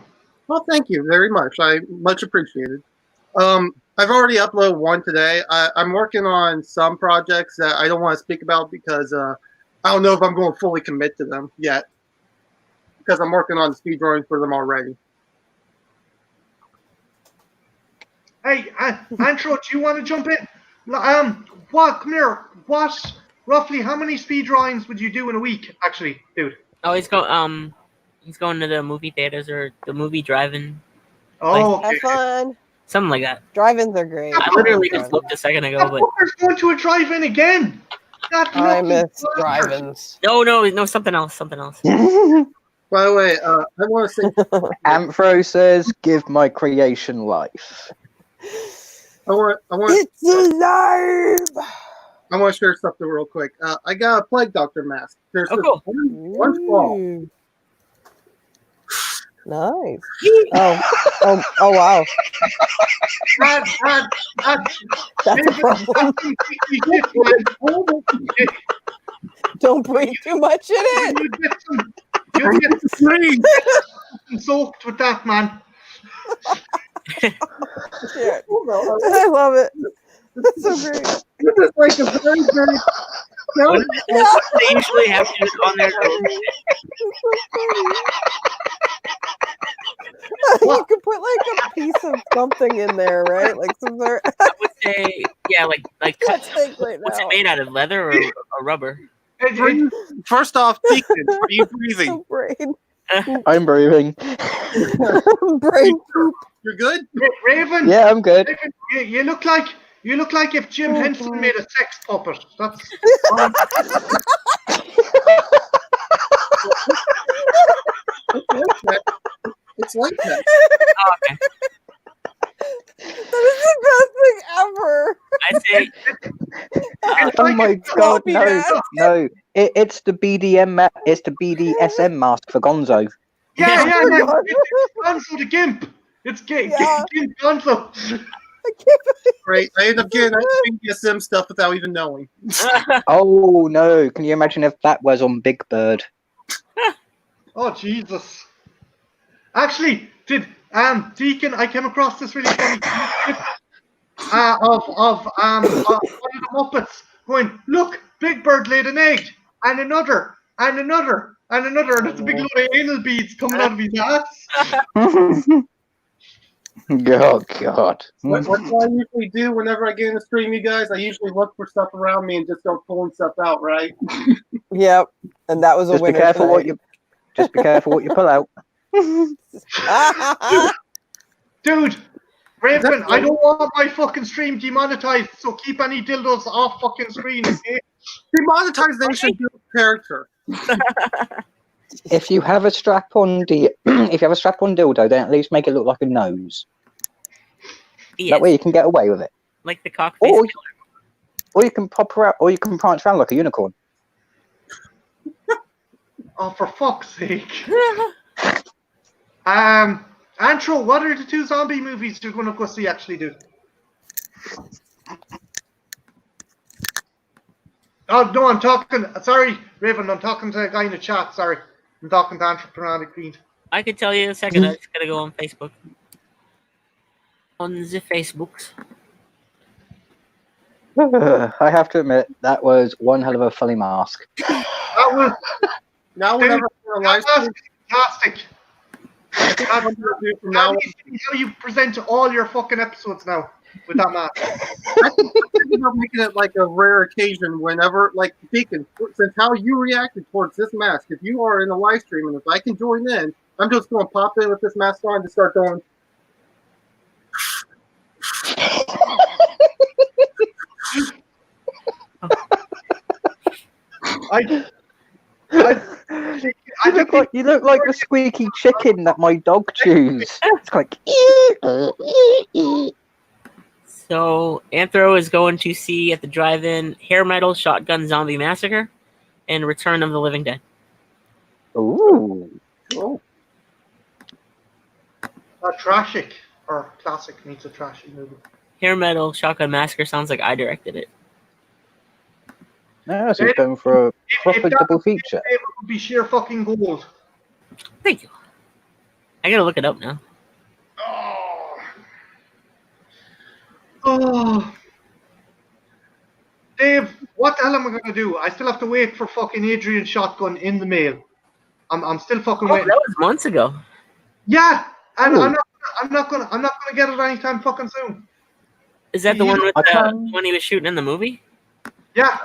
Well, thank you very much. I much appreciated. I've already uploaded one today. I'm working on some projects that I don't want to speak about because I don't know if I'm going to fully commit to them yet. Because I'm working on the speed drawing for them already. Hey, Antro, do you want to jump in? Come here. What roughly? How many speed drawings would you do in a week? Actually, dude. Oh, he's going to the movie theaters or the movie drive-in, Oh, Have okay. fun. something like that. Drive-ins are great. I literally just looked a second ago, That but fucker's going to a drive-in again. That I lucky miss bastard. drive-ins. no, something else. By the way, I want to say Amphro says, give my creation life. I want It's alive! I want to share something real quick. I got a plague doctor mask. There's Oh, this cool. one flaw. Ooh. Nice. Oh, wow. Brad, That's a problem. Don't breathe too much in it. You get some soaked with that, man. Shit. I love it. That's so great. This is like a very, very What do they usually have to do on there? You could put like a piece of something in there, right? Like some sort. I would say, yeah, like Let's think right what's it now. made out of? Leather or rubber? First off, Deacon, are you breathing? So brain. I'm breathing. Brain poop. You're good? Raven. Yeah, I'm good. Raven, you look like if Jim Henson made a sex puppet. That's It's like that. Oh, okay. That is the best thing ever. I say, Oh my god, floppy no, mask. no. It's the it's the BDSM mask for Gonzo. yeah. God. It's Gonzo the Gimp. It's Gimp Gonzo. Great. I end up getting BDSM stuff without even knowing. Oh no, can you imagine if that was on Big Bird? Oh Jesus! Actually, Deacon, I came across this really funny clip of one of the Muppets going, "Look, Big Bird laid an egg, and another, and another, and another, and it's a big load of anal beads coming out of his ass." Oh god. What I usually do whenever I get in the stream, you guys, I usually look for stuff around me and just start pulling stuff out, right? Yep, and that was a Just be winner. careful what you pull out. Dude, Raven, I don't want my fucking stream demonetized, so keep any dildos off fucking screen, okay? Demonetization builds character. If you have a strap-on dildo, then at least make it look like a nose. yeah, That way you can get away with it. like the cock face killer. Or you can pop her out, or you can prance around like a unicorn. Oh, for fuck's sake. Antro, what are the two zombie movies you're going to go see actually do? Oh, no, I'm talking, sorry, Raven, I'm talking to a guy in the chat, sorry. I'm talking to Entrepreneur Queen. I could tell you in a second. I just gotta go on Facebook. On the Facebooks. I have to admit, that was one hell of a funny mask. That was Now whenever we're live stream, fantastic. I think I'm gonna do from now on. How you present all your fucking episodes now with that mask. I think about making it like a rare occasion whenever, like, Deacon, since how you reacted towards this mask, if you are in a live stream and if I can join in, I'm just going to pop in with this mask on and start going. You look like the squeaky chicken that my dog chews. It's like. So Anthro is going to see at the drive-in Hair Metal, Shotgun Zombie Massacre, and Return of the Living Dead. Ooh. Oh. Trashic or classic meets a trashy movie. Hair Metal, Shotgun Massacre sounds like I directed it. No, so he's going for a proper double feature. It would be sheer fucking gold. Thank you. I gotta look it up now. Oh. Dave, what the hell am I gonna do? I still have to wait for fucking Adrian's shotgun in the mail. I'm still fucking Oh, waiting. that was months ago. Yeah, and Ooh. I'm not gonna get it anytime fucking soon. Is that the You one know, with the one he was shooting in the movie? Yeah.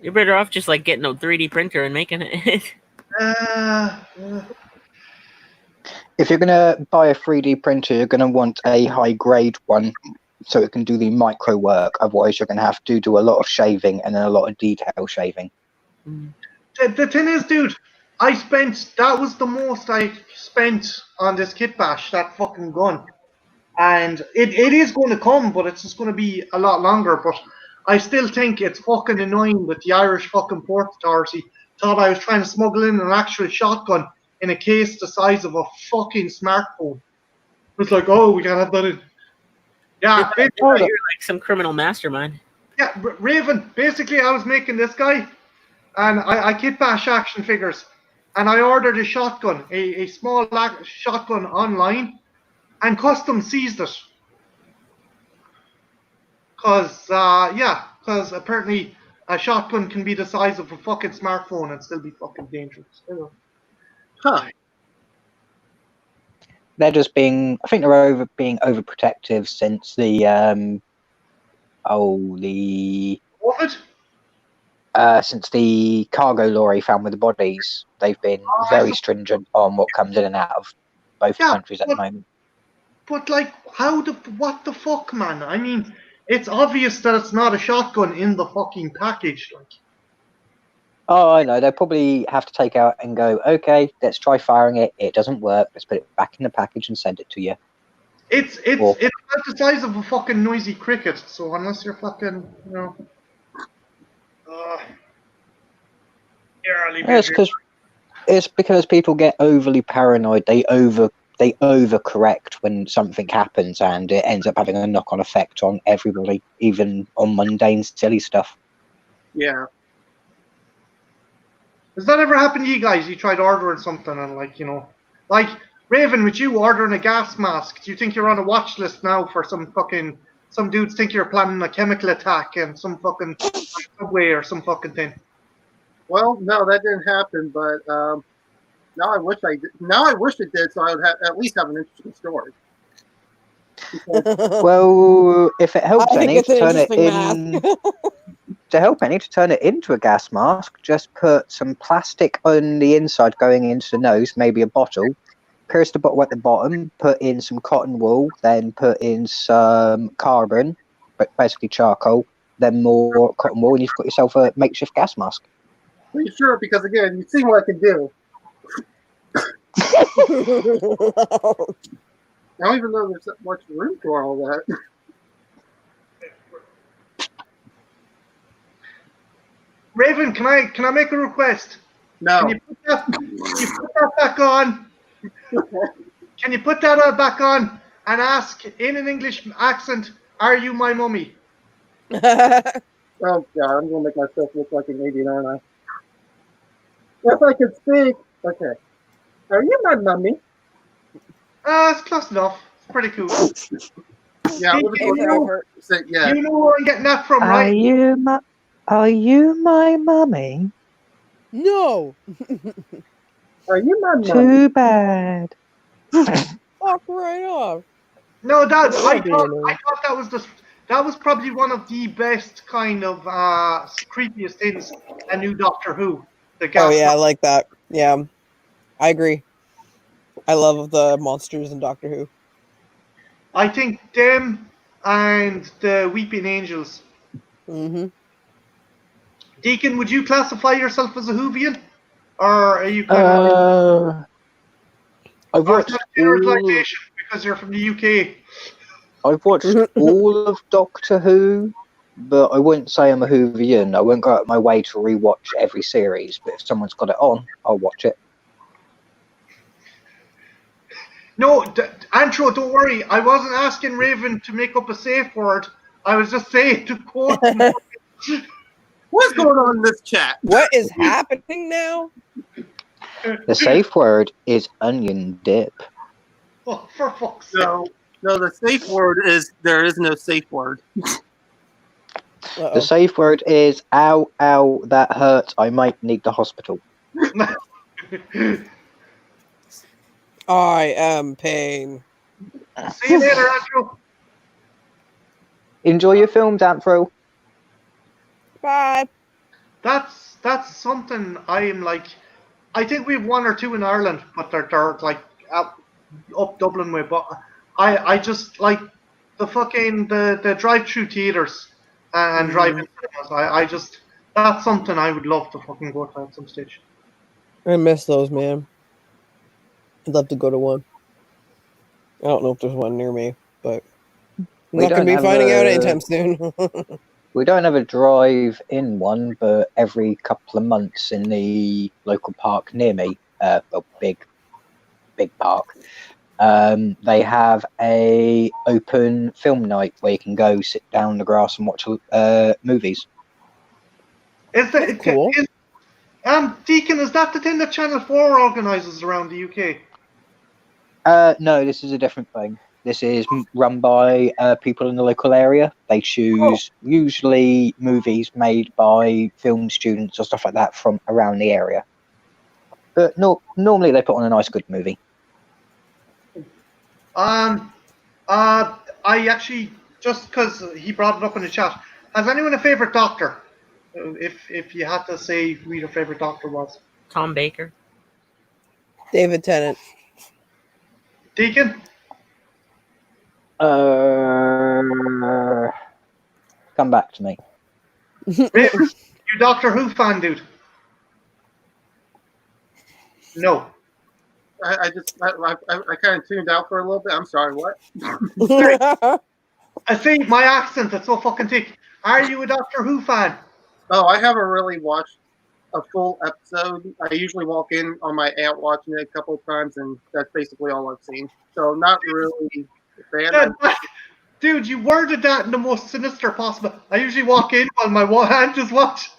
You're better off just like getting a 3D printer and making it. If you're gonna buy a 3D printer, you're gonna want a high grade one, so it can do the micro work. Otherwise, you're gonna have to do a lot of shaving and then a lot of detail shaving. The thing is, dude, that was the most I spent on this kit bash, that fucking gun. And it is going to come, but it's just going to be a lot longer. But I still think it's fucking annoying that the Irish fucking Port Authority thought I was trying to smuggle in an actual shotgun in a case the size of a fucking smartphone. It's like, oh, we can't have that in. Yeah, You're like some criminal mastermind. Yeah, Raven, basically I was making this guy, and I kit bash action figures, and I ordered a shotgun, a small shotgun online, and custom seized it. Because because apparently a shotgun can be the size of a fucking smartphone and still be fucking dangerous. Huh. They're just being. I think they're being overprotective since the What? since the cargo lorry found with the bodies. They've been very stringent on what comes in and out of both countries at the moment. But like, what the fuck, man? I mean, it's obvious that it's not a shotgun in the fucking package. Like, Oh, I know. They'll probably have to take out and go, okay, let's try firing it. It doesn't work. Let's put it back in the package and send it to you. it's about the size of a fucking noisy cricket. So unless you're fucking, It's because people get overly paranoid. They overcorrect when something happens, and it ends up having a knock-on effect on everybody, even on mundane, silly stuff. Yeah. Has that ever happened to you guys? You tried ordering something and like Raven, with you ordering a gas mask, do you think you're on a watch list now for some dudes think you're planning a chemical attack and some fucking subway or some fucking thing? Well, no, that didn't happen, but now I wish I did. Now I wish it did, so I would at least have an interesting story. Well, if it helps any to turn it mask. to help any to turn it into a gas mask, just put some plastic on the inside going into the nose, maybe a bottle. Pierce the bottle at the bottom, put in some cotton wool, then put in some carbon, but basically charcoal, then more cotton wool, and you've got yourself a makeshift gas mask. Are you sure? Because again, you've seen what I can do. I don't even know there's that much room for all that. Raven, can I make a request? No. Can you put that back on? Can you put that back on and ask in an English accent, "Are you my mummy?" Oh God, I'm gonna make myself look like an idiot, aren't I? If I could speak, okay. Are you my mummy? It's close enough. It's pretty cool. Yeah, You know where I'm getting that from, right? Are you my mummy? No. Are you my mummy? Too bad. Fuck right off. No, Dad. I thought that was probably one of the best kind of creepiest things a new Doctor Who. Oh yeah, I like that. Yeah, I agree. I love the monsters in Doctor Who. I think them and the Weeping Angels. Mm-hmm. Deacon, would you classify yourself as a Whovian, or are you kind of? I've watched generalization because you're from the UK. I've watched all of Doctor Who, but I wouldn't say I'm a Whovian. I won't go out of my way to rewatch every series, but if someone's got it on, I'll watch it. No, Antro, don't worry. I wasn't asking Raven to make up a safe word. I was just saying to quote. What's going on in this chat? What is happening now? The safe word is onion dip. Oh, for fuck's sake. No, the safe word is there is no safe word. The safe word is ow, ow, that hurts. I might need the hospital. I am pain. See you later, Andrew. Enjoy your films, Anthro. Bye. That's something I am like. I think we have one or two in Ireland, but they're like up Dublin way. But I just like the fucking the drive-through theaters and drive-in cinemas. I just that's something I would love to fucking go to at some stage. I miss those, man. I'd love to go to one. I don't know if there's one near me, but I'm not going to be finding out anytime soon. We don't have a drive-in one, but every couple of months in the local park near me, a big park, they have a open film night where you can go sit down on the grass and watch movies. Is that cool? Deacon, is that the thing that Channel 4 organises around the UK? No, this is a different thing. This is run by people in the local area. They choose usually movies made by film students or stuff like that from around the area. But normally they put on a nice, good movie. I actually, just because he brought it up in the chat, has anyone a favorite Doctor? If you had to say who your favorite Doctor was. Tom Baker. David Tennant. Deacon? Come back to me. Raven, you Doctor Who fan, dude? No. I kind of tuned out for a little bit. I'm sorry, what? I see my accent, it's so fucking thick. Are you a Doctor Who fan? Oh, I haven't really watched a full episode. I usually walk in on my aunt watching it a couple of times, and that's basically all I've seen. So not really a fan. Dude, you worded that in the most sinister possible. I usually walk in while my aunt is watching.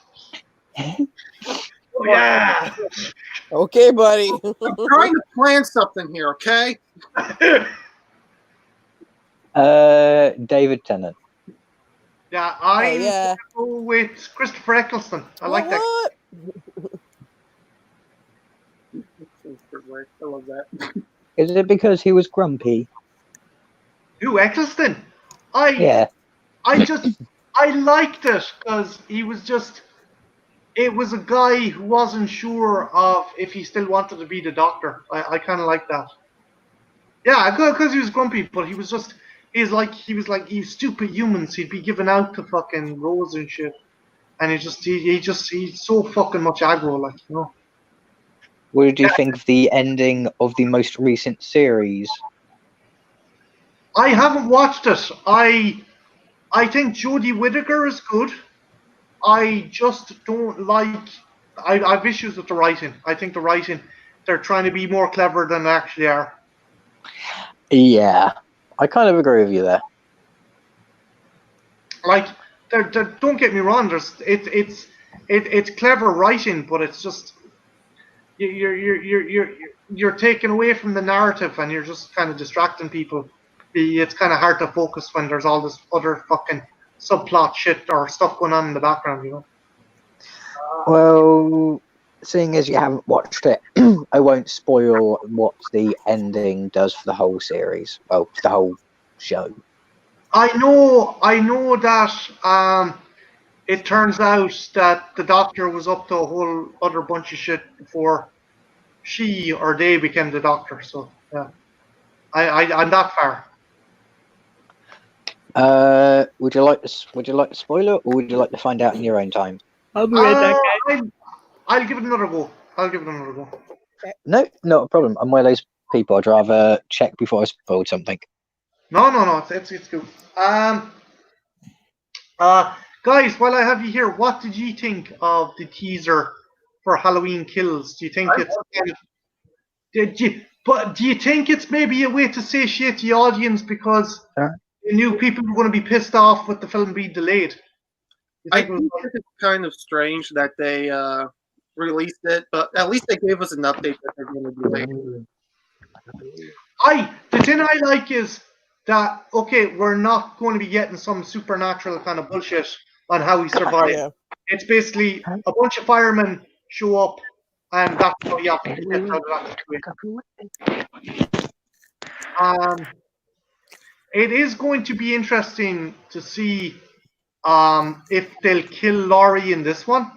Oh, yeah. Okay, buddy. I'm trying to plan something here, okay? David Tennant. Yeah, I'm yeah. gonna go with Christopher Eccleston. I like that. I love that. Is it because he was grumpy? Who, Eccleston? Yeah. I liked it because he was just. It was a guy who wasn't sure of if he still wanted to be the Doctor. I kind of like that. Yeah, because he was grumpy, but he was just. He was like you stupid humans. He'd be giving out to fucking Rose and shit, and he's so fucking much aggro, like, you know. What did you think of the ending of the most recent series? I haven't watched it. I think Jodie Whittaker is good. I just don't like. I have issues with the writing. I think the writing, they're trying to be more clever than they actually are. Yeah, I kind of agree with you there. Like, don't get me wrong. It's clever writing, but it's just you're taking away from the narrative, and you're just kind of distracting people. It's kind of hard to focus when there's all this other fucking subplot shit or stuff going on in the background, you know. Well, seeing as you haven't watched it, I won't spoil what the ending does for the whole series. Well, for the whole show. I know that it turns out that the Doctor was up to a whole other bunch of shit before she or they became the Doctor. So yeah, I'm that far. Would you like to spoil it, or would you like to find out in your own time? I'll be right back, guys. I'll give it another go. No, not a problem. I'm one of those people. I'd rather check before I spoil something. No, it's good. Guys, while I have you here, what did you think of the teaser for Halloween Kills? Do you think do you think it's maybe a way to satiate the audience because you knew people were going to be pissed off with the film being delayed? I think it's kind of strange that they released it, but at least they gave us an update that they're going to delay. The thing I like is that, okay, we're not going to be getting some supernatural kind of bullshit on how he survived. Yeah. It's basically a bunch of firemen show up, and that's how you have to get out of that situation. It is going to be interesting to see if they'll kill Laurie in this one.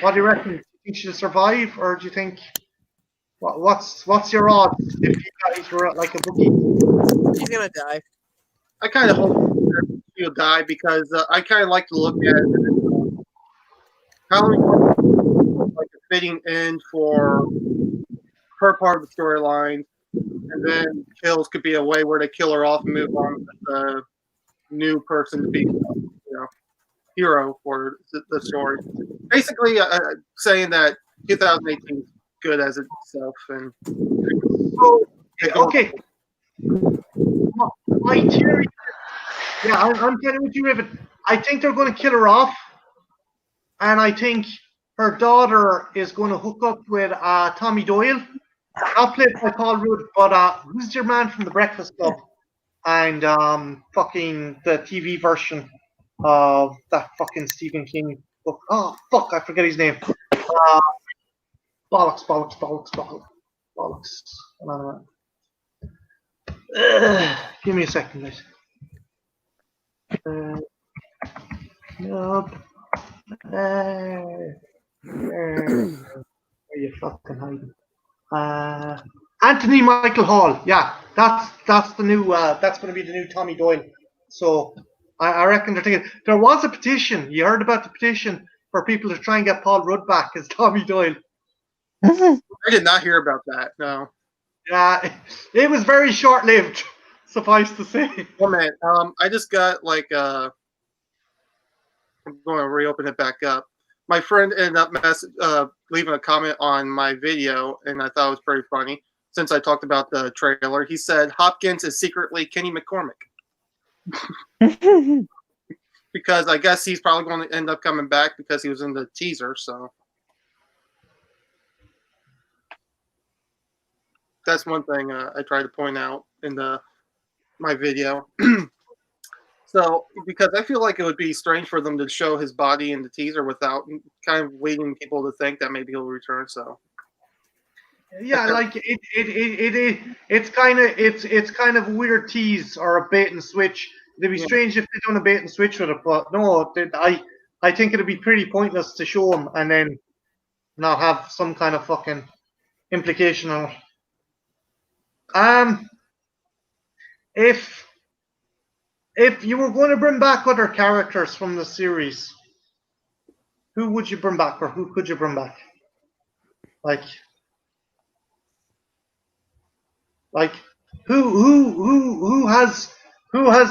What do you reckon? Do you think she'll survive, or do you think what's your odds if you guys were like a bookie? She's gonna die. I kind of hope she'll die because I kind of like to look at Halloween like a fitting end for her part of the storyline, and then kills could be a way where they kill her off and move on with the new person to be, hero for the story. Basically, saying that 2018 is good as itself, and okay. My theory, I'm kind of with you, Raven. I think they're going to kill her off, and I think her daughter is going to hook up with Tommy Doyle, not played by Paul Rudd, but who's your man from The Breakfast Club? and fucking the TV version of that fucking Stephen King book. Oh fuck, I forget his name. Bollocks. Hold on a minute. Give me a second, guys. Nope. Where are you fucking hiding? Anthony Michael Hall. Yeah, that's the new. That's going to be the new Tommy Doyle. So I reckon they're taking. There was a petition. You heard about the petition for people to try and get Paul Rudd back as Tommy Doyle. I did not hear about that. No. Yeah, it was very short-lived. Suffice to say. Well, man, I just got like I'm going to reopen it back up. My friend ended up leaving a comment on my video, and I thought it was pretty funny. Since I talked about the trailer, he said Hopkins is secretly Kenny McCormick. Because I guess he's probably going to end up coming back because he was in the teaser, so. That's one thing I try to point out in my video. So, because I feel like it would be strange for them to show his body in the teaser without kind of leading people to think that maybe he'll return. So, yeah, like it's kind of a weird tease or a bait and switch. It'd be strange if they done a bait and switch with it, but no, I think it'd be pretty pointless to show him and then not have some kind of fucking implication on it. If you were going to bring back other characters from the series, who would you bring back, or who could you bring back? Like who has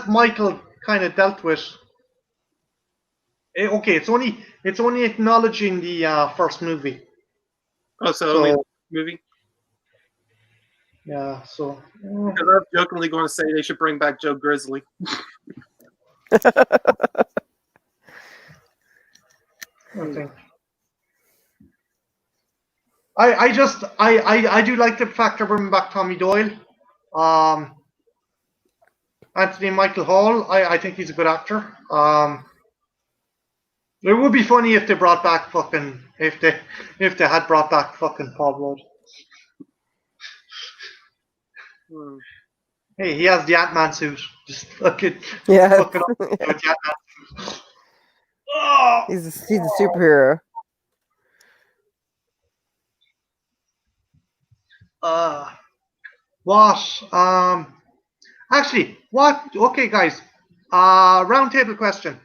Michael kind of dealt with? Okay, it's only acknowledging the first movie. Oh, so only the movie. Yeah, so. Because I was jokingly going to say they should bring back Joe Grizzly. Okay. I do like the fact of bringing back Tommy Doyle. Anthony Michael Hall, I think he's a good actor. It would be funny if they brought back fucking if they had brought back fucking Paul Rudd. Hey, he has the Ant-Man suit. Just fucking fuck it up with the Ant-Man suit. Oh! He's a superhero. Okay, guys. Round table question.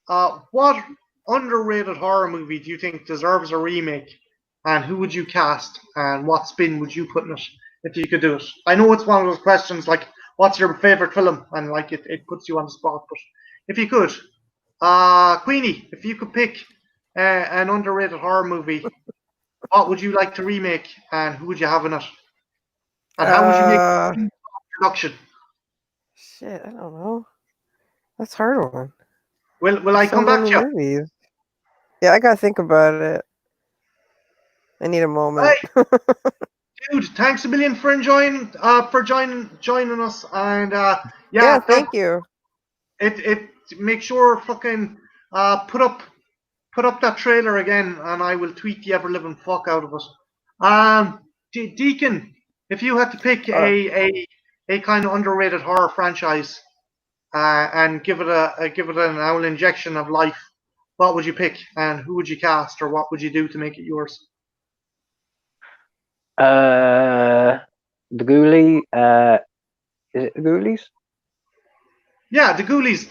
What underrated horror movie do you think deserves a remake? And who would you cast? And what spin would you put in it if you could do it? I know it's one of those questions like, what's your favorite film? And like it puts you on the spot. But if you could, Queenie, if you could pick an underrated horror movie, what would you like to remake? And who would you have in it? And how would you make production? Shit, I don't know. That's a hard one. Will I come back to you? Movies. Yeah, I gotta think about it. I need a moment. Hey, dude, thanks a million for joining us, and yeah, thank you. Make sure fucking put up that trailer again, and I will tweet the ever living fuck out of it. Deacon, if you had to pick a kind of underrated horror franchise and give it an owl injection of life, what would you pick, and who would you cast, or what would you do to make it yours? The Ghoulies. Is it the Ghoulies? Yeah, the Ghoulies.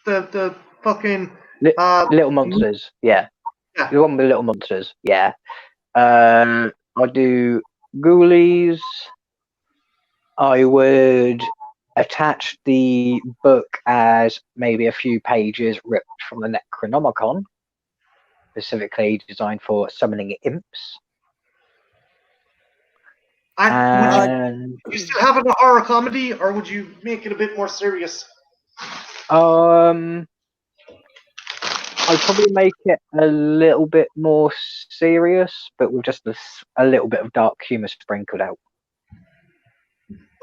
The fucking Little Monsters. Yeah. The one with the Little Monsters. Yeah. I'd do Ghoulies. I would attach the book as maybe a few pages ripped from the Necronomicon, specifically designed for summoning imps. And would you still have it a horror comedy, or would you make it a bit more serious? I'd probably make it a little bit more serious, but with just a little bit of dark humor sprinkled out.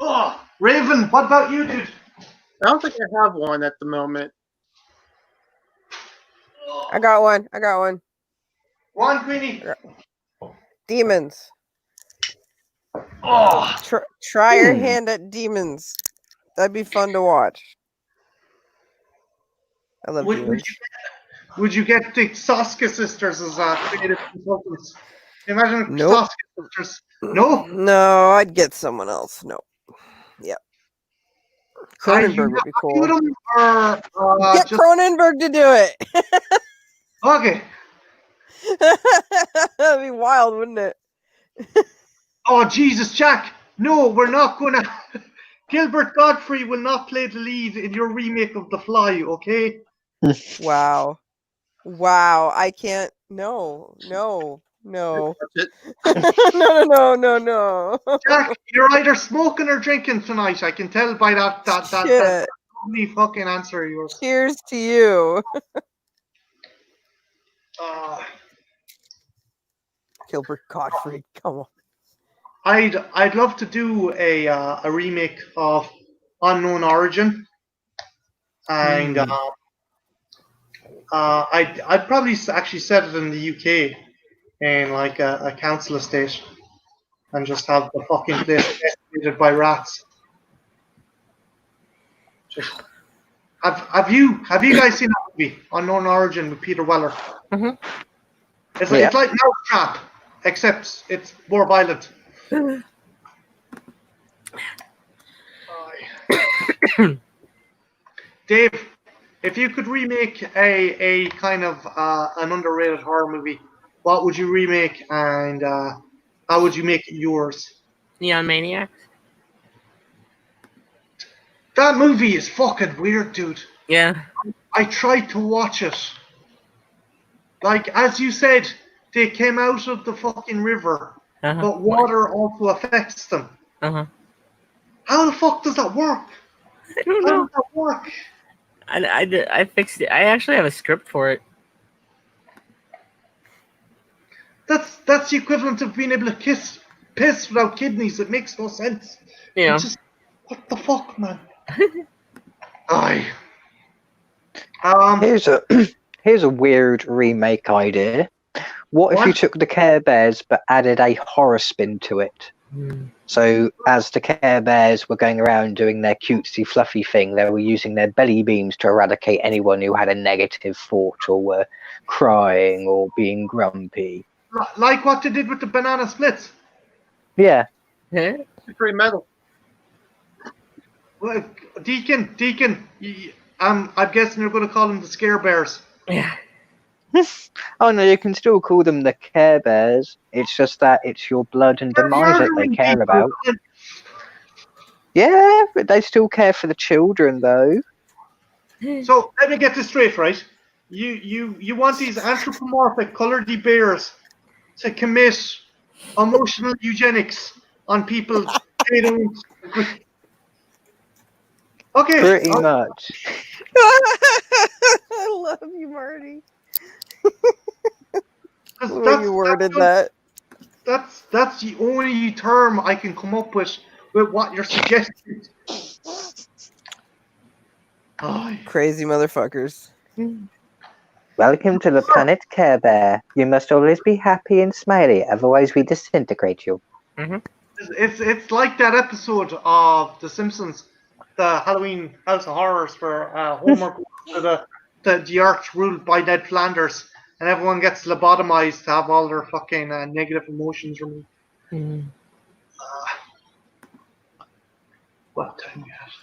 Oh, Raven, what about you, dude? I don't think I have one at the moment. I got one. One, Queenie. Demons. Oh, Try your hand at demons. That'd be fun to watch. I love demons. Would you get the Soska sisters as creative consultants? Imagine if Nope. Soska sisters. No? No, I'd get someone else. No. Yep. Cronenberg would be cool. Get Cronenberg to do it. Okay. That'd be wild, wouldn't it? Oh, Jesus, Jack. No, we're not going to. Gilbert Godfrey will not play the lead in your remake of The Fly, okay? Wow. I can't. No. No. No. Jack, you're either smoking or drinking tonight. I can tell by that lovely fucking answer of yours. Cheers to you. Gilbert Godfrey, come on. I'd love to do a remake of Unknown Origin, and I'd probably actually set it in the UK in like a council estate, and just have the fucking place decimated by rats. Just have you guys seen that movie Unknown Origin with Peter Weller? Mm-hmm. It's like Mousetrap, except it's more violent. Dave, if you could remake a kind of an underrated horror movie, what would you remake, and how would you make it yours? Neon Maniac. That movie is fucking weird, dude. Yeah. I tried to watch it. Like, as you said, they came out of the fucking river, but water also affects them. How the fuck does that work? I don't know. How does that work? I fixed it. I actually have a script for it. That's the equivalent of being able to piss without kidneys. It makes no sense. Yeah. Just, what the fuck, man? Aye. Here's a weird remake idea. What if you took the Care Bears but added a horror spin to it? So as the Care Bears were going around doing their cutesy fluffy thing, they were using their belly beams to eradicate anyone who had a negative thought or were crying or being grumpy. Like what they did with the banana splits. Yeah. Pretty metal. Well, Deacon, I'm guessing you're going to call them the Scare Bears. Yeah. Oh no, you can still call them the Care Bears. It's just that it's your blood and demise that they care about. Yeah, but they still care for the children, though. So let me get this straight, right? You want these anthropomorphic colored bears to commit emotional eugenics on people they don't agree. Okay. Pretty much. I love you, Marty. The way you worded that. That's the only term I can come up with what you're suggesting. Crazy motherfuckers. Welcome to the planet Care Bear. You must always be happy and smiley, otherwise we disintegrate you. It's like that episode of The Simpsons, the Halloween House of Horrors, where Homer goes to the Earth ruled by Ned Flanders, and everyone gets lobotomized to have all their fucking negative emotions removed. What time you have?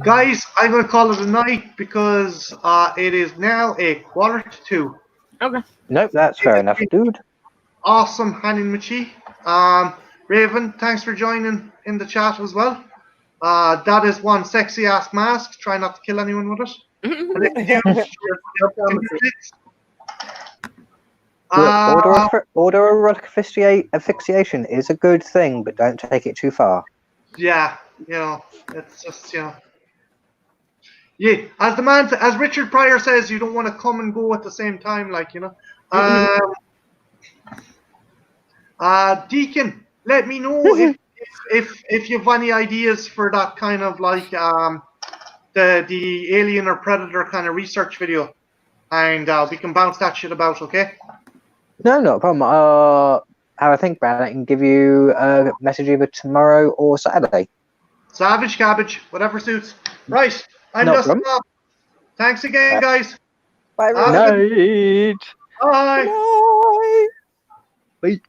Guys, I'm going to call it a night because it is now 1:45. Okay. Nope, that's fair enough, dude. Awesome, Hanin Machi. Raven, thanks for joining in the chat as well. That is one sexy ass mask. Try not to kill anyone with it. Autoerotic asphyxiation is a good thing, but don't take it too far. Yeah, it's just, yeah, as Richard Pryor says, you don't want to come and go at the same time, Deacon, let me know if you have any ideas for that kind of like the alien or predator kind of research video, and we can bounce that shit about, okay? No, not a problem. Have a think about it and give you a message either tomorrow or Saturday. Savage cabbage, whatever suits. Right, I'm No just problem. off. Thanks again, guys. Bye, Have a everyone. good- Night. Bye. Bye. Bye.